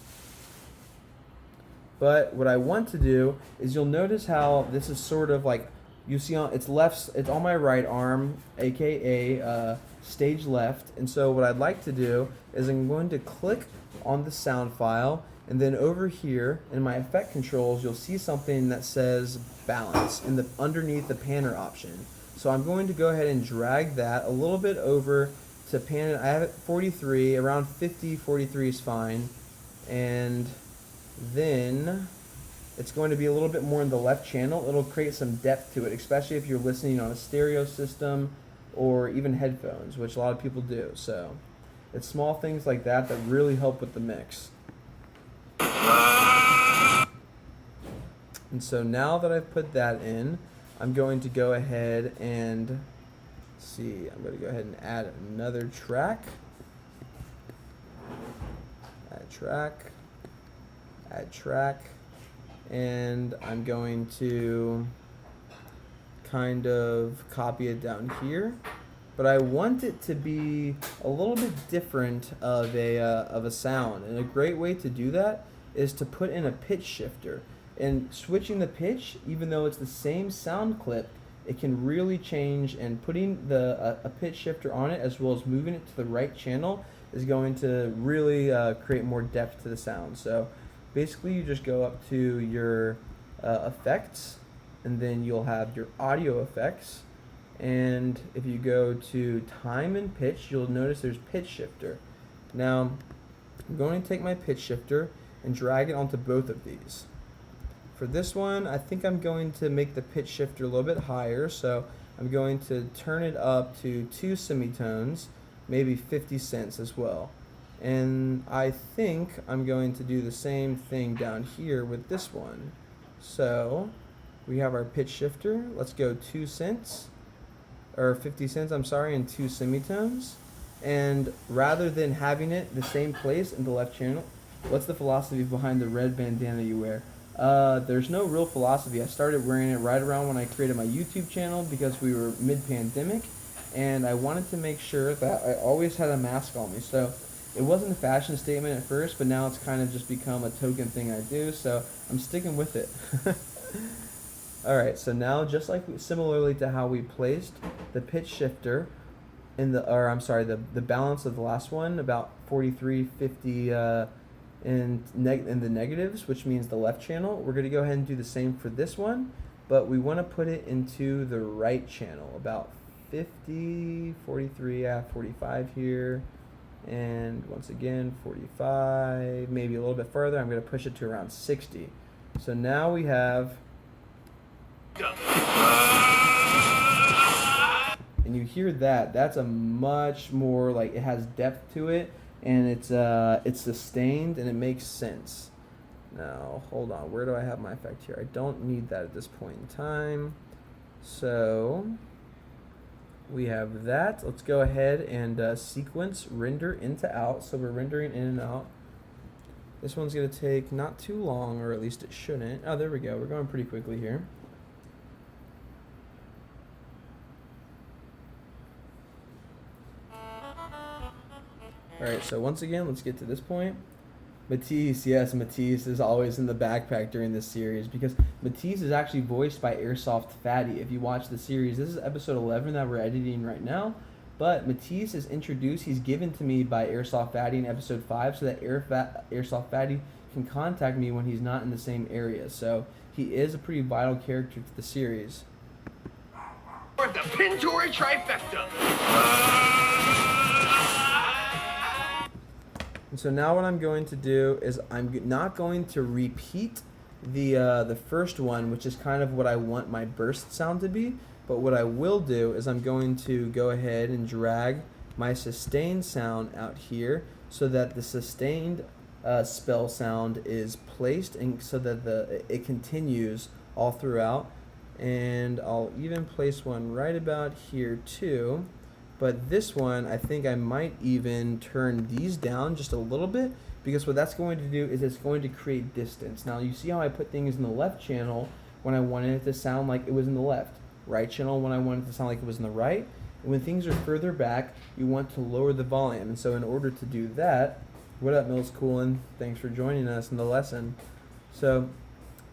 But what I want to do is you'll notice how this is sort of like, you see on it's on my right arm, aka stage left. And so what I'd like to do is I'm going to click on the sound file, and then over here in my effect controls, you'll see something that says balance in the underneath the panner option. So I'm going to go ahead and drag that a little bit over to pan. I have it 43, around 50, 43 is fine. And then it's going to be a little bit more in the left channel. It'll create some depth to it, especially if you're listening on a stereo system or even headphones, which a lot of people do. So it's small things like that that really help with the mix. And so now that I've put that in, I'm going to go ahead and see. I'm going to go ahead and add another track. Add track. Add track. And I'm going to kind of copy it down here. But I want it to be a little bit different of a sound. And a great way to do that is to put in a pitch shifter. And switching the pitch, even though it's the same sound clip, it can really change, and putting a pitch shifter on it as well as moving it to the right channel is going to really create more depth to the sound. So basically you just go up to your effects, and then you'll have your audio effects. And if you go to time and pitch, you'll notice there's pitch shifter. Now I'm going to take my pitch shifter and drag it onto both of these. For this one, I think I'm going to make the pitch shifter a little bit higher, so I'm going to turn it up to 2 semitones, maybe 50 cents as well. And I think I'm going to do the same thing down here with this one. So we have our pitch shifter. Let's go 2 cents, or 50 cents, I'm sorry, and 2 semitones. And rather than having it the same place in the left channel, what's the philosophy behind the red bandana you wear? There's no real philosophy. I started wearing it right around when I created my YouTube channel because we were mid-pandemic, and I wanted to make sure that I always had a mask on me. So it wasn't a fashion statement at first, but now it's kind of just become a token thing I do, so I'm sticking with it. Alright, so now just like similarly to how we placed the pitch shifter in the balance of the last one, about 43, 50 in the negatives, which means the left channel. We're going to go ahead and do the same for this one, but we want to put it into the right channel, about 50, 43, 45 here, and once again 45, maybe a little bit further. I'm going to push it to around 60. So now we have, and you hear that, that's a much more, like, it has depth to it, and it's sustained, and it makes sense. Now hold on, where do I have my effect here? I don't need that at this point in time. So we have that. Let's go ahead and sequence render into out. So we're rendering in and out. This one's gonna take not too long, or at least it shouldn't. Oh, there we go, we're going pretty quickly here. Alright, so once again, let's get to this point. Matisse, yes, Matisse is always in the backpack during this series, because Matisse is actually voiced by Airsoft Fatty. If you watch the series, this is episode 11 that we're editing right now, but Matisse is introduced, he's given to me by Airsoft Fatty in episode 5, so that Airsoft Fatty can contact me when he's not in the same area. So he is a pretty vital character to the series. For the Pintori Trifecta. And so now what I'm going to do is I'm not going to repeat the first one, which is kind of what I want my burst sound to be, But what I will do is I'm going to go ahead and drag my sustain sound out here so that the sustained spell sound is placed and so that it continues all throughout. And I'll even place one right about here too. But this one, I think I might even turn these down just a little bit, because what that's going to do is it's going to create distance. Now you see how I put things in the left channel when I wanted it to sound like it was in the left, right channel when I wanted it to sound like it was in the right. And when things are further back, you want to lower the volume. And so in order to do that, what up, Mills Coolin? Thanks for joining us in the lesson. So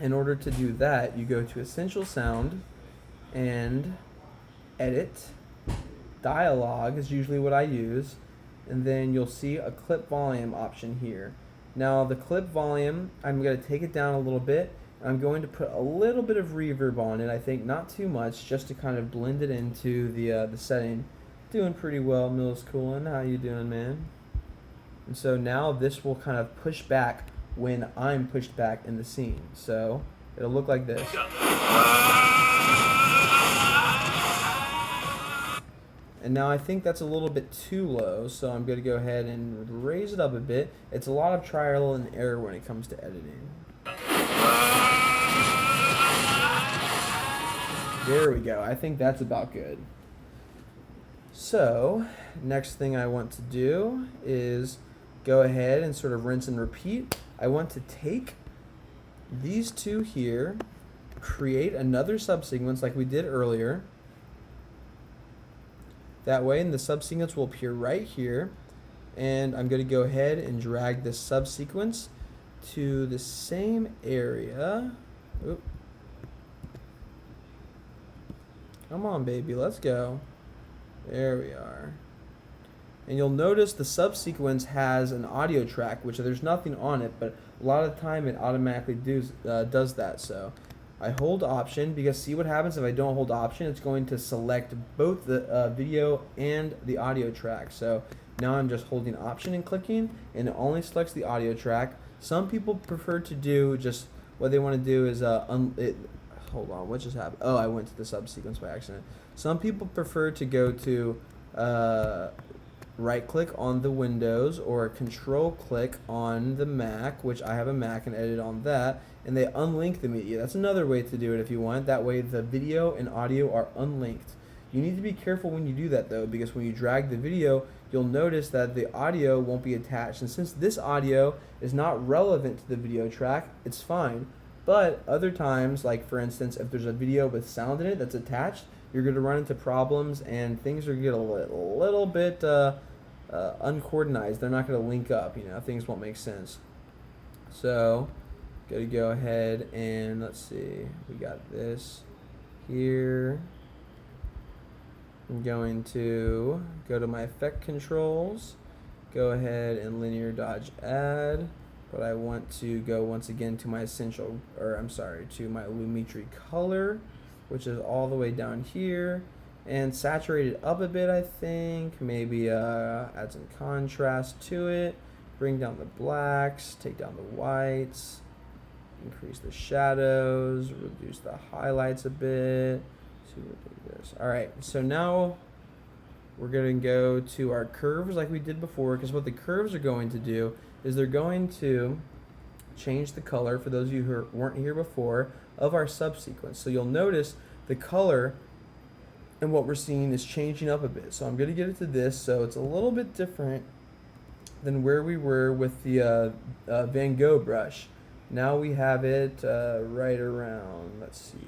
in order to do that, you go to Essential Sound and Edit. Dialogue is usually what I use, and then you'll see a clip volume option here. Now the clip volume, I'm going to take it down a little bit. I'm going to put a little bit of reverb on it, I think not too much, just to kind of blend it into the setting. Doing pretty well, Mills Coolin. How you doing, man? And so now this will kind of push back when I'm pushed back in the scene. So it'll look like this. And now I think that's a little bit too low, so I'm going to go ahead and raise it up a bit. It's a lot of trial and error when it comes to editing. There we go. I think that's about good. So, next thing I want to do is go ahead and sort of rinse and repeat. I want to take these two here, create another subsequence like we did earlier. That way, and the subsequence will appear right here. And I'm going to go ahead and drag this subsequence to the same area. Oop. Come on, baby, let's go. There we are. And you'll notice the subsequence has an audio track, which there's nothing on it, but a lot of the time it automatically does that. So I hold Option, because see what happens if I don't hold Option? It's going to select both the video and the audio track. So now I'm just holding Option and clicking, and it only selects the audio track. Some people prefer to do just what they want to do is hold on, what just happened? Oh, I went to the subsequence by accident. Some people prefer to go to right click on the Windows or control click on the Mac, which I have a Mac and edit on that, and they unlink the media. That's another way to do it if you want. That way the video and audio are unlinked. You need to be careful when you do that though, because when you drag the video, you'll notice that the audio won't be attached. And since this audio is not relevant to the video track, it's fine. But other times, like for instance, if there's a video with sound in it that's attached, you're going to run into problems and things are going to get a little bit uncoordinated. They're not going to link up, things won't make sense. So, got to go ahead and let's see, we got this here. I'm going to go to my effect controls, go ahead and linear dodge add, but I want to go once again to my to my Lumetri color, which is all the way down here, and saturate it up a bit, I think. Maybe add some contrast to it, bring down the blacks, take down the whites, increase the shadows, reduce the highlights a bit. Alright, so now we're going to go to our curves like we did before, because what the curves are going to do is they're going to change the color, for those of you who weren't here before, of our subsequence. So you'll notice the color and what we're seeing is changing up a bit. So I'm going to get it to this, so it's a little bit different than where we were with the Van Gogh brush. Now we have it right around, let's see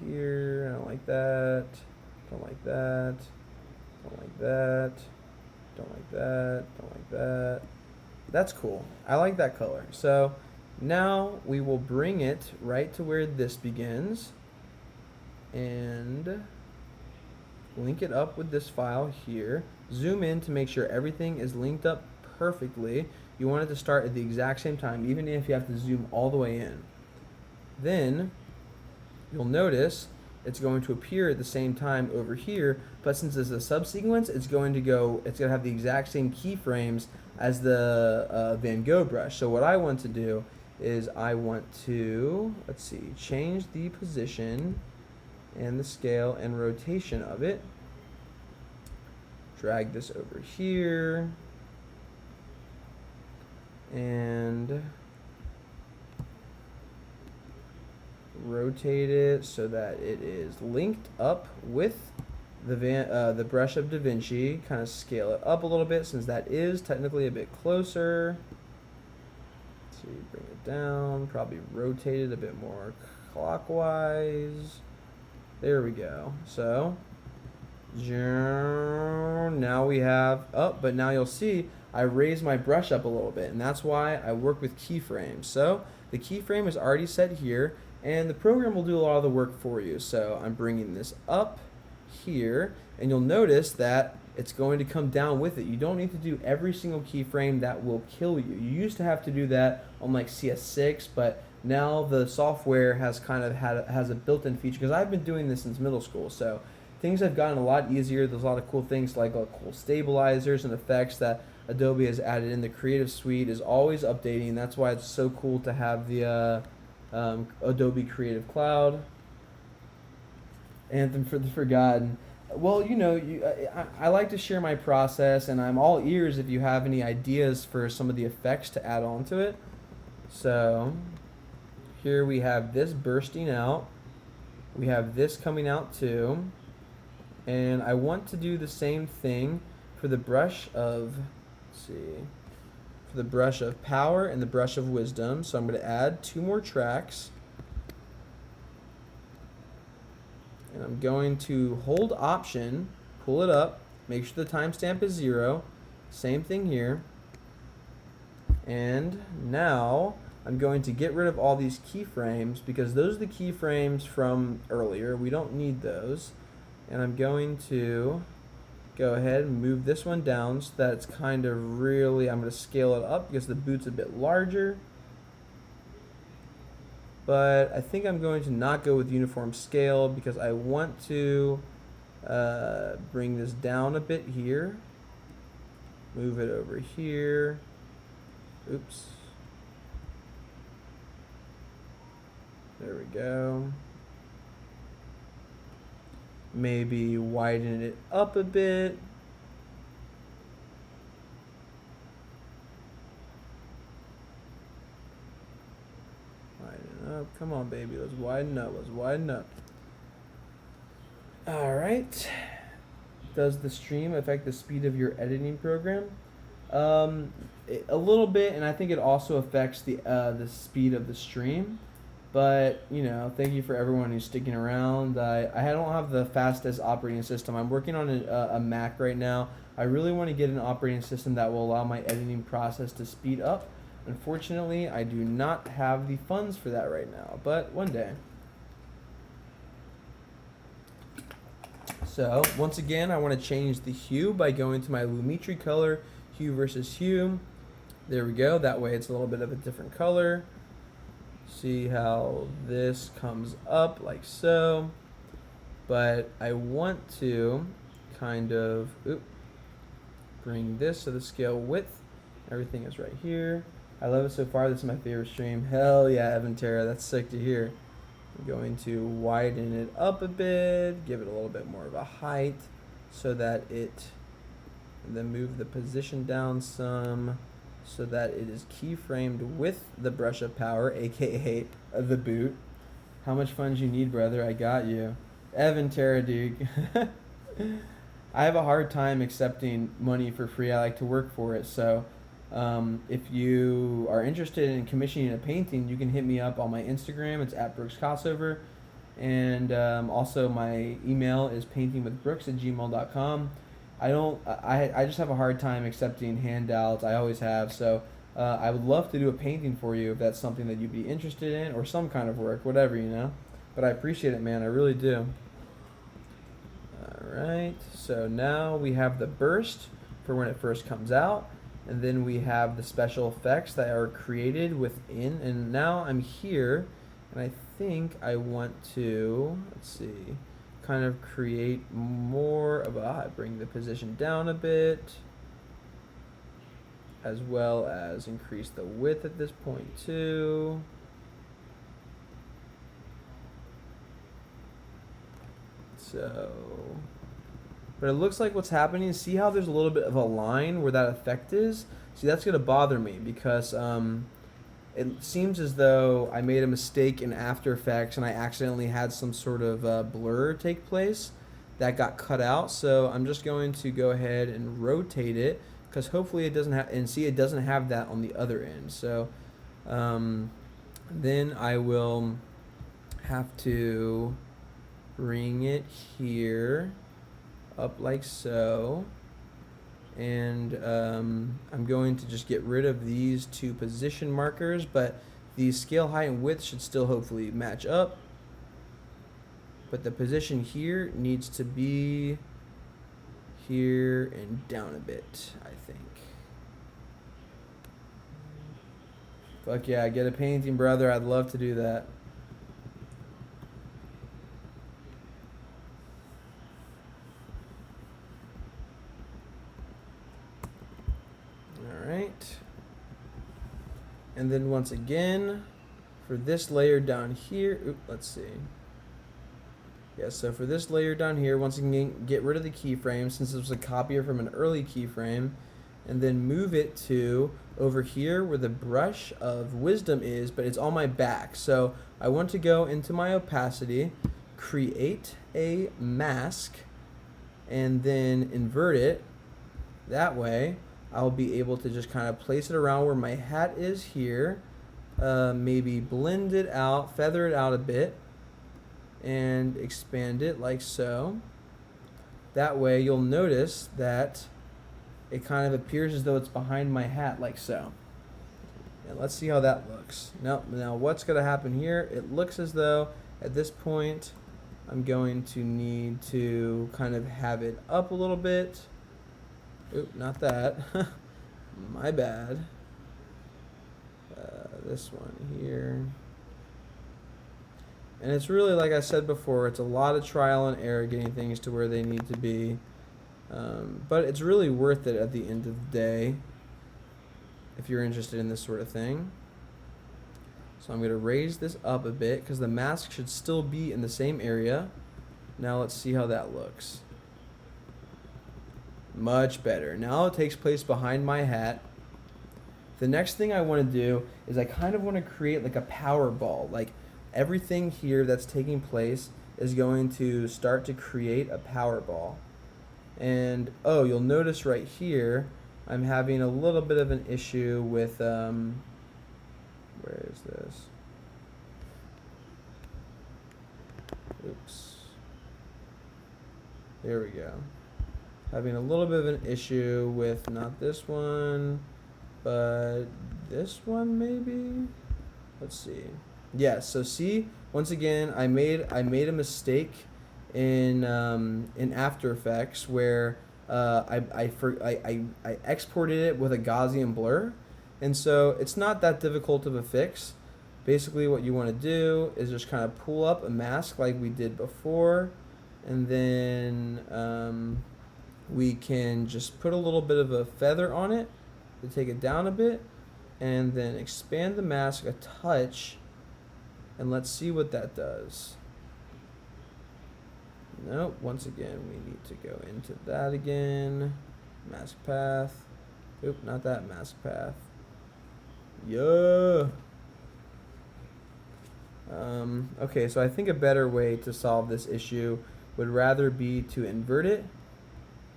here, I don't like that, don't like that, don't like that, don't like that, don't like that. That's cool. I like that color. So now we will bring it right to where this begins and link it up with this file here. Zoom in to make sure everything is linked up perfectly. You want it to start at the exact same time, even if you have to zoom all the way in. Then you'll notice it's going to appear at the same time over here, but since it's a subsequence, it's going to have the exact same keyframes as the Van Gogh brush. So what I want to do is I want to, let's see, change the position and the scale and rotation of it. Drag this over here and rotate it so that it is linked up with the brush of Da Vinci. Kind of scale it up a little bit since that is technically a bit closer. Let's see, bring it down, probably rotate it a bit more clockwise. There we go. So now we have but now you'll see I raise my brush up a little bit, and that's why I work with keyframes. So the keyframe is already set here, and the program will do a lot of the work for you. So I'm bringing this up here, and you'll notice that it's going to come down with it. You don't need to do every single keyframe. That will kill you. You used to have to do that on like CS6, but now the software has has a built-in feature, because I've been doing this since middle school. So things have gotten a lot easier. There's a lot of cool things like cool stabilizers and effects that Adobe has added in. The Creative Suite is always updating. That's why it's so cool to have the Adobe Creative Cloud. Anthem for the Forgotten. Well, you know, I like to share my process, and I'm all ears if you have any ideas for some of the effects to add on to it. So here we have this bursting out. We have this coming out too. And I want to do the same thing for the brush of, let's see, for the brush of power and the brush of wisdom. So I'm going to add 2 more tracks. And I'm going to hold Option, pull it up, make sure the timestamp is 0. Same thing here. And now I'm going to get rid of all these keyframes, because those are the keyframes from earlier. We don't need those. And I'm going to go ahead and move this one down so that it's kind of really, I'm going to scale it up because the boot's a bit larger. But I think I'm going to not go with uniform scale, because I want to bring this down a bit here. Move it over here. Oops. There we go. Maybe widen it up a bit. Widen up. Come on, baby. Let's widen up. Let's widen up. All right. Does the stream affect the speed of your editing program? A little bit, and I think it also affects the speed of the stream. But, you know, thank you for everyone who's sticking around. I don't have the fastest operating system. I'm working on a Mac right now. I really want to get an operating system that will allow my editing process to speed up. Unfortunately, I do not have the funds for that right now, but one day. So, once again, I want to change the hue by going to my Lumetri color, hue versus hue. There we go. That way it's a little bit of a different color. See how this comes up like so. But I want to kind of bring this to the scale width. Everything is right here. I love it so far. This is my favorite stream. Hell yeah, Evan Terra. That's sick to hear. I'm going to widen it up a bit, give it a little bit more of a height so that and then move the position down some, so that it is keyframed with the brush of power, aka the boot. How much funds you need, brother? I got you. Evan Terra, dude. I have a hard time accepting money for free. I like to work for it. So if you are interested in commissioning a painting, you can hit me up on my Instagram. It's @BrooksKossover. And also my email is paintingwithbrooks@gmail.com. I just have a hard time accepting handouts. I always have. So I would love to do a painting for you if that's something that you'd be interested in, or some kind of work, whatever, you know. But I appreciate it, man. I really do. All right. So now we have the burst for when it first comes out. And then we have the special effects that are created within. And now I'm here, and I think I want to, let's see, kind of create more of bring the position down a bit, as well as increase the width at this point too. so. But it looks like what's happening, see how there's a little bit of a line where that effect is? See, that's going to bother me because it seems as though I made a mistake in After Effects and I accidentally had some sort of blur take place that got cut out. So I'm just going to go ahead and rotate it because hopefully it doesn't have, and see, it doesn't have that on the other end. So then I will have to bring it here up like so, and I'm going to just get rid of these two position markers, but the scale height and width should still hopefully match up, but the position here needs to be here and down a bit, I think. Fuck yeah, get a painting, brother. I'd love to do that. Alright. And then once again, for this layer down here, let's see. Yeah, so for this layer down here, once again, get rid of the keyframe since it was a copier from an early keyframe, and then move it to over here where the brush of wisdom is, but it's on my back. So I want to go into my opacity, create a mask, and then invert it. That way I'll be able to just kind of place it around where my hat is here, maybe blend it out, feather it out a bit, and expand it like so. That way you'll notice that it kind of appears as though it's behind my hat like so. And let's see how that looks. Now what's going to happen here, it looks as though at this point I'm going to need to kind of have it up a little bit. Oop, not that. My bad. This one here. And it's really, like I said before, it's a lot of trial and error getting things to where they need to be. But it's really worth it at the end of the day if you're interested in this sort of thing. So I'm going to raise this up a bit because the mask should still be in the same area. Now let's see how that looks. Much better. Now it takes place behind my hat. The next thing I want to do is I kind of want to create like a power ball. Like everything here that's taking place is going to start to create a power ball. And oh, you'll notice right here I'm having a little bit of an issue with where is this? Oops. There we go. Having a little bit of an issue with not this one, but this one maybe. Let's see. Yeah. So see, once again, I made a mistake in After Effects where I exported it with a Gaussian blur, and so it's not that difficult of a fix. Basically, what you want to do is just kind of pull up a mask like we did before, and then we can just put a little bit of a feather on it to take it down a bit, and then expand the mask a touch, and let's see what that does. Nope, once again we need to go into that again. Mask path. Oop, not that mask path. Yeah. Okay, so I think a better way to solve this issue would rather be to invert it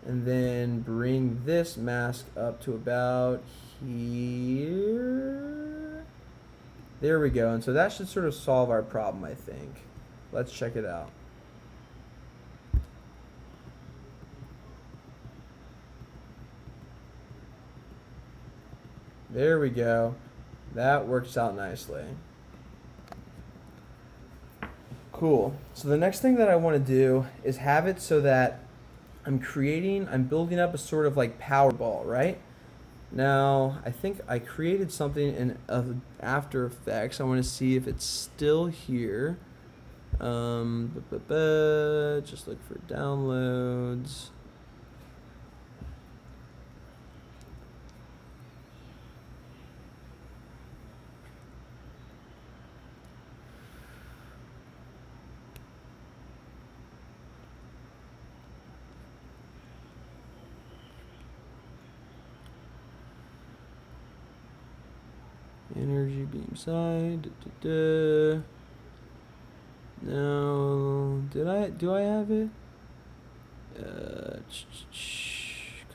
and then bring this mask up to about here. There we go. And so that should sort of solve our problem, I think. Let's check it out. There we go. That works out nicely. Cool. So the next thing that I want to do is have it so that I'm building up a sort of like power ball, right? Now, I think I created something in After Effects. I want to see if it's still here. Just look for downloads. Energy beam side. No, do I have it?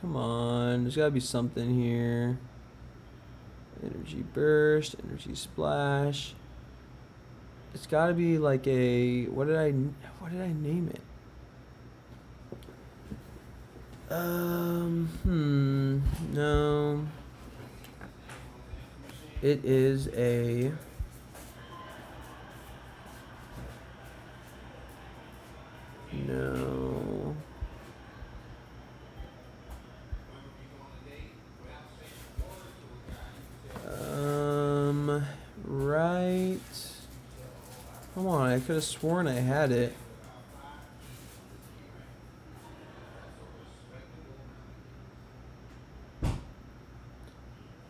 Come on, there's gotta be something here. Energy burst, energy splash. It's gotta be like a, what did I name it? No. It is a no. Right. Come on, I could have sworn I had it.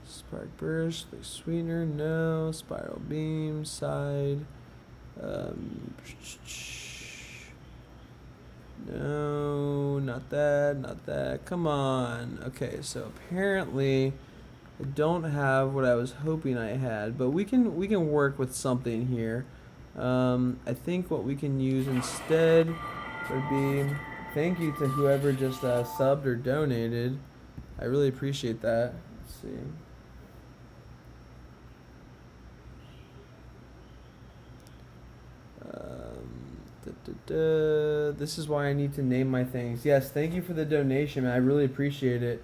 Spark burst, like sweetener, no. Spiral beam, side. No, not that, not that. Come on. Okay, so apparently I don't have what I was hoping I had, but we can work with something here. I think what we can use instead would be, thank you to whoever just subbed or donated. I really appreciate that. Let's see. This is why I need to name my things. Yes, thank you for the donation, man. I really appreciate it.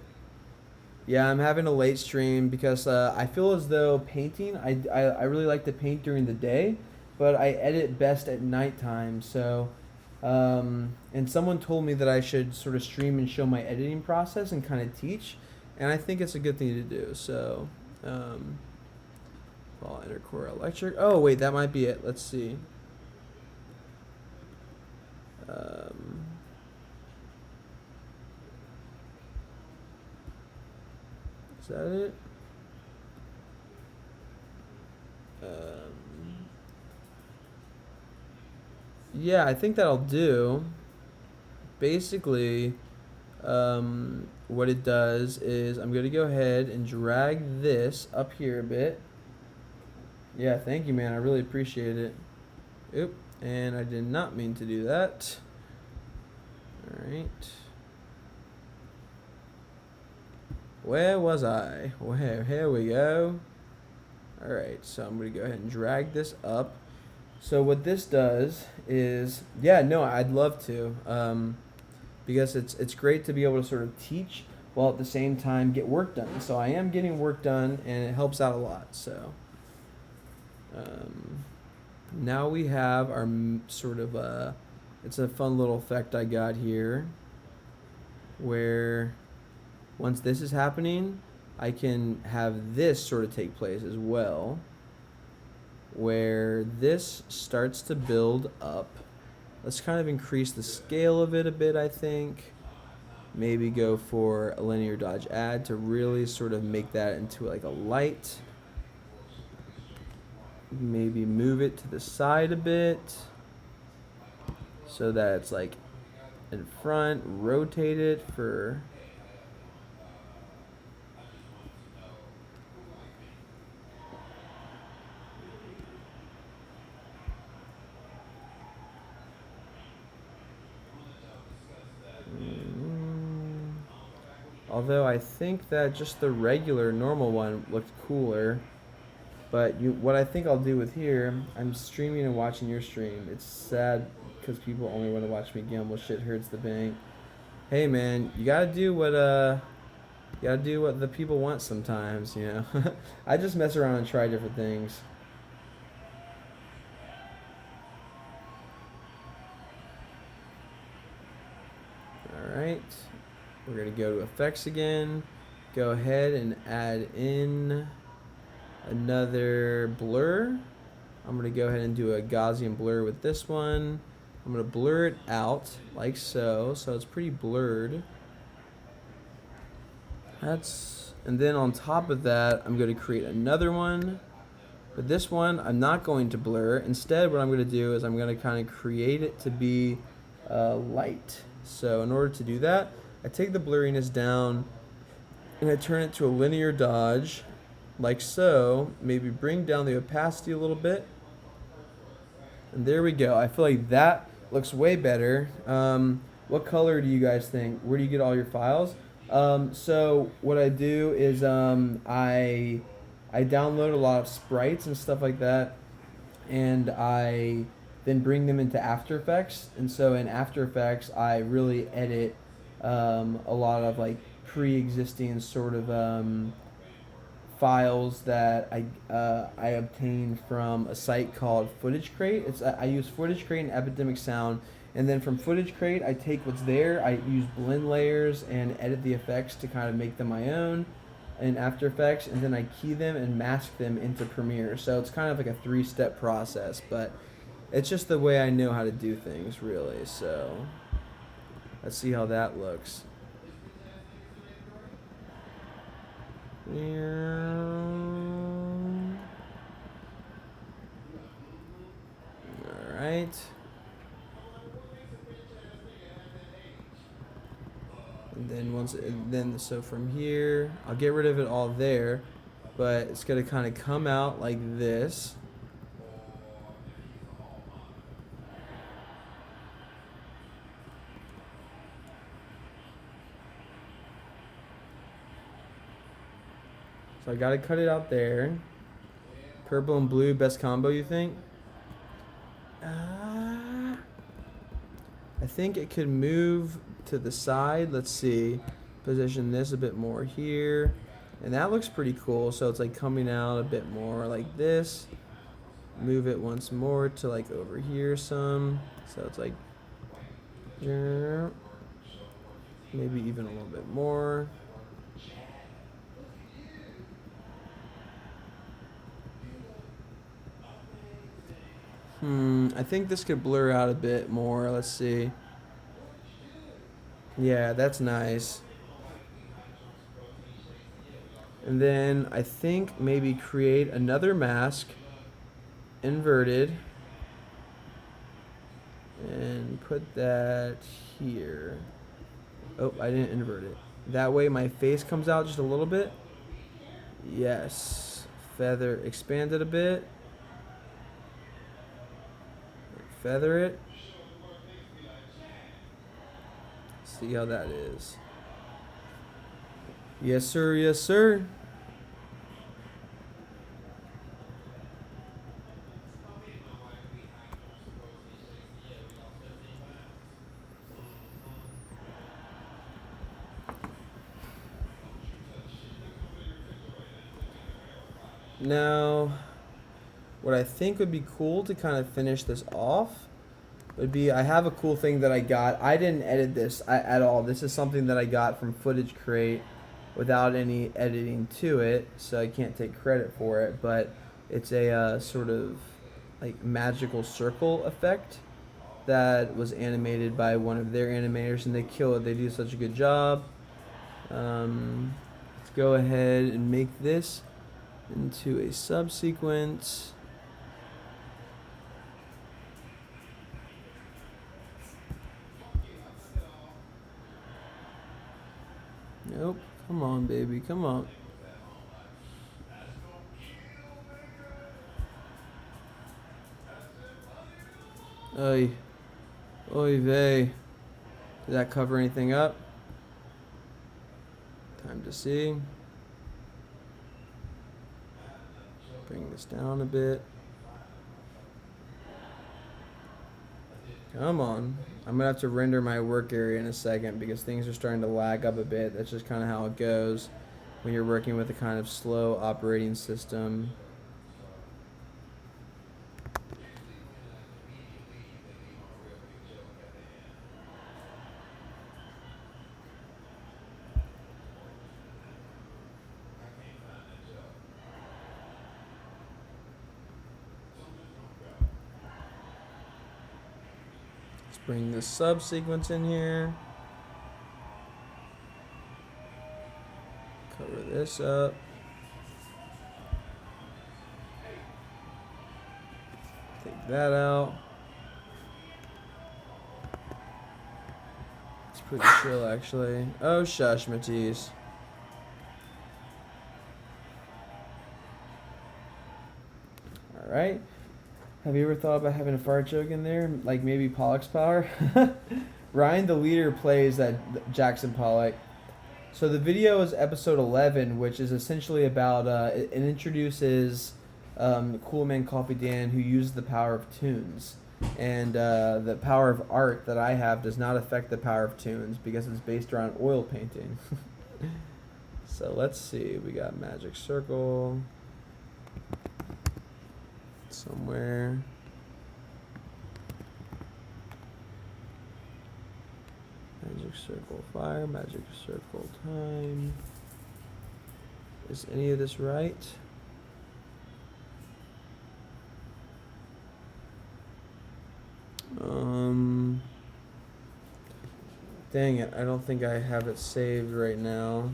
Yeah, I'm having a late stream because I feel as though painting, I really like to paint during the day, but I edit best at nighttime. So, and someone told me that I should sort of stream and show my editing process and kind of teach, and I think it's a good thing to do. So, well, intercore electric. Oh wait, that might be it. Let's see. Is that it? Yeah, I think that'll do. Basically, what it does is I'm going to go ahead and drag this up here a bit. Yeah, thank you, man. I really appreciate it. Oop, and I did not mean to do that. All right. Where was I? Where? Here we go. All right, so I'm going to go ahead and drag this up. So what this does is, yeah, no, I'd love to, because it's great to be able to sort of teach while at the same time get work done. So I am getting work done, and it helps out a lot. So now we have our sort of it's a fun little effect I got here, where once this is happening, I can have this sort of take place as well, where this starts to build up. Let's kind of increase the scale of it a bit, I think. Maybe go for a linear dodge add to really sort of make that into like a light. Maybe move it to the side a bit so that it's like in front. Rotate it for although I think that just the regular normal one looked cooler. But what I think I'll do with here, I'm streaming and watching your stream. It's sad because people only want to watch me gamble. Shit hurts the bank. Hey man, you gotta do what the people want sometimes, you know. I just mess around and try different things. All right. We're going to go to effects again, go ahead and add in another blur. I'm going to go ahead and do a Gaussian blur with this one. I'm going to blur it out like so, so it's pretty blurred. And then on top of that, I'm going to create another one. But this one, I'm not going to blur. Instead, what I'm going to do is I'm going to kind of create it to be light. So in order to do that, I take the blurriness down and I turn it to a linear dodge, like so. Maybe bring down the opacity a little bit. And there we go. I feel like that looks way better. What color do you guys think? Where do you get all your files? So what I do is I download a lot of sprites and stuff like that, and I then bring them into After Effects. And so in After Effects, I really edit a lot of like pre-existing sort of files that I obtained from a site called Footage Crate. I use Footage Crate and Epidemic Sound, and then from Footage Crate I take what's there, I use blend layers and edit the effects to kind of make them my own in After Effects, and then I key them and mask them into Premiere. So it's kind of like a 3-step process, but it's just the way I know how to do things, really. So let's see how that looks. Alright. And then so from here, I'll get rid of it all there, but it's going to kind of come out like this. So I gotta cut it out there. Purple and blue, best combo, you think? I think it could move to the side. Let's see. Position this a bit more here. And that looks pretty cool. So it's like coming out a bit more like this. Move it once more to like over here some. So it's like maybe even a little bit more. I think this could blur out a bit more. Let's see. Yeah, that's nice. And then I think maybe create another mask, inverted, and put that here. Oh, I didn't invert it. That way my face comes out just a little bit. Yes. Feather, expand it a bit. Feather it. See how that is. Yes, sir. Yes, sir. Now, what I think would be cool to kind of finish this off would be, I have a cool thing that I got. I didn't edit this at all. This is something that I got from Footage Crate without any editing to it, so I can't take credit for it, but it's a sort of like magical circle effect that was animated by one of their animators, and they kill it. They do such a good job. Let's go ahead and make this into a subsequence. Nope. Come on, baby. Come on. Oy. Oy vey. Did that cover anything up? Time to see. Bring this down a bit. Come on. I'm going to have to render my work area in a second because things are starting to lag up a bit. That's just kind of how it goes when you're working with a kind of slow operating system. Bring this subsequence in here. Cover this up. Take that out. It's pretty chill, actually. Oh, shush, Matisse. right? Have you ever thought about having a fart joke in there? Like maybe Pollock's power? Ryan, the leader, plays that Jackson Pollock. So the video is episode 11, which is essentially about, it introduces Cool Man Coffee Dan, who uses the power of tunes. And the power of art that I have does not affect the power of tunes because it's based around oil painting. So let's see. We got Magic Circle somewhere. Magic Circle fire, Magic Circle time. Is any of this right? Dang it, I don't think I have it saved right now.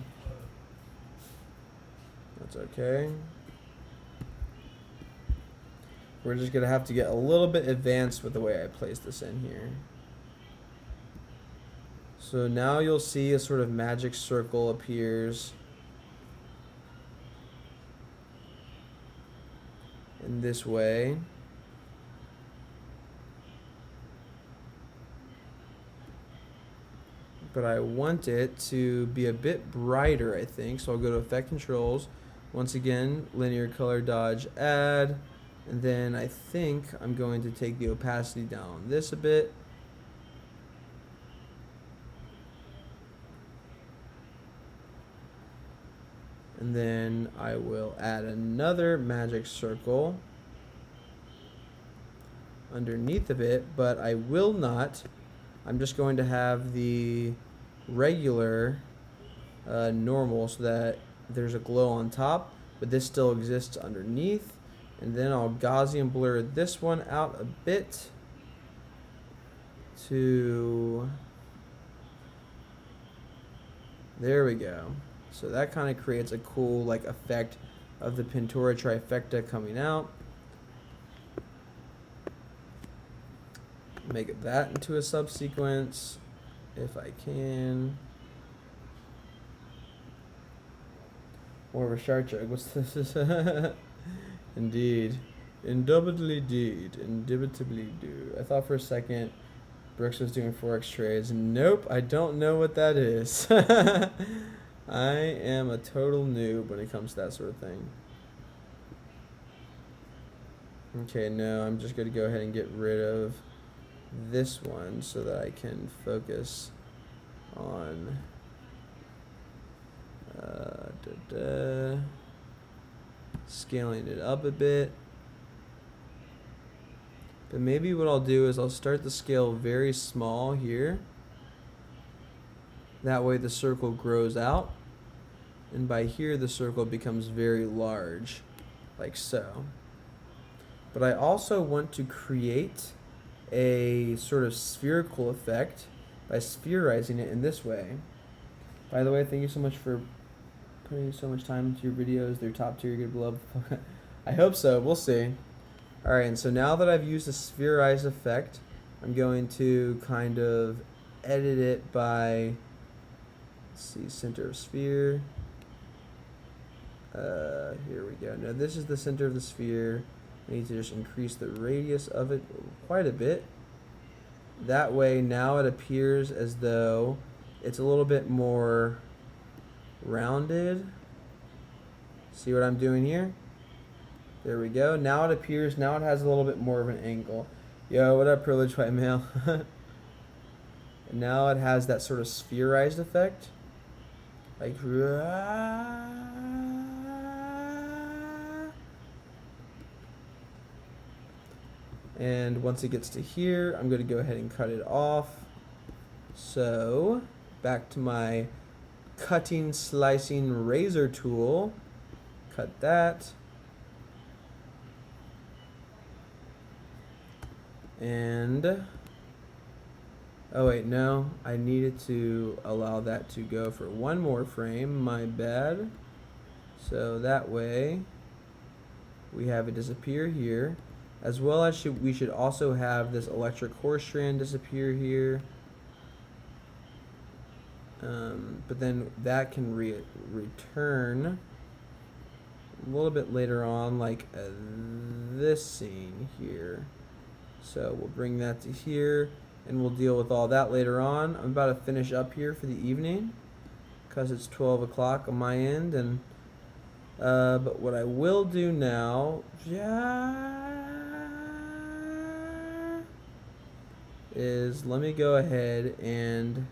That's okay. We're just gonna have to get a little bit advanced with the way I place this in here. So now you'll see a sort of magic circle appears in this way. But I want it to be a bit brighter, I think. So I'll go to Effect Controls. Once again, Linear Color Dodge Add. And then I think I'm going to take the opacity down on this a bit. And then I will add another magic circle underneath of it, but I will not. I'm just going to have the regular normal so that there's a glow on top, but this still exists underneath. And then I'll Gaussian blur this one out a bit to, there we go. So that kind of creates a cool like effect of the Pintura trifecta coming out. Make that into a subsequence if I can. More of a shark joke. What's this? Indeed. Indubitably deed. Indubitably do. I thought for a second Brooks was doing Forex trades. Nope, I don't know what that is. I am a total noob when it comes to that sort of thing. Okay, no, I'm just going to go ahead and get rid of this one so that I can focus on scaling it up a bit. But maybe what I'll do is I'll start the scale very small here. That way the circle grows out. And by here the circle becomes very large, like so. But I also want to create a sort of spherical effect by spherizing it in this way. By the way, thank you so much for putting so much time into your videos. They're top tier, good beloved. I hope so. We'll see. Alright, and so now that I've used the spherized effect, I'm going to kind of edit it by, let's see, center of sphere. Here we go. Now this is the center of the sphere. I need to just increase the radius of it quite a bit. That way now it appears as though it's a little bit more rounded. See what I'm doing here? There we go. Now it appears, now it has a little bit more of an angle. Yo, what up, privileged white male? And now it has that sort of spherized effect. Like, and once it gets to here, I'm going to go ahead and cut it off. So, back to my cutting, slicing razor tool. Cut that. And, oh wait, no, I needed to allow that to go for one more frame, my bad. So that way, we have it disappear here. As well as we should also have this electric horse strand disappear here. But then that can return a little bit later on, like this scene here. So we'll bring that to here, and we'll deal with all that later on. I'm about to finish up here for the evening, because it's 12 o'clock on my end, and but what I will do now, is let me go ahead and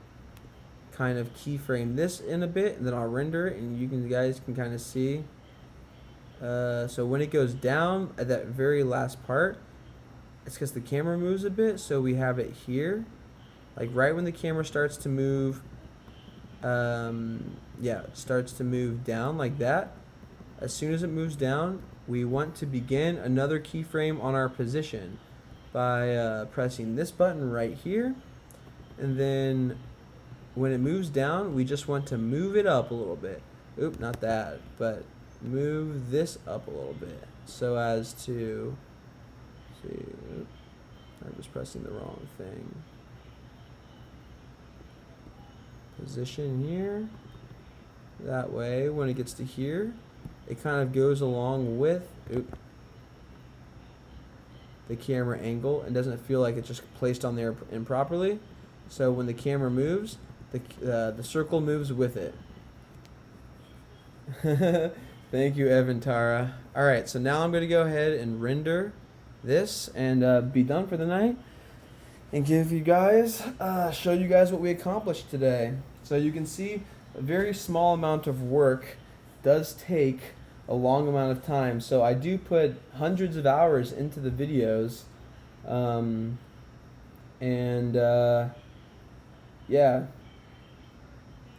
kind of keyframe this in a bit, and then I'll render it, and you guys can kind of see. So when it goes down at that very last part, it's because the camera moves a bit, so we have it here, like right when the camera starts to move. Yeah, it starts to move down like that. As soon as it moves down, we want to begin another keyframe on our position by pressing this button right here, and then when it moves down, we just want to move it up a little bit. Oop, not that, but move this up a little bit so as to see. Oop, I'm just pressing the wrong thing. Position here. That way, when it gets to here, it kind of goes along with the camera angle and doesn't feel like it's just placed on there improperly. So when the camera moves, the circle moves with it. Thank you, Evan Tara. All right, so now I'm going to go ahead and render this and be done for the night, and give you guys, show you guys what we accomplished today. So you can see a very small amount of work does take a long amount of time. So I do put hundreds of hours into the videos, yeah,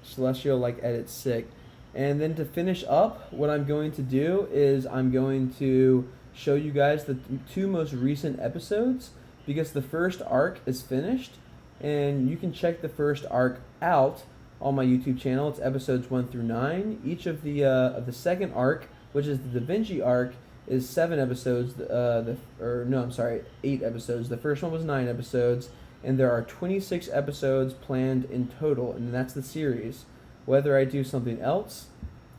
Celestial like edits sick. And then to finish up, what I'm going to do is I'm going to show you guys the two most recent episodes, because the first arc is finished, and you can check the first arc out on my YouTube channel. It's episodes 1 through 9. Each of the second arc, which is the Da Vinci arc, is 7 episodes. 8 episodes. The first one was 9 episodes, and there are 26 episodes planned in total, and that's the series. Whether I do something else,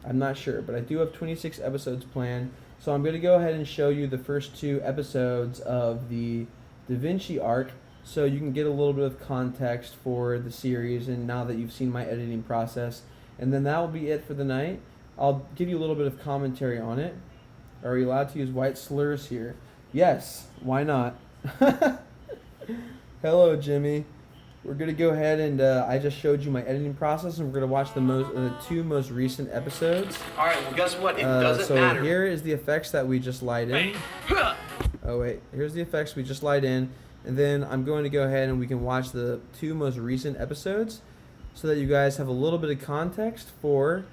I'm not sure, but I do have 26 episodes planned. So I'm going to go ahead and show you the first 2 episodes of the Da Vinci arc, so you can get a little bit of context for the series, and now that you've seen my editing process. And then that will be it for the night. I'll give you a little bit of commentary on it. Are we allowed to use white slurs here? Yes, why not? Hello, Jimmy. We're going to go ahead and I just showed you my editing process, and we're going to watch the 2 most recent episodes. All right, well, guess what? It doesn't so matter. Here is the effects that we just light in. Oh, wait. Here's the effects we just light in. And then I'm going to go ahead and we can watch the 2 most recent episodes so that you guys have a little bit of context for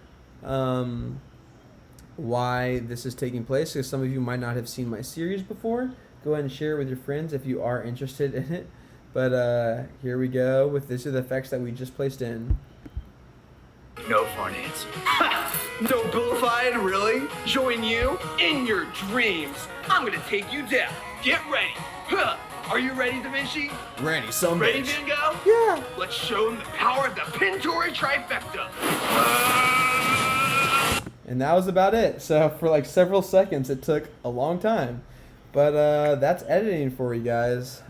why this is taking place, because some of you might not have seen my series before. Go ahead and share it with your friends if you are interested in it. But here we go with this are the effects that we just placed in. No for an answer. Nobilified, really? Join you in your dreams. I'm gonna take you down. Get ready. Huh. Are you ready, Da Vinci? Ready, some Ready, bitch. Van Gogh? Yeah. Let's show them the power of the Pintori trifecta. And that was about it. So for like several seconds, it took a long time. But that's editing for you guys.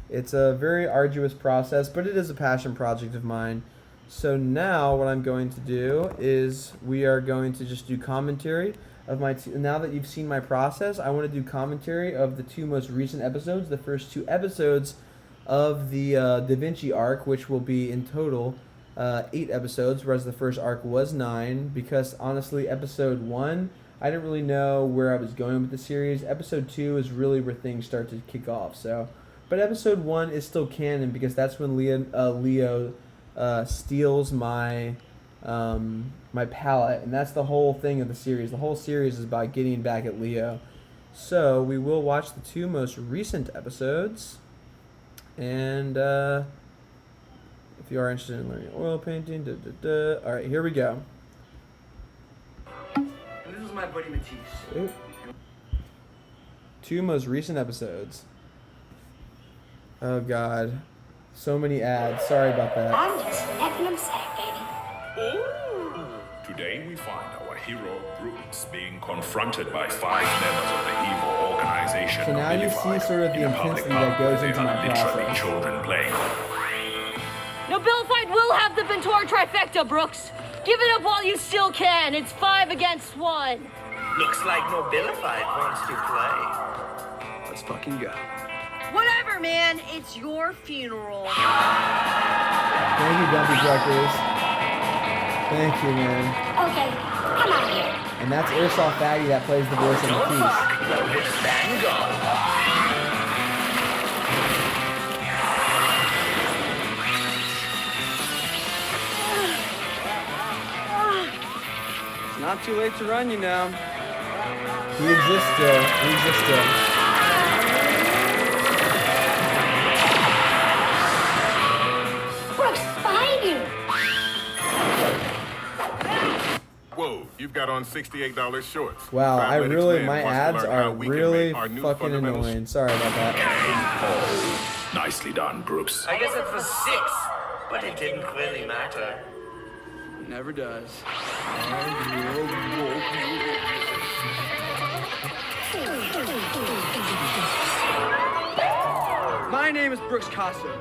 It's a very arduous process, but it is a passion project of mine. So now what I'm going to do is we are going to just do commentary of my now that you've seen my process, I want to do commentary of the 2 most recent episodes, the first 2 episodes of the Da Vinci arc, which will be in total 8 episodes, whereas the first arc was 9, because honestly episode 1, I didn't really know where I was going with the series. Episode 2 is really where things start to kick off. So, but episode 1 is still canon because that's when Leo steals my my palette, and that's the whole thing of the series. The whole series is about getting back at Leo. So we will watch the 2 most recent episodes, and if you are interested in learning oil painting, all right, here we go. This is my buddy Matisse. Ooh. 2 most recent episodes. Oh God, so many ads. Sorry about that. I'm just letting them say, baby. Today we find our hero Brooks being confronted by 5 members of the evil organization. So now you see sort of the in a public intensity that park goes where into there my are literally process. children playing. Nobilified will have the Ventura trifecta, Brooks. Give it up while you still can. It's 5 against 1. Looks like Nobilified wants to play. Let's fucking go. Whatever, man. It's your funeral. Thank you, Dumpy Truckers. Thank you, man. Okay, come on here. And that's Airsoft Fatty that plays the voice of Don't Matisse. fuck with Van Gogh. It's not too late to run, you know. He exists still. He exists still. Brooks, behind you. Whoa, you've got on $68 shorts. Wow, I Fabletics really, man my wants to ads learn are how we can really make our new fucking fundamentals. annoying. Sorry about that. Nicely done, Brooks. I guess it was 6, but it didn't really matter. Never does. My name is Brooks Casso,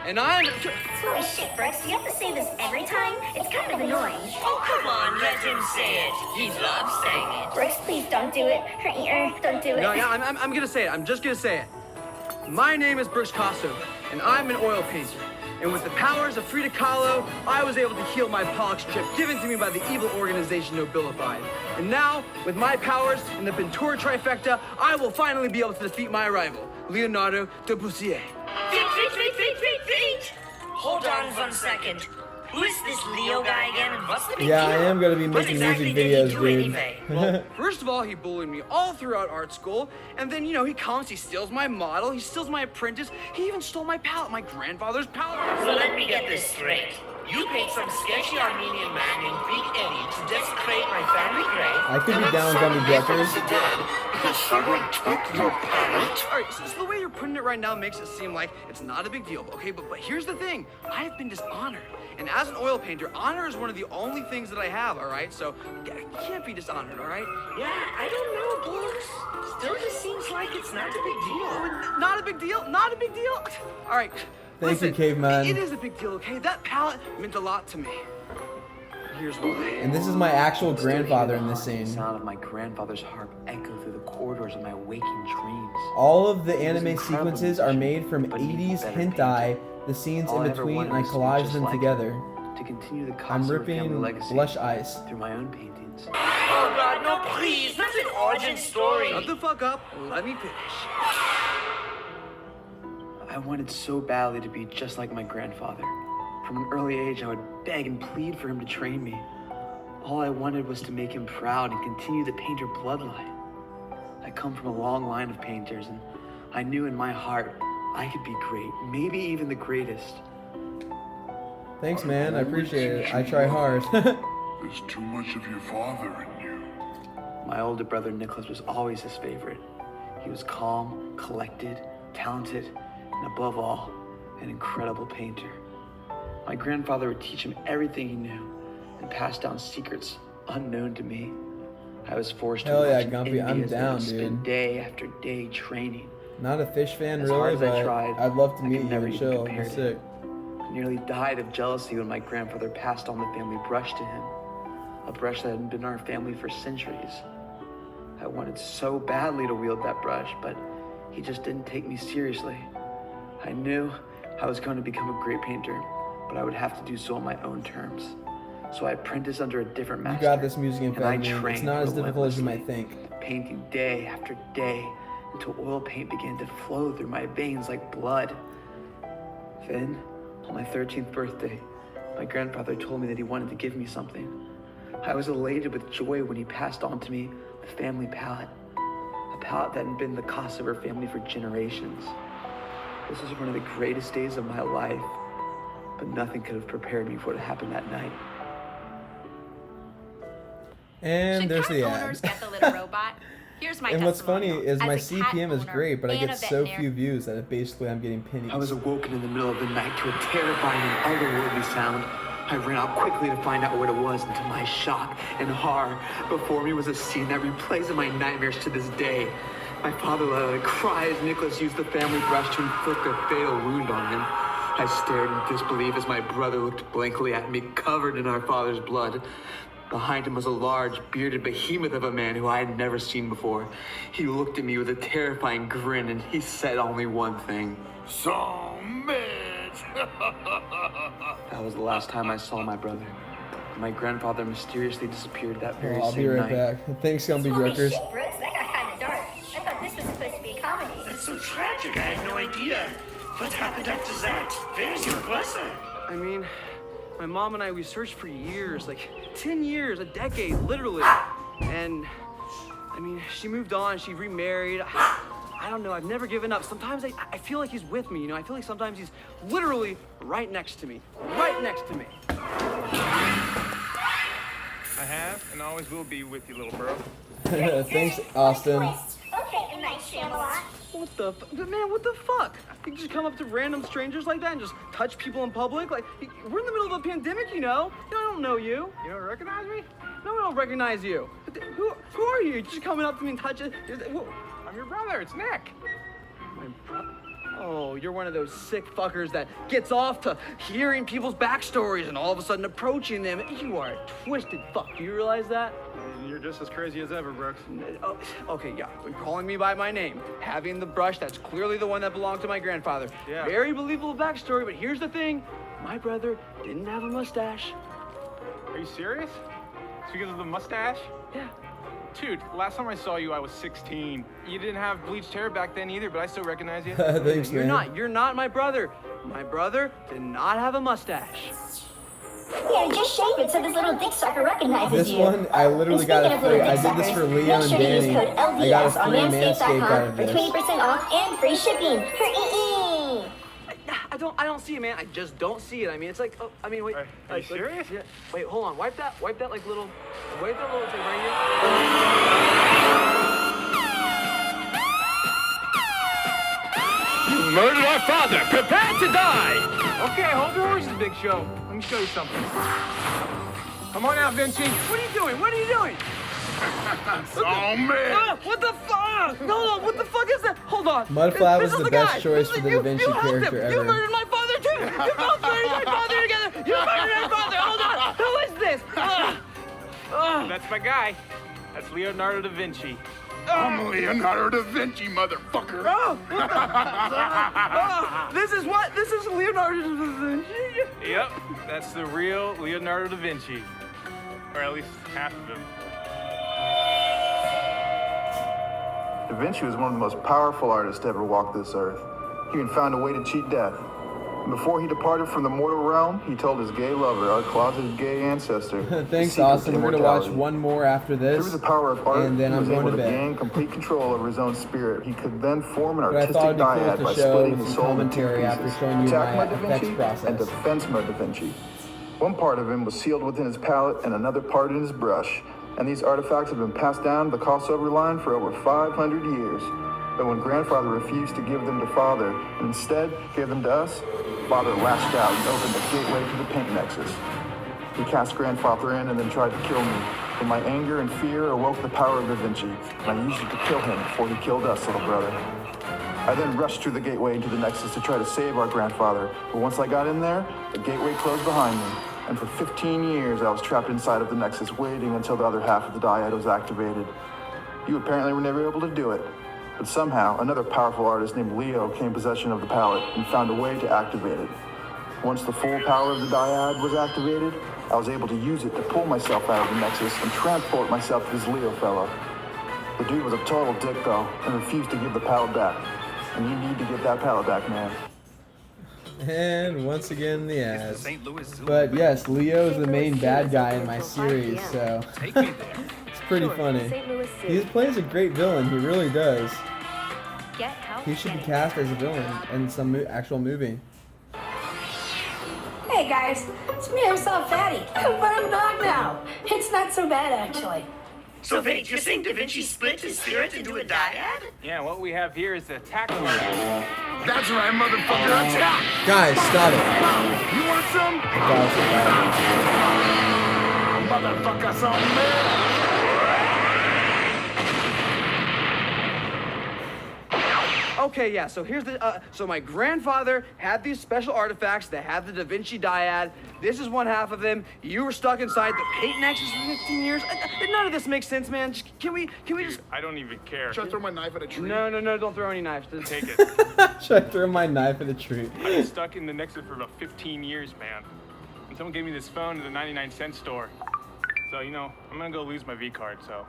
and I'm... Holy shit, Brooks, you have to say this every time? It's kind of annoying. Oh, come on, let him say it. He loves saying it. Brooks, please don't do it. Don't do it. No, yeah, I'm gonna say it. I'm just gonna say it. My name is Brooks Casso, and I'm an oil painter. And with the powers of Frida Kahlo, I was able to heal my pollock strip given to me by the evil organization Nobilified. And now, with my powers and the Ventura trifecta, I will finally be able to defeat my rival, Leonardo da Bussier. Wait. Hold on 1 second. Who is this Leo guy again, and what's the big Yeah, deal? I am gonna be What making exactly music did he videos, do dude. anyway? Well, first of all, he bullied me all throughout art school, and then, he comes, he steals my model, he steals my apprentice, he even stole my palette, my grandfather's palette. So let me get this straight. You paid some sketchy Armenian man named Big Eddie to desecrate my family grave. I could and be then down with suddenly Dummy Duckers. you're dead because someone took your palette. All right, so the way you're putting it right now makes it seem like it's not a big deal, okay? But here's the thing, I have been dishonored. And as an oil painter, honor is one of the only things that I have, all right? So I can't be dishonored, all right? Yeah, I don't know, Brooks. Still just seems like it's not a big deal. Not a big deal, not a big deal. All right, Thank you, listen, Caveman. It is a big deal, okay? That palette meant a lot to me. Here's why. And this is my actual Still hear grandfather the in this haunting scene. sound of my grandfather's harp echo through the corridors of my waking dreams. All of the He was anime incredible sequences are musician, made from but an even 80s better hentai, painter. the scenes All in I ever between, wanted and I was to be collage just them like him, together. to continue the I'm Kosovo family ripping legacy blush ice. through my own paintings. Oh God, no, please, not an origin story. Shut the fuck up, let me finish. I wanted so badly to be just like my grandfather. From an early age, I would beg and plead for him to train me. All I wanted was to make him proud and continue the painter bloodline. I come from a long line of painters, and I knew in my heart I could be great, maybe even the greatest. Thanks, man. I appreciate it. I try hard. There's too much of your father in you. My older brother Nicholas was always his favorite. He was calm, collected, talented, and above all, an incredible painter. My grandfather would teach him everything he knew and pass down secrets unknown to me. I was forced Hell to yeah, watch Gumpy, I'm envious down, and spend dude. day after day training. Not a fish fan, As really, hard as I but tried, I'd love to I meet could you never and even chill. compare Be to sick. I nearly died of jealousy when my grandfather passed on the family brush to him, a brush that had been in our family for centuries. I wanted so badly to wield that brush, but he just didn't take me seriously. I knew I was going to become a great painter, but I would have to do so on my own terms. So I apprenticed under a different You master. got this, music and I amphetamine. It's trained not as difficult as you might relentlessly, think. painting day after day until oil paint began to flow through my veins like blood. Then, on my 13th birthday, my grandfather told me that he wanted to give me something. I was elated with joy when he passed on to me the family palette, a palette that had been the Kosovo family for generations. This was one of the greatest days of my life, but nothing could have prepared me for what happened that night. And Should there's cat the owners ad. get the little robot? Here's my And what's funny testimonial. is my As a cat CPM is owner great, but I and get a so veterinarian- few views that basically I'm getting pennies. I was awoken in the middle of the night to a terrifying and otherworldly sound. I ran out quickly to find out what it was, and to my shock and horror, before me was a scene that replays in my nightmares to this day. My father let out a cry as Nicholas used the family brush to inflict a fatal wound on him. I stared in disbelief as my brother looked blankly at me, covered in our father's blood. Behind him was a large, bearded behemoth of a man who I had never seen before. He looked at me with a terrifying grin, and he said only one thing. Some bitch! That was the last time I saw my brother. My grandfather mysteriously disappeared that very I'll same be right night. back. Thanks, Gumby Holy Drickers. shit, Brooks, that got kind of dark. I thought this was supposed to be a comedy. That's so tragic. I had no idea. What happened after that? Where's your brother? I mean, my mom and I, we searched for years, like 10 years, a decade, literally. And, I mean, she moved on, she remarried. I don't know, I've never given up. Sometimes I feel like he's with me, you know? I feel like sometimes he's literally right next to me. Right next to me. I have and always will be with you, little bro. Thanks, Austin. Okay, good night, Shyamalan. What the man, what the fuck? You just come up to random strangers like that and just touch people in public? Like, we're in the middle of a pandemic, you know? I don't know you. You don't recognize me? No, I don't recognize you. Who are you? You're just coming up to me and touching. I'm your brother, it's Nick. My brother? Oh, you're one of those sick fuckers that gets off to hearing people's backstories and all of a sudden approaching them. You are a twisted fuck. Do you realize that? You're just as crazy as ever, Brooks. Oh, okay, yeah. You're calling me by my name, having the brush that's clearly the one that belonged to my grandfather. Yeah. Very believable backstory, but here's the thing. My brother didn't have a mustache. Are you serious? It's because of the mustache? Yeah. Dude, last time I saw you, I was 16. You didn't have bleached hair back then either, but I still recognize you. Thanks, man. You're not my brother. My brother did not have a mustache. Yeah, just shave it so this little dick sucker recognizes This you. one, I literally And got speaking a of little free. I dick did this for suckers, Leo make and sure to use Danny. code I got a LDS on free Manscaped out manscaped.com of for this. 20% off and free shipping for EE. I don't see it, man. I just don't see it. I mean, it's like, oh, I mean, wait. Are you serious? Yeah. Wait, hold on. Wipe that like little, wipe that little thing right here. You murdered our father. Prepare to die. Okay, hold your horses, Big Show. Let me show you something. Come on out, Vinci. What are you doing? What are you doing? Some bitch! Ah, what the fuck? No, what the fuck is that? Hold on. Mudflap This was is the guy. best choice This for is- the Da Vinci you helped character him. You ever. murdered my father too. You both murdered my father together. You murdered my father. Hold on. Who is this? That's my guy. That's Leonardo da Vinci. I'm Leonardo da Vinci, motherfucker! This is what? This is Leonardo da Vinci. Yep, that's the real Leonardo da Vinci. Or at least half of him. Da Vinci was one of the most powerful artists to ever walk this earth. He even found a way to cheat death. Before he departed from the mortal realm, he told his gay lover, our closeted gay ancestor, Thanks, the secret Austin. to We're gonna watch immortality. one more after this, Through the power of art, and then he I'm was going able to to bed. gain complete control over his own spirit. He could then form an But I thought artistic it'd be cool dyad to by show splitting some his soul into two commentary after pieces. showing you Attack my mode Da effects Vinci process. and defense mode Da Vinci. One part of him was sealed within his palette and another part in his brush. And these artifacts have been passed down the crossover line for over 500 years. But when Grandfather refused to give them to Father and instead gave them to us, Father lashed out and opened the gateway to the Paint Nexus. He cast Grandfather in and then tried to kill me. In my anger and fear awoke the power of Da Vinci, and I used it to kill him before he killed us, little brother. I then rushed through the gateway into the Nexus to try to save our grandfather, but once I got in there, the gateway closed behind me, and for 15 years I was trapped inside of the Nexus waiting until the other half of the dyad was activated. You apparently were never able to do it, but somehow another powerful artist named Leo came possession of the palette and found a way to activate it. Once the full power of the dyad was activated, I was able to use it to pull myself out of the Nexus and transport myself to this Leo fellow. The dude was a total dick though, and refused to give the palette back. And you need to get that palette back, man. And once again, the ads. St. Louis Zoo. But yes, Leo is the main bad guy in my series, so Take me there. it's pretty funny. St. Louis He plays a great villain. He really does. Get help. He should be cast as a villain in some actual movie. Hey guys, it's me, I'm so fatty, but I'm a dog now. It's not so bad actually. So wait, you're saying Da Vinci split his spirit into a dyad? Yeah, what we have here is a tax order. That's right, motherfucker. Attack! Guys, stop it. You want some? Guys, Motherfucker, some man. Okay, yeah, so here's the, so my grandfather had these special artifacts that had the Da Vinci dyad. This is one half of them. You were stuck inside the Peyton Nexus for 15 years. None of this makes sense, man. Can we just... I don't even care. Should I throw my knife at a tree? No, don't throw any knives. Take it. Should I throw my knife at a tree? I was stuck in the Nexus for about 15 years, man. And someone gave me this phone at the 99-cent store. So, you know, I'm gonna go lose my V-card, so...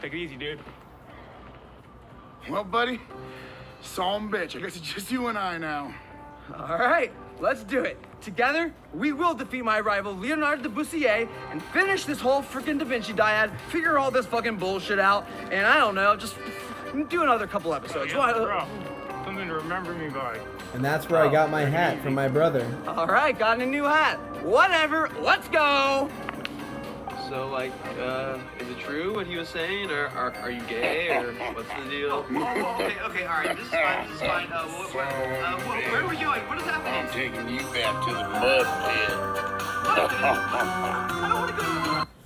Take it easy, dude. Well, buddy, some bitch. I guess it's just you and I now. All right, let's do it. Together, we will defeat my rival, Leonardo da Bussier, and finish this whole freaking Da Vinci dyad, figure all this fucking bullshit out, and I don't know, just do another couple episodes. Yeah, bro. Something to remember me by. And that's where I got my hat from my brother. All right, got a new hat. Whatever, let's go. So, like, is it true what he was saying, or are you gay, or what's the deal? Okay, all right, this is fine, where are we going? What is happening? I'm taking you back to the mud pit.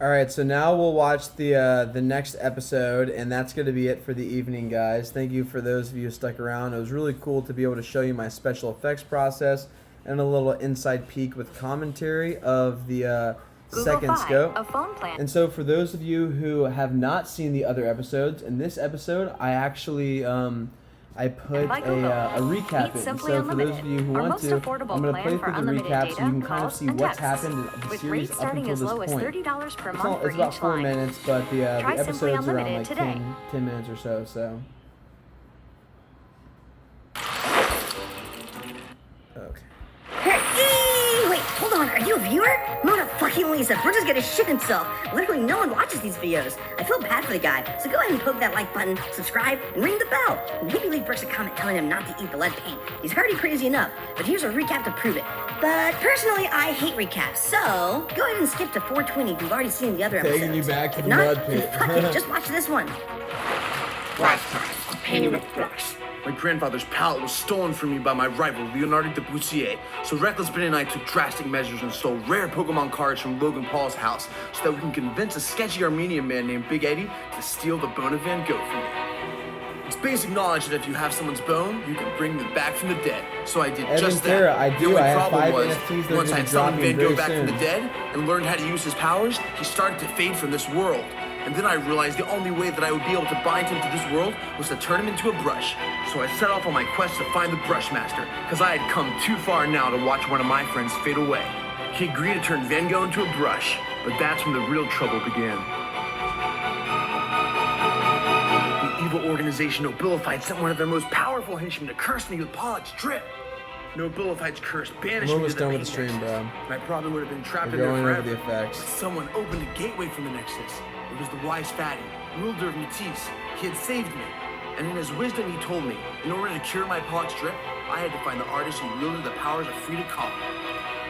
All right, so now we'll watch the next episode, and that's going to be it for the evening, guys. Thank you for those of you who stuck around. It was really cool to be able to show you my special effects process and a little inside peek with commentary of the second scope. A phone plan. And so for those of you who have not seen the other episodes, in this episode I actually I put a recap in. So for those of you who want to, I'm going to play through the recap so you can kind of see what's happened in the series up until this point. It's about 4 minutes, but the episode's around like 10 minutes or so. Okay. Hey, wait, hold on. Are you a viewer? Motherfucking Lisa, Brooks is gonna shit himself. Literally, no one watches these videos. I feel bad for the guy, so go ahead and poke that like button, subscribe, and ring the bell. Maybe leave Brooks a comment telling him not to eat the lead paint. He's already crazy enough, but here's a recap to prove it. But personally, I hate recaps, so go ahead and skip to 420 if you've already seen the other episodes. Taking you back to If the not, mud then pit. fuck it, just watch this one. Last time, painting with Brooks. My grandfather's palette was stolen from me by my rival, Leonardo da Bussier. So Reckless Ben and I took drastic measures and stole rare Pokemon cards from Logan Paul's house so that we can convince a sketchy Armenian man named Big Eddie to steal the bone of Van Gogh from me. It's basic knowledge that if you have someone's bone, you can bring them back from the dead. So I did Evan just that. Terra, I The do. only I have problem 5 was, NFTs that are once I going had to drop summoned in Van Gogh very back from soon. the dead and learned how to use his powers, he started to fade from this world. And then I realized the only way that I would be able to bind him to this world was to turn him into a brush. So I set off on my quest to find the brush master, because I had come too far now to watch one of my friends fade away. He agreed to turn Van Gogh into a brush, but that's when the real trouble began. The evil organization Nobilified sent one of their most powerful henchmen to curse me with Pollock's drip. Nobilified's curse banished I'm me almost to the done with the Pain stream, Nexus. bro. I probably would have been trapped We're in there going forever. over the effects. But someone opened a gateway from the Nexus. It was the wise fatty, Mulder of Matisse. He had saved me. And in his wisdom, he told me, in order to cure my Pollock's drip, I had to find the artist who wielded the powers of Frida Kahlo.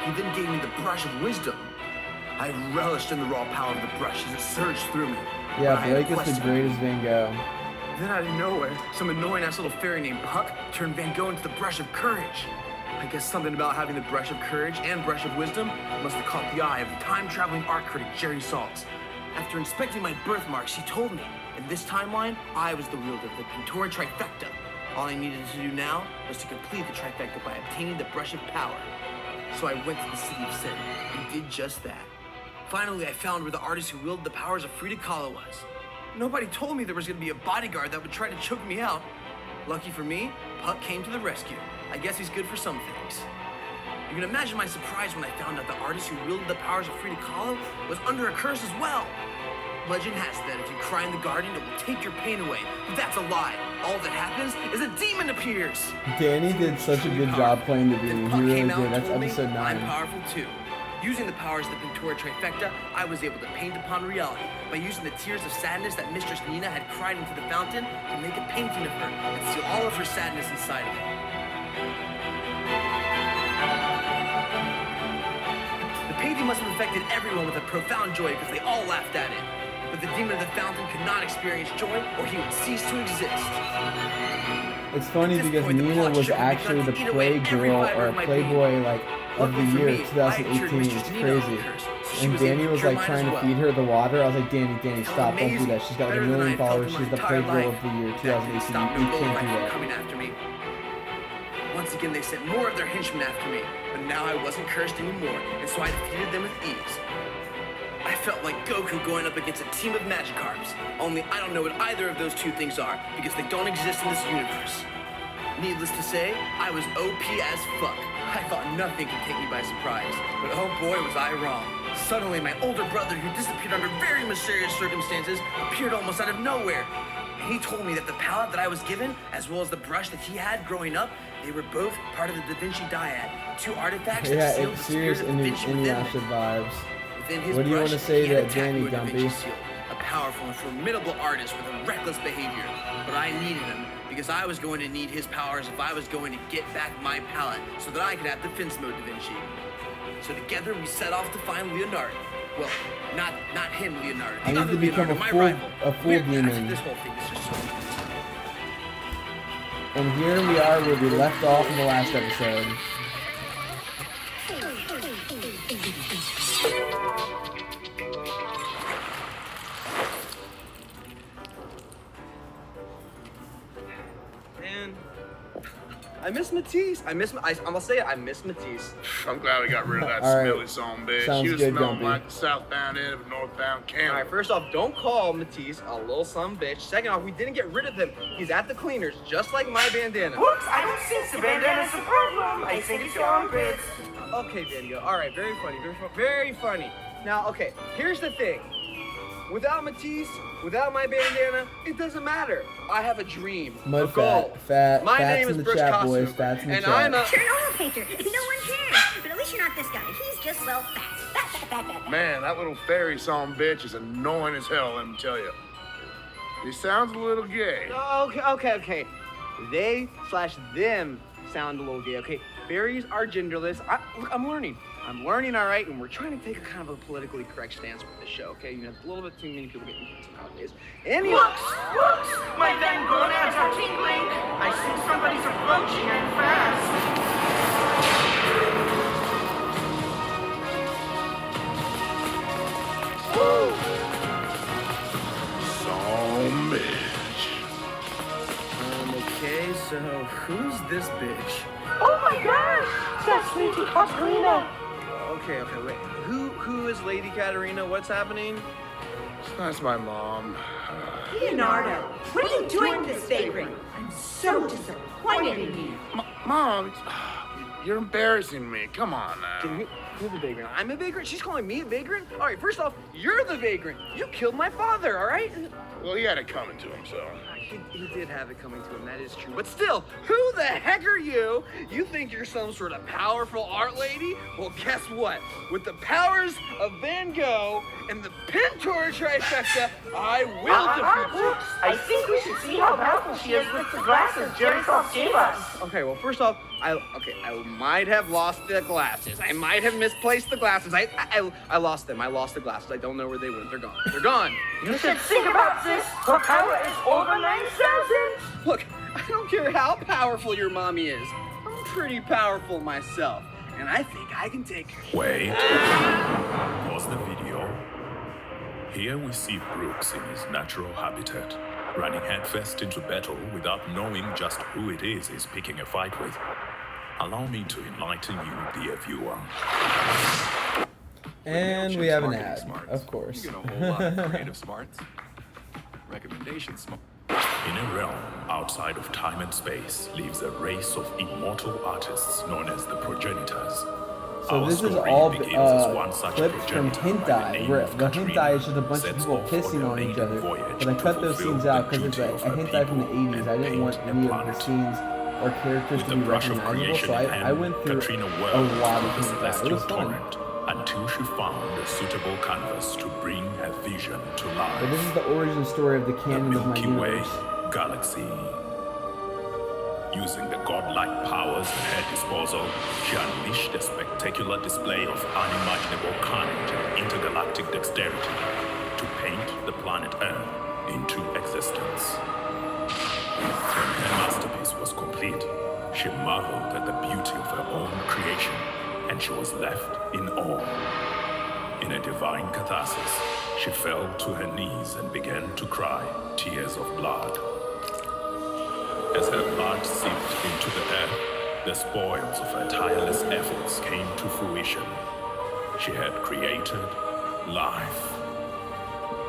He then gave me the brush of wisdom. I relished in the raw power of the brush as it surged through me. Yeah, But I had a Blake is quest the to complete. greatest Van Gogh. Then out of nowhere, some annoying-ass little fairy named Puck turned Van Gogh into the Brush of Courage. I guess something about having the Brush of Courage and Brush of Wisdom must have caught the eye of the time-traveling art critic Jerry Saltz. After inspecting my birthmarks, he told me, in this timeline, I was the wielder of the Pentoran Trifecta. All I needed to do now was to complete the Trifecta by obtaining the Brush of Power. So I went to the City of Sin and did just that. Finally, I found where the artist who wielded the powers of Frida Kahlo was. Nobody told me there was going to be a bodyguard that would try to choke me out. Lucky for me, Puck came to the rescue. I guess he's good for some things. You can imagine my surprise when I found out the artist who wielded the powers of Frida Kahlo was under a curse as well. Legend has it that if you cry in the garden, it will take your pain away. But that's a lie. All that happens is a demon appears. Danny did such a good job playing the demon. He Puck really came out did. and That's told me episode 9. I'm powerful too. Using the powers of the Pentora Trifecta, I was able to paint upon reality by using the tears of sadness that Mistress Nina had cried into the fountain to make a painting of her and seal all of her sadness inside of it. The painting must have affected everyone with a profound joy because they all laughed at it. but the demon of the fountain could not experience joy or he would cease to exist. It's funny because Nina was actually the Playgirl or Playboy like of the year 2018. It's crazy. And Danny was like trying to feed her the water. I was like, Danny, stop! Don't do that. She's got like 1 million followers. She's the Playgirl of the year 2018. You can't do that. Coming after me. Once again, they sent more of their henchmen after me, but now I wasn't cursed anymore, and so I defeated them with ease. I felt like Goku going up against a team of Magikarps, only I don't know what either of those two things are, because they don't exist in this universe. Needless to say, I was OP as fuck. I thought nothing could take me by surprise, but oh boy was I wrong. Suddenly, my older brother, who disappeared under very mysterious circumstances, appeared almost out of nowhere. And he told me that the palette that I was given, as well as the brush that he had growing up, they were both part of the Da Vinci Dyad, 2 artifacts that sealed the spirit of Da Vinci within them. Vibes. Within his What do you want to say to Danny, Gumpy? A powerful and formidable artist with a reckless behavior, but I needed him because I was going to need his powers if I was going to get back my palette so that I could have defense mode Da Vinci. So together we set off to find Leonardo. Well, not him, Leonardo. I need to become a full demon. This whole thing is just so. And here we are where we left off in the last episode. Man, I miss Matisse. I'm gonna say it. I miss Matisse. I'm glad we got rid of that All right. smelly son bitch. Sounds She was good, smelling Gumpy. like the southbound end of a northbound camel. All right, first off, don't call Matisse a little son bitch. Second off, we didn't get rid of him. He's at the cleaners, just like my bandana. Whoops, I don't think the bandana's a problem. I think it's your armpits. Okay, Van Gogh. All right, very funny, very funny. Now, okay, here's the thing. Without Matisse, without my bandana, it doesn't matter. I have a dream. Mud a goal. fat. My Fats name in is the Brooks chat, Costume, boys. Fats in the and chat. I'm a... You're an oil painter, and no one cares. But at least you're not this guy. He's just, well, fat. Man, that little fairy son bitch is annoying as hell, let me tell you. He sounds a little gay. Okay. They/them sound a little gay, okay? Fairies are genderless. Look, I'm learning, all right? And we're trying to take a kind of a politically correct stance with this show, okay? You know, a little bit too many people get influenced nowadays. Anyway. Looks! My Van gonads are tingling. I think somebody's approaching and fast. Woo! Son bitch. Okay, so who's this bitch? Oh my gosh! That's Lady Katarina. Okay, wait. Who is Lady Katarina? What's happening? That's my mom. Leonardo, what are you doing this vagrant? I'm so disappointed in you. Mom, you're embarrassing me. Come on now. Who's a vagrant? I'm a vagrant? She's calling me a vagrant? All right, first off, you're the vagrant. You killed my father, all right? Well, he had it coming to him, so. He did have it coming to him, that is true. But still, who the heck are you? You think you're some sort of powerful art lady? Well, guess what? With the powers of Van Gogh and the Pintor trifecta, I will defeat you. I think we should see how powerful she is with the glasses Jerry Fox gave us. Okay, well, first off, I might have lost the glasses. I might have misplaced the glasses. I lost them. I lost the glasses. I don't know where they went. They're gone. They're gone. You should think about this. Her power is over 9,000. Look, I don't care how powerful your mommy is. I'm pretty powerful myself, and I think I can take her. Wait. Pause the video. Here we see Brooks in his natural habitat, running headfirst into battle without knowing just who it is he's picking a fight with. Allow me to enlighten you, dear viewer. And we have an ad, of course. You get a whole lot of creative smarts. Recommendation smart. In a realm outside of time and space lives a race of immortal artists known as the progenitors. So Our this is story all begins as one such clips from progenitor by the hentai, name where of the Katrina hentai is just a bunch of sets people off on pissing a on each maiden other. voyage But I to cut those fulfill scenes the out because it's duty a of her hentai from the people 80s. I and didn't want paint any the of the planet. scenes or characters With to the be brush of recognizable, creation so in I hand, went through Katrina a whirled lot of through the hentai. It celestial was fun. torrent until she found a suitable canvas to bring her vision to life. But this is the origin story of the canon of my Milky Way universe. Galaxy. Using the godlike powers at her disposal, she unleashed a spectacular display of unimaginable carnage and intergalactic dexterity to to paint the planet Earth into existence. When her masterpiece was complete, she marveled at the beauty of her own creation, and she was left in awe. In a divine catharsis, she fell to her knees and began to cry tears of blood. As her blood seeped into the earth, the spoils of her tireless efforts came to fruition. She had created life.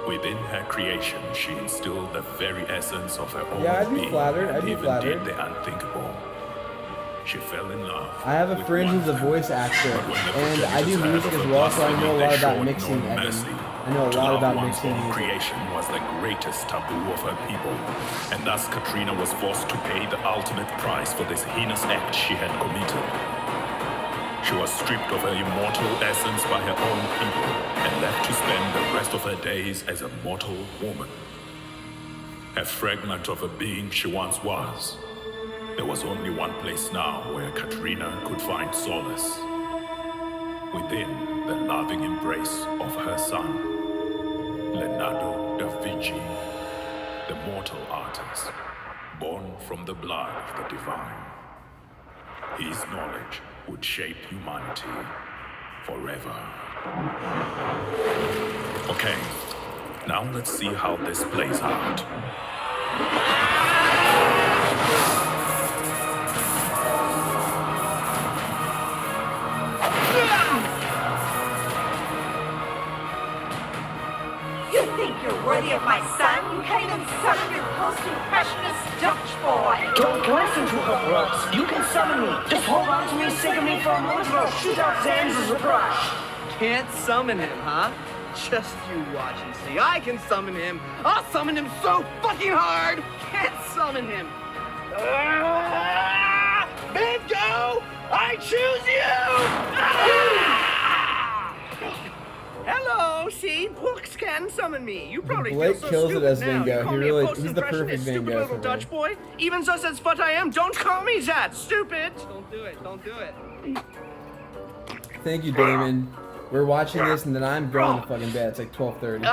Within her creation, she instilled the very essence of her own I'd be being flattered. and I'd be even flattered. did the unthinkable. She fell in love. I have a with friend who's a one voice thing. actor, But when the and I do progenitors music heard as of well, the so I know a blasphemy, lot they about showed mixing, no Evan. mercy. I know a To lot love about one's mixing own music. creation was the greatest taboo of her people, and thus Katrina was forced to pay the ultimate price for this heinous act she had committed. She was stripped of her immortal essence by her own people and left to spend the rest of her days as a mortal woman. A fragment of a being she once was. There was only one place now where Katrina could find solace. Within the loving embrace of her son, Leonardo da Vinci, the mortal artist, born from the blood of the divine. His knowledge would shape humanity forever. Okay, now let's see how this plays out. You think you're worthy of my son? You can't even summon your post-impressionist Dutch boy. Don't listen to her, Brooks. You can summon me. Just hold on to me, stick me for a moment, or I'll shoot out Zans as a brush. Can't summon him, huh? Just you watch and see. I can summon him. I'll summon him so fucking hard. Can't summon him. Van Gogh, I choose you! Hello, see, Brooks can summon me. You probably Blake feel so kills it stupid as Van now. Gogh. You call He me really- a he's the perfect post-impressionist, Van stupid Gogh little for Dutch me. boy. Even so says what I am. Don't call me that, stupid. Don't do it. Don't do it. Thank you, Damon. We're watching this, and then I'm going to fucking bed. It's like 12:30.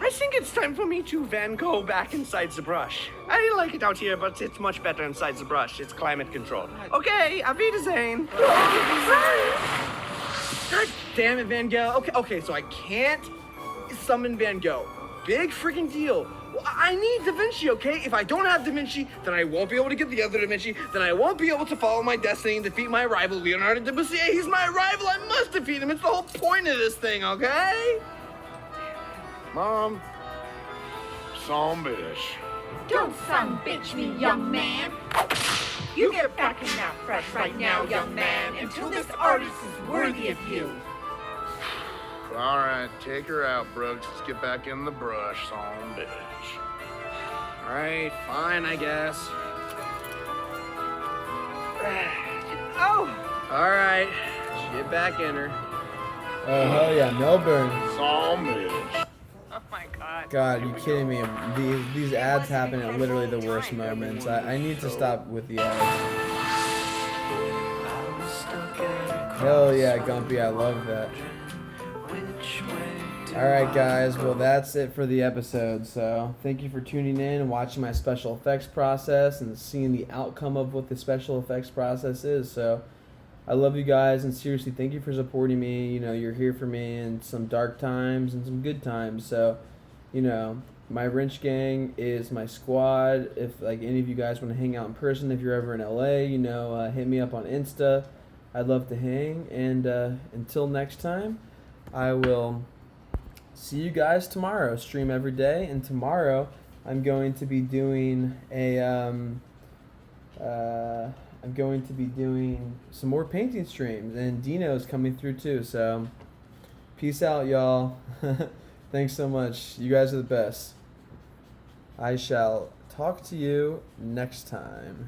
I think it's time for me to Van Gogh back inside the brush. I like it out here, but it's much better inside the brush. It's climate controlled. Okay, Auf Wiedersehen. God damn it, Van Gogh. Okay, so I can't summon Van Gogh. Big freaking deal. Well, I need Da Vinci, okay? If I don't have Da Vinci, then I won't be able to get the other Da Vinci. Then I won't be able to follow my destiny and defeat my rival, Leonardo da Vinci. He's my rival. I must defeat him. It's the whole point of this thing, okay? Mom, some bitch. Don't son bitch me, young man. You get back in that fresh right now, young man, until this artist is worthy of you. All right, take her out, Brooks. Let's get back in the brush, some bitch. All right, fine, I guess. Oh! All right, get back in her. Oh, hell yeah. Melbourne. Some bitch. Oh my God. God, you kidding me? These ads happen at literally the worst moments. I need to stop with the ads. Hell yeah, Gumpy, I love that. Alright guys, well that's it for the episode, so thank you for tuning in and watching my special effects process and seeing the outcome of what the special effects process is. So I love you guys, and seriously, thank you for supporting me. You know, you're here for me in some dark times and some good times. So, you know, my Wrench Gang is my squad. If like any of you guys want to hang out in person, if you're ever in LA, you know, hit me up on Insta. I'd love to hang. And until next time, I will see you guys tomorrow. Stream every day, and tomorrow I'm going to be doing a I'm going to be doing some more painting streams, and Dino's coming through too. So peace out, y'all. Thanks so much. You guys are the best. I shall talk to you next time.